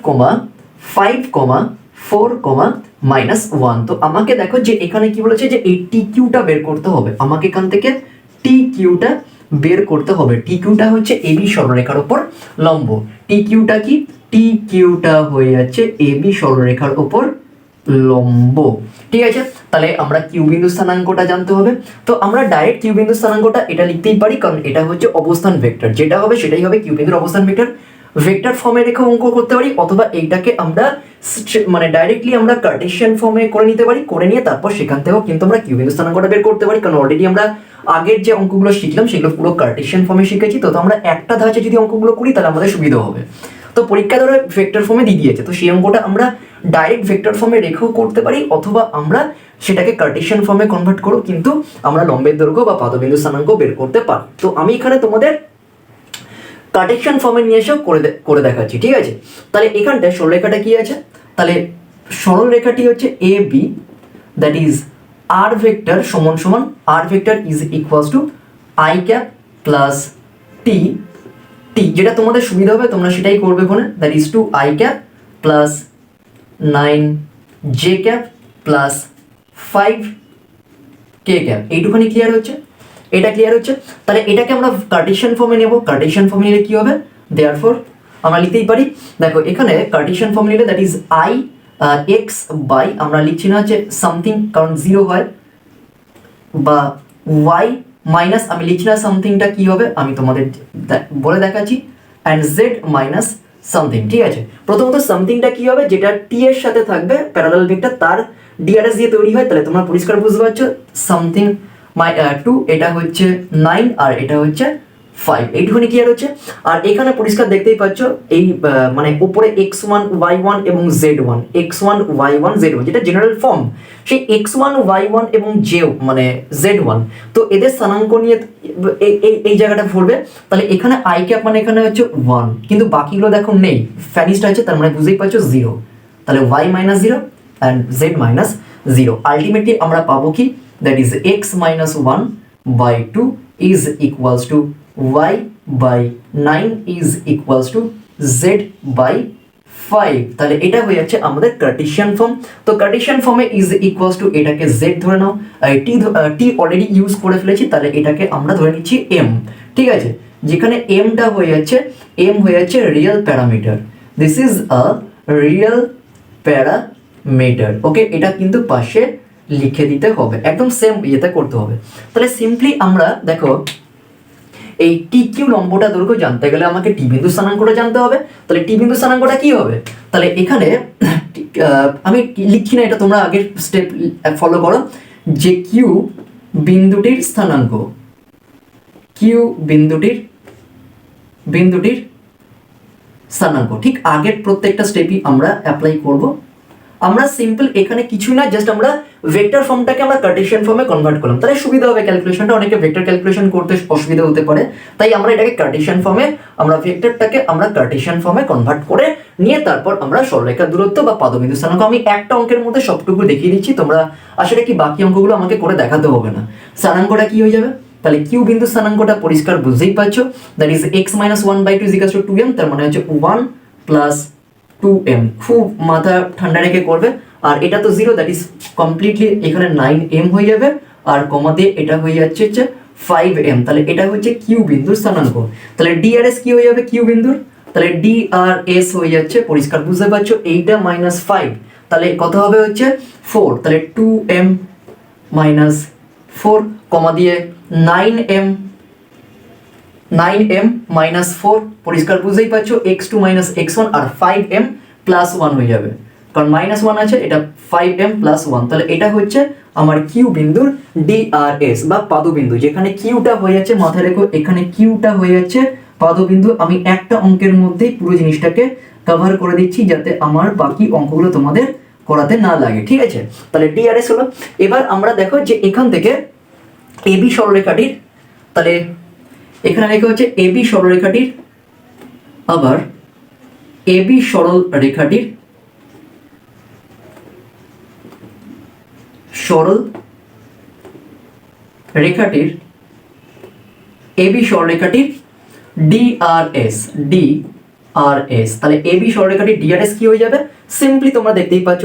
Speaker 1: 4, -1। তো আমাকে দেখো যে এখানে কি বলেছে যে এই টি কিউটা বের করতে হবে, আমাকে এখান থেকে টি কিউটা বের করতে হবে। টি কিউটা হচ্ছে এবি সরলরেখার উপর লম্ব। টি কিউটা কি? টি কিউটা হয়ে যাচ্ছে এবি সরলরেখার উপর লম্ব। ঠিক আছে, তাহলে আমরা কিউ বিন্দু স্থানাঙ্কটা জানতে হবে। তো আমরা ডাইরেক্ট কিউ বিন্দু স্থানাঙ্কটা এটা লিখতেই পারি, কারণ এটা হচ্ছে অবস্থান ভেক্টর, যেটা হবে সেটাই হবে কিউ বিন্দুর অবস্থান ভেক্টর। ভেক্টর ফর্মে রেখে অঙ্ক করতে পারি, অথবা এইটাকে আমরা মানে ডাইরেক্টলি আমরা কার্টেশিয়ান ফর্মে করে নিতে পারি, করে নিয়ে তারপর সেখান থেকেও কিন্তু আমরা কিউ বিন্দু স্থানাঙ্কটা বের করতে পারি, কারণ অলরেডি আমরা আগের যে অঙ্কগুলো শিখলাম সেগুলো পুরো কার্টেশিয়ান ফর্মে শিখেছি। তো আমরা একটা ধাঁচে যদি অঙ্কগুলো করি তাহলে আমাদের সুবিধা হবে। তো পরীক্ষা ধরে ভেক্টর ফর্মে দিয়ে দিয়েছে, তো সেই অঙ্কটা আমরা ডাইরেক্ট ভেক্টর ফর্মে রেখেও করতে পারি, অথবা আমরা সেটাকে কার্টেশিয়ান ফর্মে কনভার্ট করো কিন্তু আমরা লম্বের দৈর্ঘ্য বা পাদবিন্দু স্থানাঙ্ক বের করতে পারি। তো আমি এখানে তোমাদের কার্টেশিয়ান ফর্মে নিয়ে এসেও করে দেখাচ্ছি। ঠিক আছে, তাহলে এখানটায় সরলরেখাটা কি আছে? তাহলে সরলরেখাটি হচ্ছে a b, that is R vector সমান সমান r vector is equals to i cap plus t, t যেটা তোমাদের সুবিধা হবে তোমরা সেটাই করবে ওখানে, that is two i cap plus 9 j cap plus 5 k cap. এইটুখানি ক্লিয়ার হচ্ছে? এটা ক্লিয়ার হচ্ছে? তাহলে এটাকে আমরা কার্টেশিয়ান ফর্মে নেব। কার্টেশিয়ান ফর্মে নিলে কি হবে? দেয়ারফর আমরা লিখতেই পারি, দেখো এখানে কার্টেশিয়ান ফর্মে নিলে that is I X by, আমরা লিখছি না হচ্ছে সামথিং কারণ 0 হয়, বা ওয়াই মাইনাস, আমি লিখছি না সামথিংটা কি হবে আমি তোমাদের বলে দেখাচ্ছি, অ্যান্ড জেড মাইনাস সামথিং। ঠিক আছে, প্রথমত সামথিংটা কি হবে? যেটা টি এর সাথে থাকবে প্যারালাল ভেক্টর তার ডিআরএস দিয়ে তৈরি হয়, তাহলে তোমরা পরিষ্কার বুঝতে পারছো সামথিং 2, এটা হচ্ছে 9 আর এটা হচ্ছে 5, এইটুখানি ক্লিয়ার হচ্ছে। আর এখানে পরিষ্কার দেখতেই পাচ্ছ এই মানে উপরে x1 y1 এবং z1, x1 y1 z1 যেটা জেনারেল ফর্ম, সেই x1 y1 এবং মানে z1, তো এদের স্থানাঙ্ক নিয়ে এই জায়গাটা পড়বে। তাহলে এখানে i ক্যাপ মানে এখানে হচ্ছে 1, কিন্তু বাকিগুলো দেখো নেই, ফ্যানিশড আছে, তার মানে বুঝতেই পারছো 0, তাহলে y মাইনাস 0 অ্যান্ড z মাইনাস 0। আলটিমেটলি আমরা পাবো কি? That is x minus 1 by 2 is equals to y by 9 is equals to z by 5। তাহলে এটা হয়ে যাচ্ছে আমাদের কার্টেশিয়ান ফর্ম। তো কার্টেশিয়ান ফর্মে ইজ ইকুয়ালস টু এটাকে z ধরে নাও, টি অলরেডি ইউজ করে ফেলেছি, তাহলে এটাকে আমরা ধরে নিচ্ছি m। ঠিক আছে, যেখানে mটা হয়ে যাচ্ছে real parameter, this is a real parameter. Okay, এটা কিন্তু পাশে লিখে দিতে হবে, একদম সেম ইয়েতে করতে হবে। তাহলে সিম্পলি আমরা দেখো এই টি কিউ লম্বটা দৈর্ঘ্য জানতে গেলে আমাকে টি বিন্দু স্থানাঙ্কটা জানতে হবে। তাহলে টি বিন্দু স্থানাঙ্কটা কি হবে? তাহলে এখানে আমি লিখছি না, এটা তোমরা আগের স্টেপ ফলো করো, যে কিউ বিন্দুটির স্থানাঙ্ক, কিউ বিন্দুটির স্থানাঙ্ক ঠিক আগের প্রত্যেকটা স্টেপই আমরা অ্যাপ্লাই করব। আমরা সিম্পল এখানে কিছু না, জাস্ট আমরা ভেক্টর ফর্মটাকে আমরা কার্টেশিয়ান ফর্মে কনভার্ট করলাম, তাহলে সুবিধা হবে ক্যালকুলেশনটা। অনেকে ভেক্টর ক্যালকুলেশন করতে অসুবিধা হতে পারে, তাই আমরা এটাকে কার্টেশিয়ান ফর্মে, আমরা ভেক্টরটাকে আমরা কার্টেশিয়ান ফর্মে কনভার্ট করে নিয়ে তারপর আমরা সরলরেখার দূরত্ব বা পাদবিন্দু স্থানাঙ্ক, আমি একটা অঙ্কের মধ্যে সবটুকু দেখিয়ে দিচ্ছি, তোমরা আসলে কি বাকি অঙ্কগুলো আমাকে করে দেখাতে হবে না। স্থানাঙ্কটা কি হয়ে যাবে? তাহলে কিউ বিন্দু স্থানাঙ্কটা পরিষ্কার বুঝতেই পারছো, that is x minus 1/2 is equal to 2m, তার মানে হচ্ছে 1 প্লাস 2m, খুব মাথা ঠান্ডা রেখে করবে। আর এটা তো 0, দ্যাট ইজ কমপ্লিটলি এখানে 9m হয়ে যাবে, আর কমা দিয়ে এটা হয়ে যাচ্ছে 5m, তাহলে এটা হচ্ছে কিউ বিন্দুর স্থানাঙ্ক। তাহলে ডিআরএস কি হয়ে যাবে কিউ বিন্দুর? তাহলে ডিআরএস হয়ে যাচ্ছে, পরিষ্কার বুঝতে পারছো, এইটা মাইনাস 5, তাহলে কত হবে হচ্ছে 4, তাহলে 2m মাইনাস 4 কমা দিয়ে 9m মাইনাস 4, পরিষ্কার বুঝতেই পারছো x2 মাইনাস x1 আর 5m প্লাস 1 হয়ে যাবে, কারণ মাইনাস 1 আছে, এটা 5m প্লাস 1, তাহলে এটা হচ্ছে আমার কিউ বিন্দুর ডিআরএস বা পাদবিন্দু, যেখানে কিউটা হয়ে যাচ্ছে, মাথায় রেখো এখানে কিউটা হয়ে যাচ্ছে পাদবিন্দু। আমি একটা অঙ্কের মধ্যেই পুরো জিনিসটাকে কভার করে দিচ্ছি যাতে আমার বাকি অঙ্কগুলো তোমাদের করাতে না লাগে। ঠিক আছে, তাহলে ডিআরএস হলো। এবার আমরা দেখো যে এখান থেকে এবি সরলরেখাটির, তাহলে এখানে লেখা হচ্ছে এবি সরলরেখাটির, আবার এবি সরলরেখাটির এবি সরলরেখাটির ডিআরএস, তাহলে এবি সরলরেখাটির ডিআরএস কি হয়ে যাবে? সিম্পলি তোমরা দেখতেই পাচ্ছ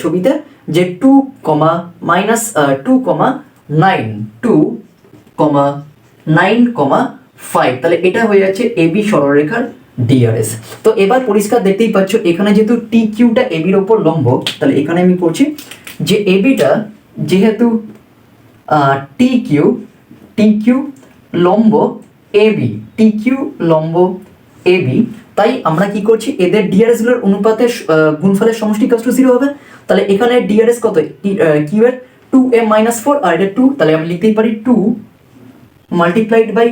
Speaker 1: ছবিতে যে 2, -2,9 9,5, তাহলে এটা হয়ে যাচ্ছে এবি সরলরেখার ডিআরএস। তো এবার পরিষ্কার দেখতেই পাচ্ছ এখানে যেহেতু টি কিউটা এবির ওপর লম্ব, তাহলে এখানে আমি করছি যে এবিটা যেহেতু টি কিউ লম্ব এবি, টি কিউ লম্ব এবি, তাই আমরা কি করছি এদের ডিআরএস গুলোর অনুপাতে গুণফলের সমষ্টি ইকুয়াল টু 0 হবে। তাহলে এখানে ডিআরএস কত, কিউ এর 2m-4 আর এটা 2, তাহলে আমি লিখতেই পারি 2 multiplied by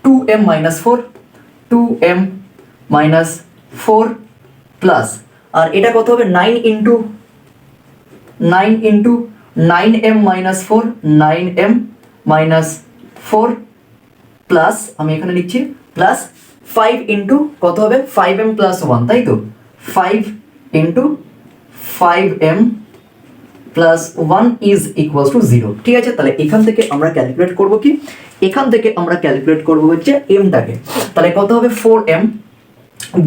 Speaker 1: 2m-4, 2m-4 plus, আর এটা কত হবে 9 ইন্টু 9m-4, 9m-4 প্লাস, আমি এখানে লিখছি প্লাস 5 ইন্টু কত হবে 5m প্লাস 1, তাই তো 5 into 5m plus 1 is equals to 0। ঠিক আছে, তাহলে এখান থেকে আমরা ক্যালকুলেট করব কি, এখান থেকে আমরা ক্যালকুলেট করব হচ্ছে এমটাকে, তাহলে কত হবে 4m,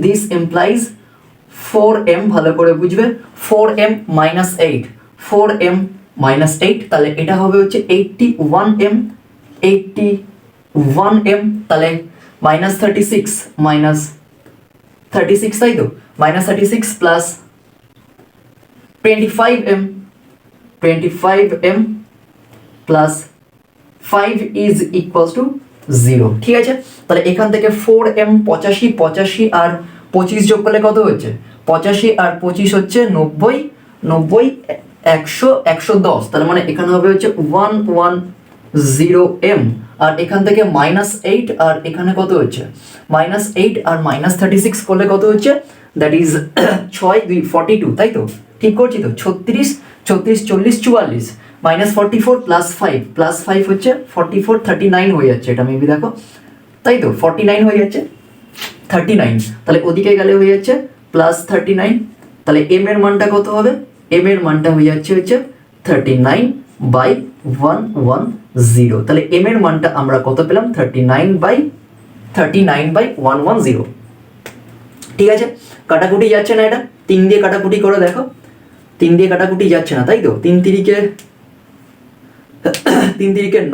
Speaker 1: দিস ইমপ্লাইজ 4m, ভালো করে বুঝবে 4m মাইনাস 8, 4m মাইনাস 8, তাহলে এটা হবে হচ্ছে 81m, 81m, তাহলে মাইনাস 36, তাই তো minus 36 plus 25m plus 5 is equals to 0। ঠিক আছে, তাহলে এখান থেকে 4m 85 আর 25 যোগ করলে কত হচ্ছে 85 আর 25 হচ্ছে 90, 100 110, তাহলে মানে এখানে হবে হচ্ছে 110m, আর এখান থেকে -8 আর এখানে কত হচ্ছে -8 আর -36 করলে কত হচ্ছে, দ্যাট ইজ 6 2 42, তাই তো ঠিক করছি তো 36 40 44 -44 প্লাস 5 হচ্ছে 44 39 হয়ে যাচ্ছে, এটা মেবি দেখো, তাই তো 49 হয়ে যাচ্ছে 39, তাহলে ওদিকে গেলে হয়ে যাচ্ছে প্লাস 39, তাহলে m এর মানটা কত হবে, m এর মানটা হয়ে যাচ্ছে 39/110, তাহলে m এর মানটা আমরা কত পেলাম 39/110। ঠিক আছে, কাটাকুটি যাচ্ছে না, এটা 3 দিয়ে কাটাকুটি করে দেখো, 3 দিয়ে কাটাকুটি যাচ্ছে না, তাই তো 3 তিরিকে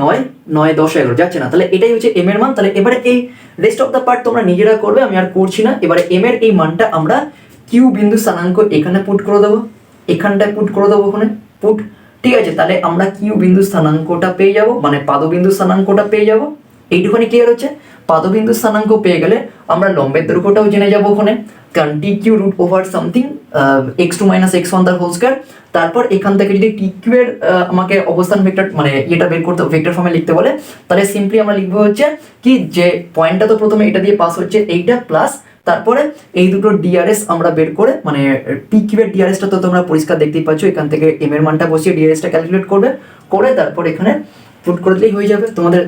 Speaker 1: 9 9 10 11 যাচ্ছে না, তাহলে এটাই হচ্ছে m এর মান। তাহলে এবারে এই রেস্ট অফ দ্য পার্ট তোমরা নিজেরা করবে, আমি আর করছি না। এবারে m এর এই মানটা আমরা কিউ বিন্দু স্থানাঙ্ক এখানে পুট করে দেবো, এখানটায় পুট করে দেবো, ওখানে পুট। ঠিক আছে, তাহলে আমরা কিউ বিন্দু স্থানাঙ্কটা পেয়ে যাব, মানে পাদবিন্দু স্থানাঙ্কটা পেয়ে যাব, এইটুখানি ক্লিয়ার হচ্ছে। পাদবিন্দু স্থানাঙ্ক পেয়ে গেলে আমরা লম্বের দৈর্ঘ্যটাও জেনে যাব ওখানে, কারণ T Q root over something x2 - x1 তার হোল স্কয়ার। তারপর এখান থেকে যদি টি কিউ এর আমাকে অবস্থান ভেক্টর মানে এটা বের করতে ভেক্টর ফর্মে লিখতে বলে, তাহলে সিম্পলি আমরা লিখবো হচ্ছে কি যে পয়েন্টটা তো প্রথমে এটা দিয়ে পাস হচ্ছে এইটা, প্লাস তারপরে এই দুটো ডিআরএস আমরা বের করে, মানে পি কিউ এর ডিআরএসটা তো তোমরা পরিষ্কার দেখতেই পাচ্ছ, এখান থেকে এম এর মানটা বসিয়ে ডিআরএসটা ক্যালকুলেট করবে, করে তারপর এখানে পুট করে দিলেই হয়ে যাবে তোমাদের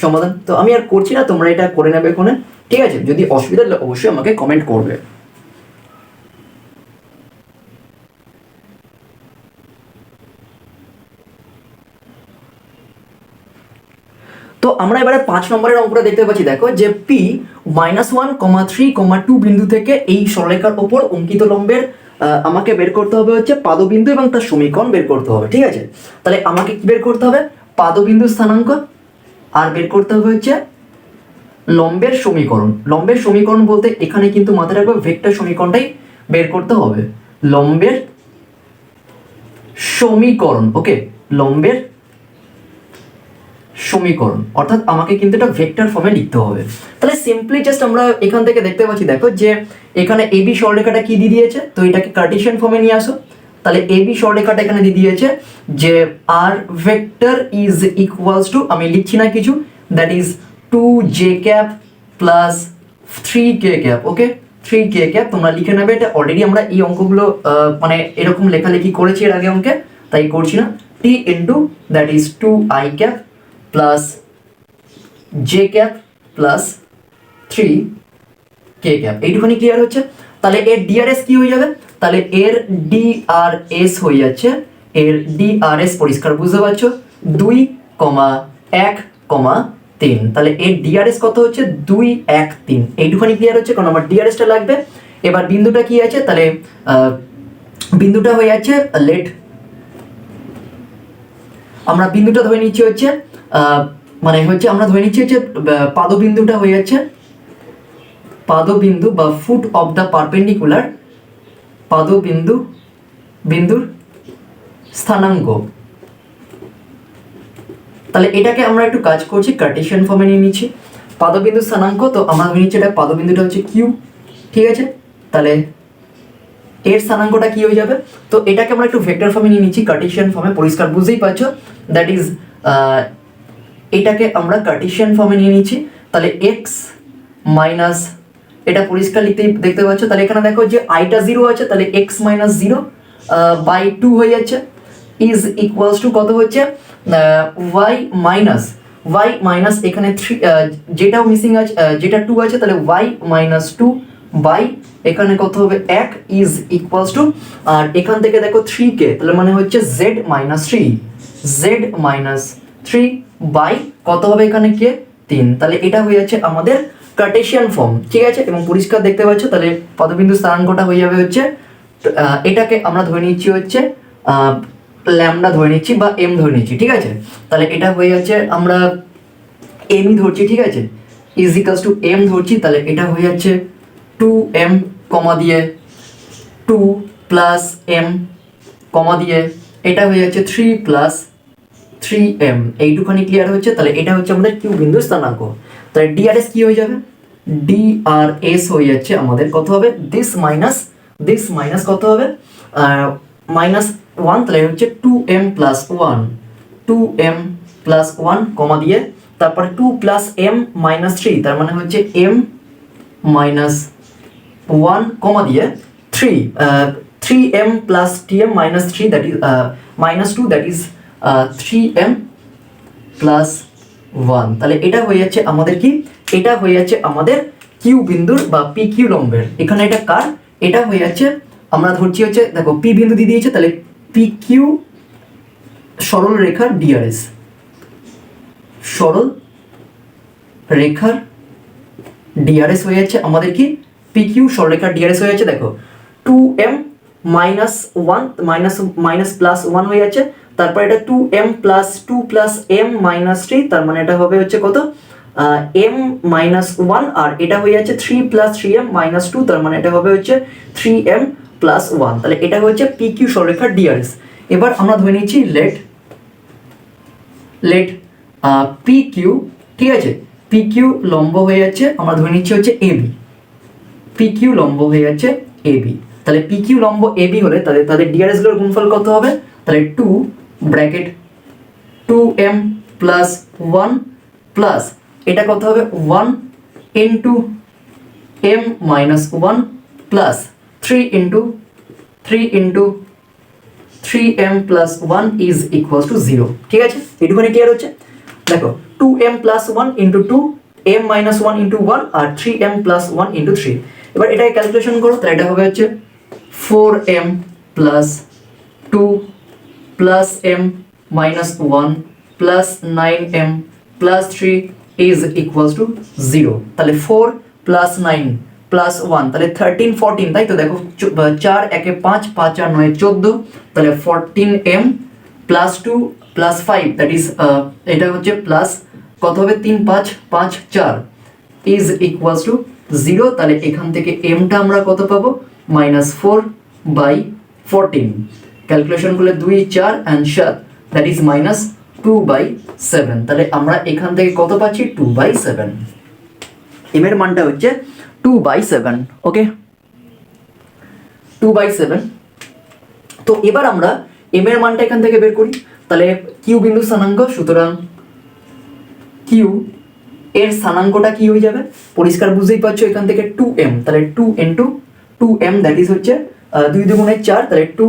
Speaker 1: সমাধান। তো আমি আর করছি না, তোমরা এটা করে নেবে এখানে। ঠিক আছে, যদি অসুবিধা হলে অবশ্যই আমাকে কমেন্ট করবে। তো আমরা এবারে 5 নম্বরের অঙ্কটা দেখতে পাচ্ছি, দেখো যে পি -1,3,2 বিন্দু থেকে এই সরলরেখার ওপর অঙ্কিত লম্বের আমাকে বের করতে হবে হচ্ছে পাদবিন্দু এবং তার সমীকরণ বের করতে হবে। ঠিক আছে, তাহলে আমাকে কি বের করতে হবে, পাদবিন্দু স্থানাঙ্ক, আর বের করতে হবে হচ্ছে লম্বের সমীকরণ। লম্বের সমীকরণ বলতে এখানে কিন্তু মাথায় রাখবে ভেক্টর সমীকরণটাই বের করতে হবে, লম্বের সমীকরণ। ওকে, লম্বের সমীকরণ, অর্থাৎ আমাকে কিন্তু এটা ভেক্টর ফর্মে লিখতে হবে। তাহলে সিম্পলি জাস্ট আমরা এখান থেকে দেখতে পাচ্ছি, দেখো যে এখানে এবি সরলরেখাটা কি দিয়ে দিয়েছে, তো এটাকে কার্টেসিয়ান ফর্মে নিয়ে আসো। তাহলে এবি সরলরেখাটা এখানে দিয়ে দিয়েছে যে আর ভেক্টর ইজ ইকুয়ালস টু, আমি লিখছি না কিছু, that is 2j cap plus 3k cap. Okay, 3k cap তোমরা লিখে নেবে, এটা অলরেডি আমরা এই অঙ্কগুলো মানে এরকম লেখালেখি করেছি এর আগে অঙ্কে, তাই করছি না। t into that is 2i cap plus j cap plus 3k cap, এইটুখানি ক্লিয়ার হচ্ছে। তাহলে এর ডিআরএস কি হয়ে যাবে, তাহলে এর ডিআরএস হয়ে যাচ্ছে, এর ডিআরএস পরিষ্কার বুঝতে পারছো 2,1,3, তাহলে এর ডিআরএস কত হচ্ছে 2,1,3, এইটুখানি ক্লিয়ার হচ্ছে, কারণ আমার ডিআরএসটা লাগবে। এবার বিন্দুটা কি আছে, তাহলে বিন্দুটা হয়ে যাচ্ছে লেট, আমরা বিন্দুটা ধরে নিচ্ছি হচ্ছে মানে হচ্ছে আমরা ধরে নিচ্ছি যে পাদবিন্দুটা হয়ে যাচ্ছে পাদবিন্দু বা ফুট অফ দ্য পারপেন্ডিকুলার বিন্দুর স্থানাঙ্ক। তাহলে এটাকে আমরা একটু কাজ করছি, কার্টেশিয়ান ফর্মে নিয়ে নিচ্ছি পাদবিন্দু স্থানাঙ্ক। তো আমরা ধরে নিচ্ছি এটা পাদবিন্দুটা হচ্ছে কিউ, ঠিক আছে। তাহলে এর স্থানাঙ্কটা কি হয়ে যাবে, তো এটাকে আমরা একটু ভেক্টর ফর্মে নিয়ে নিচ্ছি, কার্টেশিয়ান ফর্মে, পরিষ্কার বুঝতেই পারছো। দ্যাট ইজ এটাকে আমরা কার্টেশিয়ান ফর্মে নিয়ে নিচ্ছি। তাহলে এক্স মাইনাস, এটা পরিষ্কার দেখতে পাচ্ছ। তাহলে এখানে দেখো যে আইটা 0 আছে, তাহলে এক্স মাইনাস 0 বাই 2 হয়ে যাচ্ছে, ইজ ইকুয়ালস টু কত হচ্ছে ওয়াই মাইনাস এখানে 3 যেটাও মিসিং আছে, যেটা 2 আছে, তাহলে ওয়াই মাইনাস 2 বাই এখানে কত হবে 1 ইজ ইকুয়ালস টু, আর এখান থেকে দেখো 3 কে, তাহলে মানে হচ্ছে জেড মাইনাস 3 বাই কত হবে এখানে কে 3। তাহলে এটা হয়ে যাচ্ছে আমাদের কার্টেশিয়ান ফর্ম, ঠিক আছে। এবং পরিষ্কার দেখতে পাচ্ছ, তাহলে পদবিন্দু স্থানাঙ্কটা হয়ে যাবে হচ্ছে এটাকে আমরা ধরে নিচ্ছি হচ্ছে ল্যামডা ধরে নিচ্ছি বা এম ধরে নিচ্ছি, ঠিক আছে। তাহলে এটা হয়ে যাচ্ছে আমরা এমই ধরছি, ঠিক আছে, ইজ ইকালস টু এম ধরছি। তাহলে এটা হয়ে যাচ্ছে 2m কমা দিয়ে 2 প্লাস এম কমা দিয়ে এটা হয়ে যাচ্ছে 3 প্লাস 3m, এইটুখানি ক্লিয়ার হচ্ছে। তাহলে এটা হচ্ছে আমাদের কিউ বিন্দু স্থানাঙ্ক। তাহলে ডিআরএস কি হয়ে যাবে, ডিআরএস হয়ে যাচ্ছে আমাদের কত হবে, দিস মাইনাস কত হবে মাইনাস 1, তাহলে হচ্ছে 2m প্লাস 1 কমা দিয়ে তারপরে 2 প্লাস m মাইনাস 3, তার মানে হচ্ছে m মাইনাস 1 কমা দিয়ে 3m plus tm minus 3 that is minus 2, that is 3m plus 1। তাহলে এটা হয়ে যাচ্ছে আমাদের কি, এটা হয়ে যাচ্ছে আমাদের কিউ বিন্দুর বা পি কিউ লম্বের। এখানে এটা কার, এটা হয়ে যাচ্ছে আমরা ধরছি হচ্ছে দেখো পি বিন্দু দিয়ে দিয়েছে, তাহলে পি কিউ সরল রেখার ডিআরএস, সরল রেখার ডিআরএস হয়ে যাচ্ছে আমাদের কি পি কিউ সরলরেখার ডিআরএস হয়ে যাচ্ছে। দেখো 2m মাইনাস 1 মাইনাস প্লাস 1 হয়ে যাচ্ছে, তারপর এটা 2m plus 2 plus m minus 3, তার মানে এটা হবে হচ্ছে কত m মাইনাস 1, আর এটা হয়ে যাচ্ছে 3 প্লাস 3m মাইনাস 2, তার মানে এটা হবে হচ্ছে 3m প্লাস 1। তাহলে এটা হচ্ছে পি কিউ সরলরেখার ডিআরএস। এবার আমরা ধরে নিচ্ছি লেট পি কিউ, ঠিক আছে, পি কিউ লম্ব হয়ে যাচ্ছে, আমরা ধরে নিচ্ছি হচ্ছে এবি, পি কিউ লম্ব হয়ে যাচ্ছে এবি। তাহলে পি কিউ লম্ব এবি হলে তাদের ডিআরএস গুলোর গুণফল কত হবে, তাহলে 2 ব্র্যাকেট 2m প্লাস 1 প্লাস এটা কত হবে 1 into m minus 1 plus 3 into 3m plus 1 is equals to 0, ঠিক আছে। এটুকুনি ক্লিয়ার হচ্ছে। দেখো 2m plus 1 into 2, m minus 1 into 1 আর 3m প্লাস 1 ইন্টু 3। এবার এটাকে ক্যালকুলেশন করো, তাহলে এটা হবে হচ্ছে 4m plus 2 plus m minus 1 plus 9m plus 3 is equals to 0। তাহলে 4 প্লাস 9 প্লাস 1, তাহলে 13 14, তাই তো। দেখো 4 একে 5, 5 আর 9 14, তাহলে 14m plus 2 plus 5, that is এটা হচ্ছে প্লাস কত হবে 3 5 5 4 ইজ ইকুয়ালস টু 0। তাহলে এখান থেকে mটা আমরা কত পাবো মাইনাস 4 বাই 14, ক্যালকুলেশন করলে 2 4 and 7, that is minus 2 by 7। তাহলে আমরা এখান থেকে কত পাচ্ছি 2 বাই 7, m এর মানটা হচ্ছে 2 বাই 7, ওকে 2 বাই 7। তো এবার আমরা m এর মানটা এখান থেকে বের করি। তাহলে কিউ বিন্দু স্থানাঙ্ক, সুতরাং কিউ এর স্থানাঙ্কটা কি হয়ে যাবে, পরিষ্কার বুঝতেই পারছো, এখান থেকে 2m, তাহলে 2 ইন্টু 2m দ্যাট ইজ হচ্ছে 2 দুগুণে 4, তাহলে 2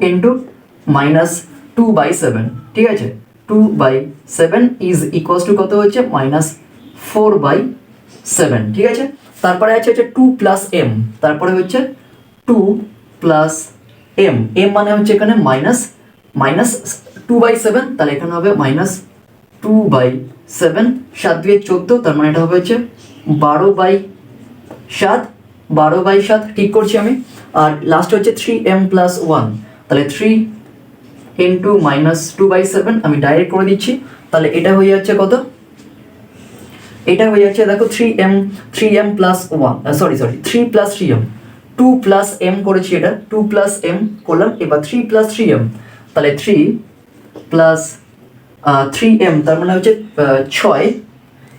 Speaker 1: ইন্টু মাইনাস 2 বাই 7, ঠিক আছে। 2 বাই 7 ইজ ইকুয়ালস টু কত হচ্ছে মাইনাস 4 বাই 7, ঠিক আছে। তারপরে আছে হচ্ছে 2 প্লাস m, তারপরে হচ্ছে 2 প্লাস m, m মানে হচ্ছে এখানে মাইনাস 2 বাই 7, তাহলে এখানে হবে মাইনাস 2 বাই 7, 7 2 14, তার মানে এটা হবে হচ্ছে 12 বাই 7, ঠিক করছি আমি। আর লাস্ট হচ্ছে 3m প্লাস 1, তাহলে 3 ইন্টু -2/7 আমি ডাইরেক্ট করে দিচ্ছি, তাহলে এটা হয়ে যাচ্ছে কত, এটা হয়ে যাচ্ছে দেখো 3m plus 1, sorry 3 plus 3m, 2 plus m করেছি, এটা 2 প্লাস m করলাম, এবার 3 প্লাস 3m, তাহলে 3 প্লাস 3m তার মানে হচ্ছে 6,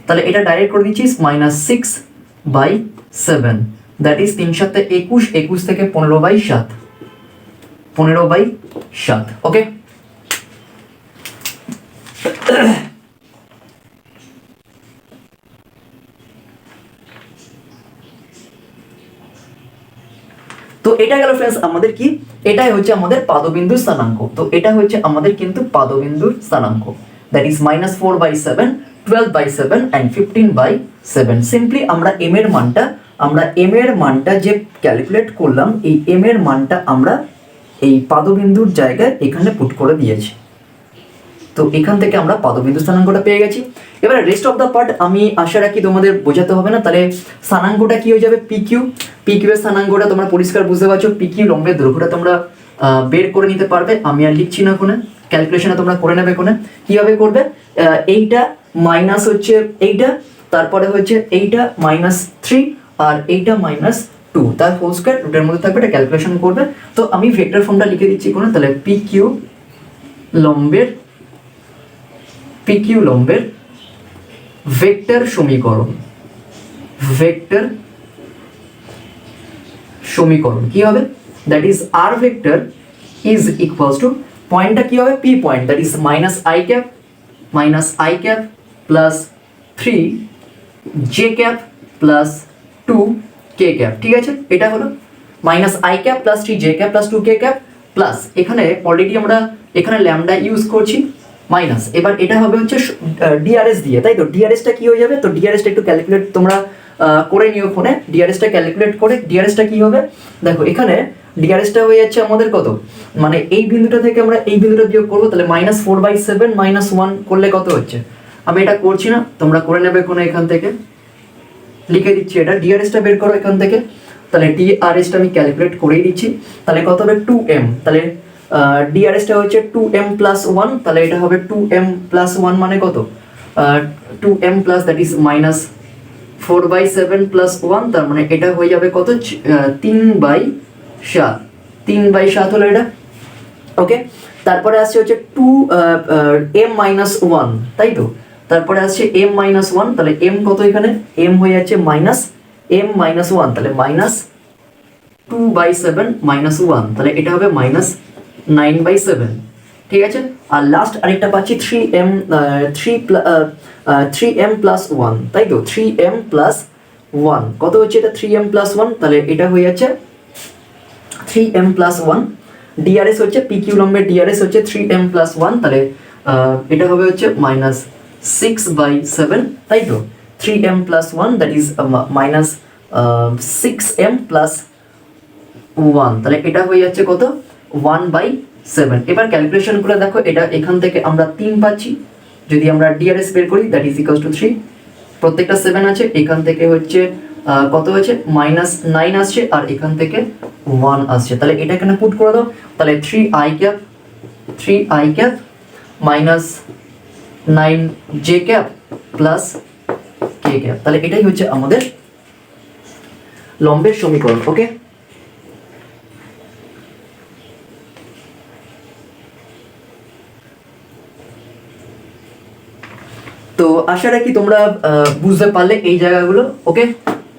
Speaker 1: তাহলে এটা ডাইরেক্ট করে দিচ্ছি -6/7, দ্যাট ইজ 3 7 21, 21 থেকে 15/7, 15/7, ওকে। তো এটা গেল ফ্রেন্ডস আমাদের কি, এটাই হচ্ছে আমাদের পাদবিন্দুর স্থানাঙ্ক। তো এটা হচ্ছে আমাদের কিন্তু পাদবিন্দুর স্থানাঙ্ক, দ্যাট ইজ -4/7, 12/7 and 15/7। সিম্পলি আমরা m এর মানটা যে ক্যালকুলেট করলাম, এই m এর মানটা আমরা এই পাদবিন্দুর জায়গায় এখানে পুট করে দিয়েছি। তো এখান থেকে আমরা পাদবিন্দু স্থানাঙ্কটা পেয়ে গেছি। এবার রেস্ট অফ দ্য পার্ট আমি আশা রাখি তোমাদের বোঝাতে হবে না। তাহলে স্থানাঙ্কটা কি হয়ে যাবে, পিকিউ এর স্থানাঙ্কটা তোমরা পরিষ্কার বুঝতে পারছো, পিকিউ লম্বের দৈর্ঘ্যটা তোমরা বের করে নিতে পারবে, আমি আর লিখছি না কোনে, ক্যালকুলেশনে তোমরা করে নেবে কোনে। কিভাবে করবে, এইটা মাইনাস হচ্ছে এইটা, তারপরে হচ্ছে এইটা -3 আর এইটা -2, তার হোল স্কয়ার রুটের মধ্যে থাকবে, এটা ক্যালকুলেশন করবে। তো আমি ভেক্টর ফর্মটা লিখে দিচ্ছি কোনে, তাহলে পিকিউ লম্বের ভেক্টর সমীকরণ কি হবে, that is R vector is equals to, পয়েন্টটা কি হবে, P point, that is -i cap plus 3j cap plus 2k cap, ঠিক আছে। এটা হলো -i cap plus 3j cap plus 2k cap plus, এখানে অলরেডি আমরা এখানে ল্যামডা ইউজ করছি মাইনাস, এবার এটা হবে হচ্ছে ডিআরএস দিয়ে, তাই তো। ডিআরএসটা কি হয়ে যাবে, তো ডিআরএসটা একটু ক্যালকুলেট তোমরা করে নিও ফোনে, ডিআরএসটা ক্যালকুলেট করে, ডিআরএসটা কি হবে দেখো, এখানে ডিআরএসটা হয়ে যাচ্ছে আমাদের কত, মানে এই বিন্দুটা থেকে আমরা এই বিন্দুটা বিয়োগ করবো, তাহলে -4/7 -1 করলে কত হচ্ছে, আমি এটা করছি না, তোমরা করে নেবে কোনো, এখান থেকে লিখে দিচ্ছি, এটা ডিআরএসটা বের করো এখান থেকে, তাহলে ডিআরএসটা আমি ক্যালকুলেট করেই দিচ্ছি, তাহলে কত হবে 2m, তাহলে ডিআরএসটা হচ্ছে 2m প্লাস 1, তাহলে এটা হবে 2m প্লাস 1 মানে কত, 2m plus that is -4/7 plus 1, তার মানে এটা হয়ে যাবে কত, 3/7 হলো এটা, ওকে। তারপরে আসছে হচ্ছে 2m-1, তাই তো, তারপরে আসছে m-1, তাহলে m কত, এখানে m হয়ে যাচ্ছে -m-1, তাহলে -2/7 -1, তাহলে এটা হবে -9/7, ঠিক আছে। আর লাস্ট আরেকটা পাচ্ছি 3m প্লাস 1, তাই তো, 3m প্লাস 1 কত হচ্ছে, এটা 3m প্লাস 1, তাহলে এটা হয়ে যাচ্ছে 3m প্লাস 1, ডিআরএস হচ্ছে পিকিউ লম্বের ডিআরএস হচ্ছে 3m প্লাস 1, তাহলে এটা হবে হচ্ছে -6/7, তাই তো, 3m plus 1 that is -6m plus 1, তাহলে এটা হয়ে যাচ্ছে কত, 1/7। এবার ক্যালকুলেশন করে দেখো, এটা এখান থেকে আমরা 3 পাচ্ছি, যদি আমরা ডিআরএস বের করি দ্যাট ইজ ইকুয়ালস টু 3, প্রত্যেকটা 7 আছে, এখান থেকে হচ্ছে কত হচ্ছে -9 আসছে, আর এখান থেকে 1 আসছে, তাহলে এটা এখানে পুট করে দাও, তাহলে 3i cap minus 9j cap plus k cap, তাহলে এটাই হচ্ছে আমাদের লম্বের সমীকরণ, ওকে। তো আশা রাখি তোমরা বুঝতে পারলে এই জায়গাগুলো, ওকে।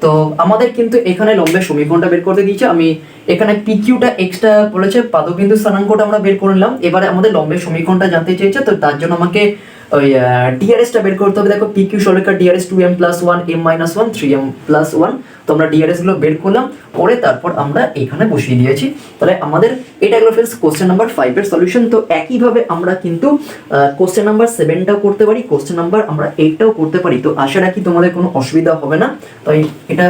Speaker 1: তো আমাদের কিন্তু এখানে লম্বের সমীকরণটা বের করতে দিয়েছে, আমি এখানে পিকিউটা এক্সট্রা বলেছে, পাদবিন্দু স্থানাঙ্কটা আমরা বের করে নিলাম। এবারে আমাদের লম্বের সমীকরণটা জানতে চেয়েছে, তো তার জন্য আমাকে ওই ডিআরএসটা বের করতে হবে। দেখো পিকিউ সরলরেখার DRS 2m plus 1 m-1 3m plus 1, তো আমরা ডিআরএস গুলো বের করলাম, করে তারপর আমরা এখানে বসিয়ে দিয়েছি। তাহলে আমাদের এটা গেল ফ্রেন্ডস কোশ্চেন নাম্বার 5 এর সলিউশন। তো একইভাবে আমরা কিন্তু কোশ্চেন নাম্বার 7টাও করতে পারি, কোশ্চেন নাম্বার আমরা 8টাও করতে পারি। তো আশা রাখি তোমাদের কোনো অসুবিধা হবে না, তাই এটা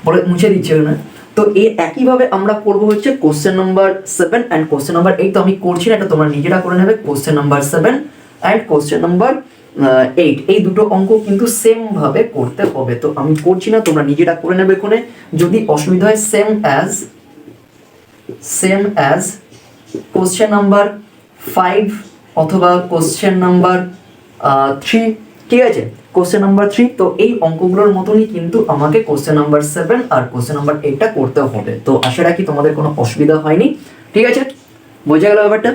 Speaker 1: বলে মুছে দিচ্ছে না। তো এই একইভাবে আমরা করব হচ্ছে question number 7 and question number 8, তো আমি করছি না, এটা তোমরা নিজেরা করে নেবে। Question number 7 and question number 8, এই দুটো অঙ্ক কিন্তু সেম ভাবে করতে হবে, তো আমি করছি না, তোমরা নিজেরা করে নেবে। কোনে যদি অসুবিধা হয় সেম অ্যাজ কোশ্চেন নাম্বার 5 অথবা কোশ্চেন নাম্বার 3, ঠিক আছে, কোশ্চেন নাম্বার 3। তো এই অঙ্কগুলোর মতনই কিন্তু আমাকে কোশ্চেন নাম্বার 7 আর কোশ্চেন নাম্বার 8টা করতে হবে। তো আশা রাখি তোমাদের কোনো অসুবিধা হয়নি, ঠিক আছে, বোঝা গেল ব্যাপারটা।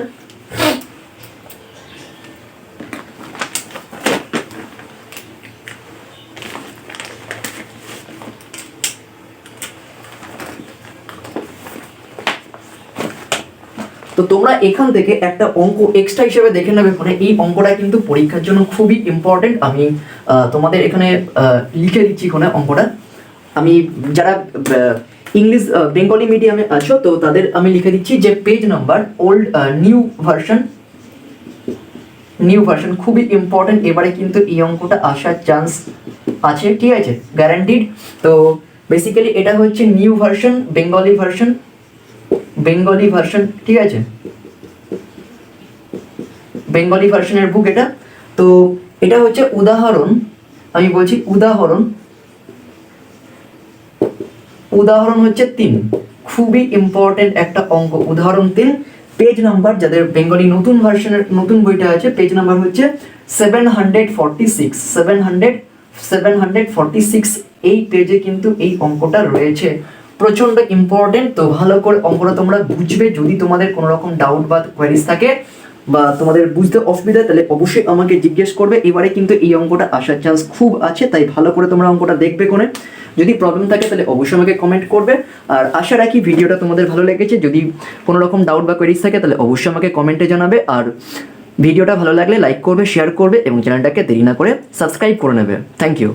Speaker 1: তো তোমরা এখান থেকে একটা অঙ্ক এক্সট্রা হিসেবে দেখে নেবে, মানে এই অঙ্কটা কিন্তু পরীক্ষার জন্য খুবই ইম্পর্টেন্ট। আমি তোমাদের এখানে লিখে দিচ্ছি এখানে অঙ্কটা। আমি যারা ইংলিশ বেঙ্গলি মিডিয়ামে আছো তো তাদের আমি লিখে দিচ্ছি যে page number old new version খুবই ইম্পর্টেন্ট। এবারে কিন্তু এই অঙ্কটা আসার চান্স আছে, ঠিক আছে, গ্যারান্টিড। তো বেসিক্যালি এটা হচ্ছে নিউ ভার্সন, বেঙ্গলি ভার্সন, ঠিক আছে, বেঙ্গলি ভার্সনের বুক এটা। তো এটা হচ্ছে উদাহরণ, আমি বলছি উদাহরণ হচ্ছে 3, খুবই ইম্পর্টেন্ট একটা অঙ্ক। উদাহরণ 3, পেজ নাম্বার, যাদের বেঙ্গলি নতুন ভার্সনের নতুন বইটা আছে, পেজ নাম্বার হচ্ছে 746। এই পেজে কিন্তু এই অঙ্কটা রয়েছে, প্রচন্ড ইম্পর্টেন্ট। তো ভালো করে অঙ্কটা তোমরা বুঝবে। যদি তোমাদের কোনো রকম ডাউট বা কোয়ারিজ থাকে বা তোমাদের বুঝতে অসুবিধা, তাহলে অবশ্যই আমাকে জিজ্ঞেস করবে। এবারে কিন্তু এই অঙ্কটা আসার চান্স খুব আছে, তাই ভালো করে তোমরা অঙ্কটা দেখবে কোনে। যদি প্রবলেম থাকে তাহলে অবশ্যই আমাকে কমেন্ট করবে। আর আশা রাখি ভিডিওটা তোমাদের ভালো লেগেছে। যদি কোনো রকম ডাউট বা কোয়ারিজ থাকে তাহলে অবশ্যই আমাকে কমেন্টে জানাবে। আর ভিডিওটা ভালো লাগলে লাইক করবে, শেয়ার করবে এবং চ্যানেলটাকে দেরি না করে সাবস্ক্রাইব করে নেবে। Thank you.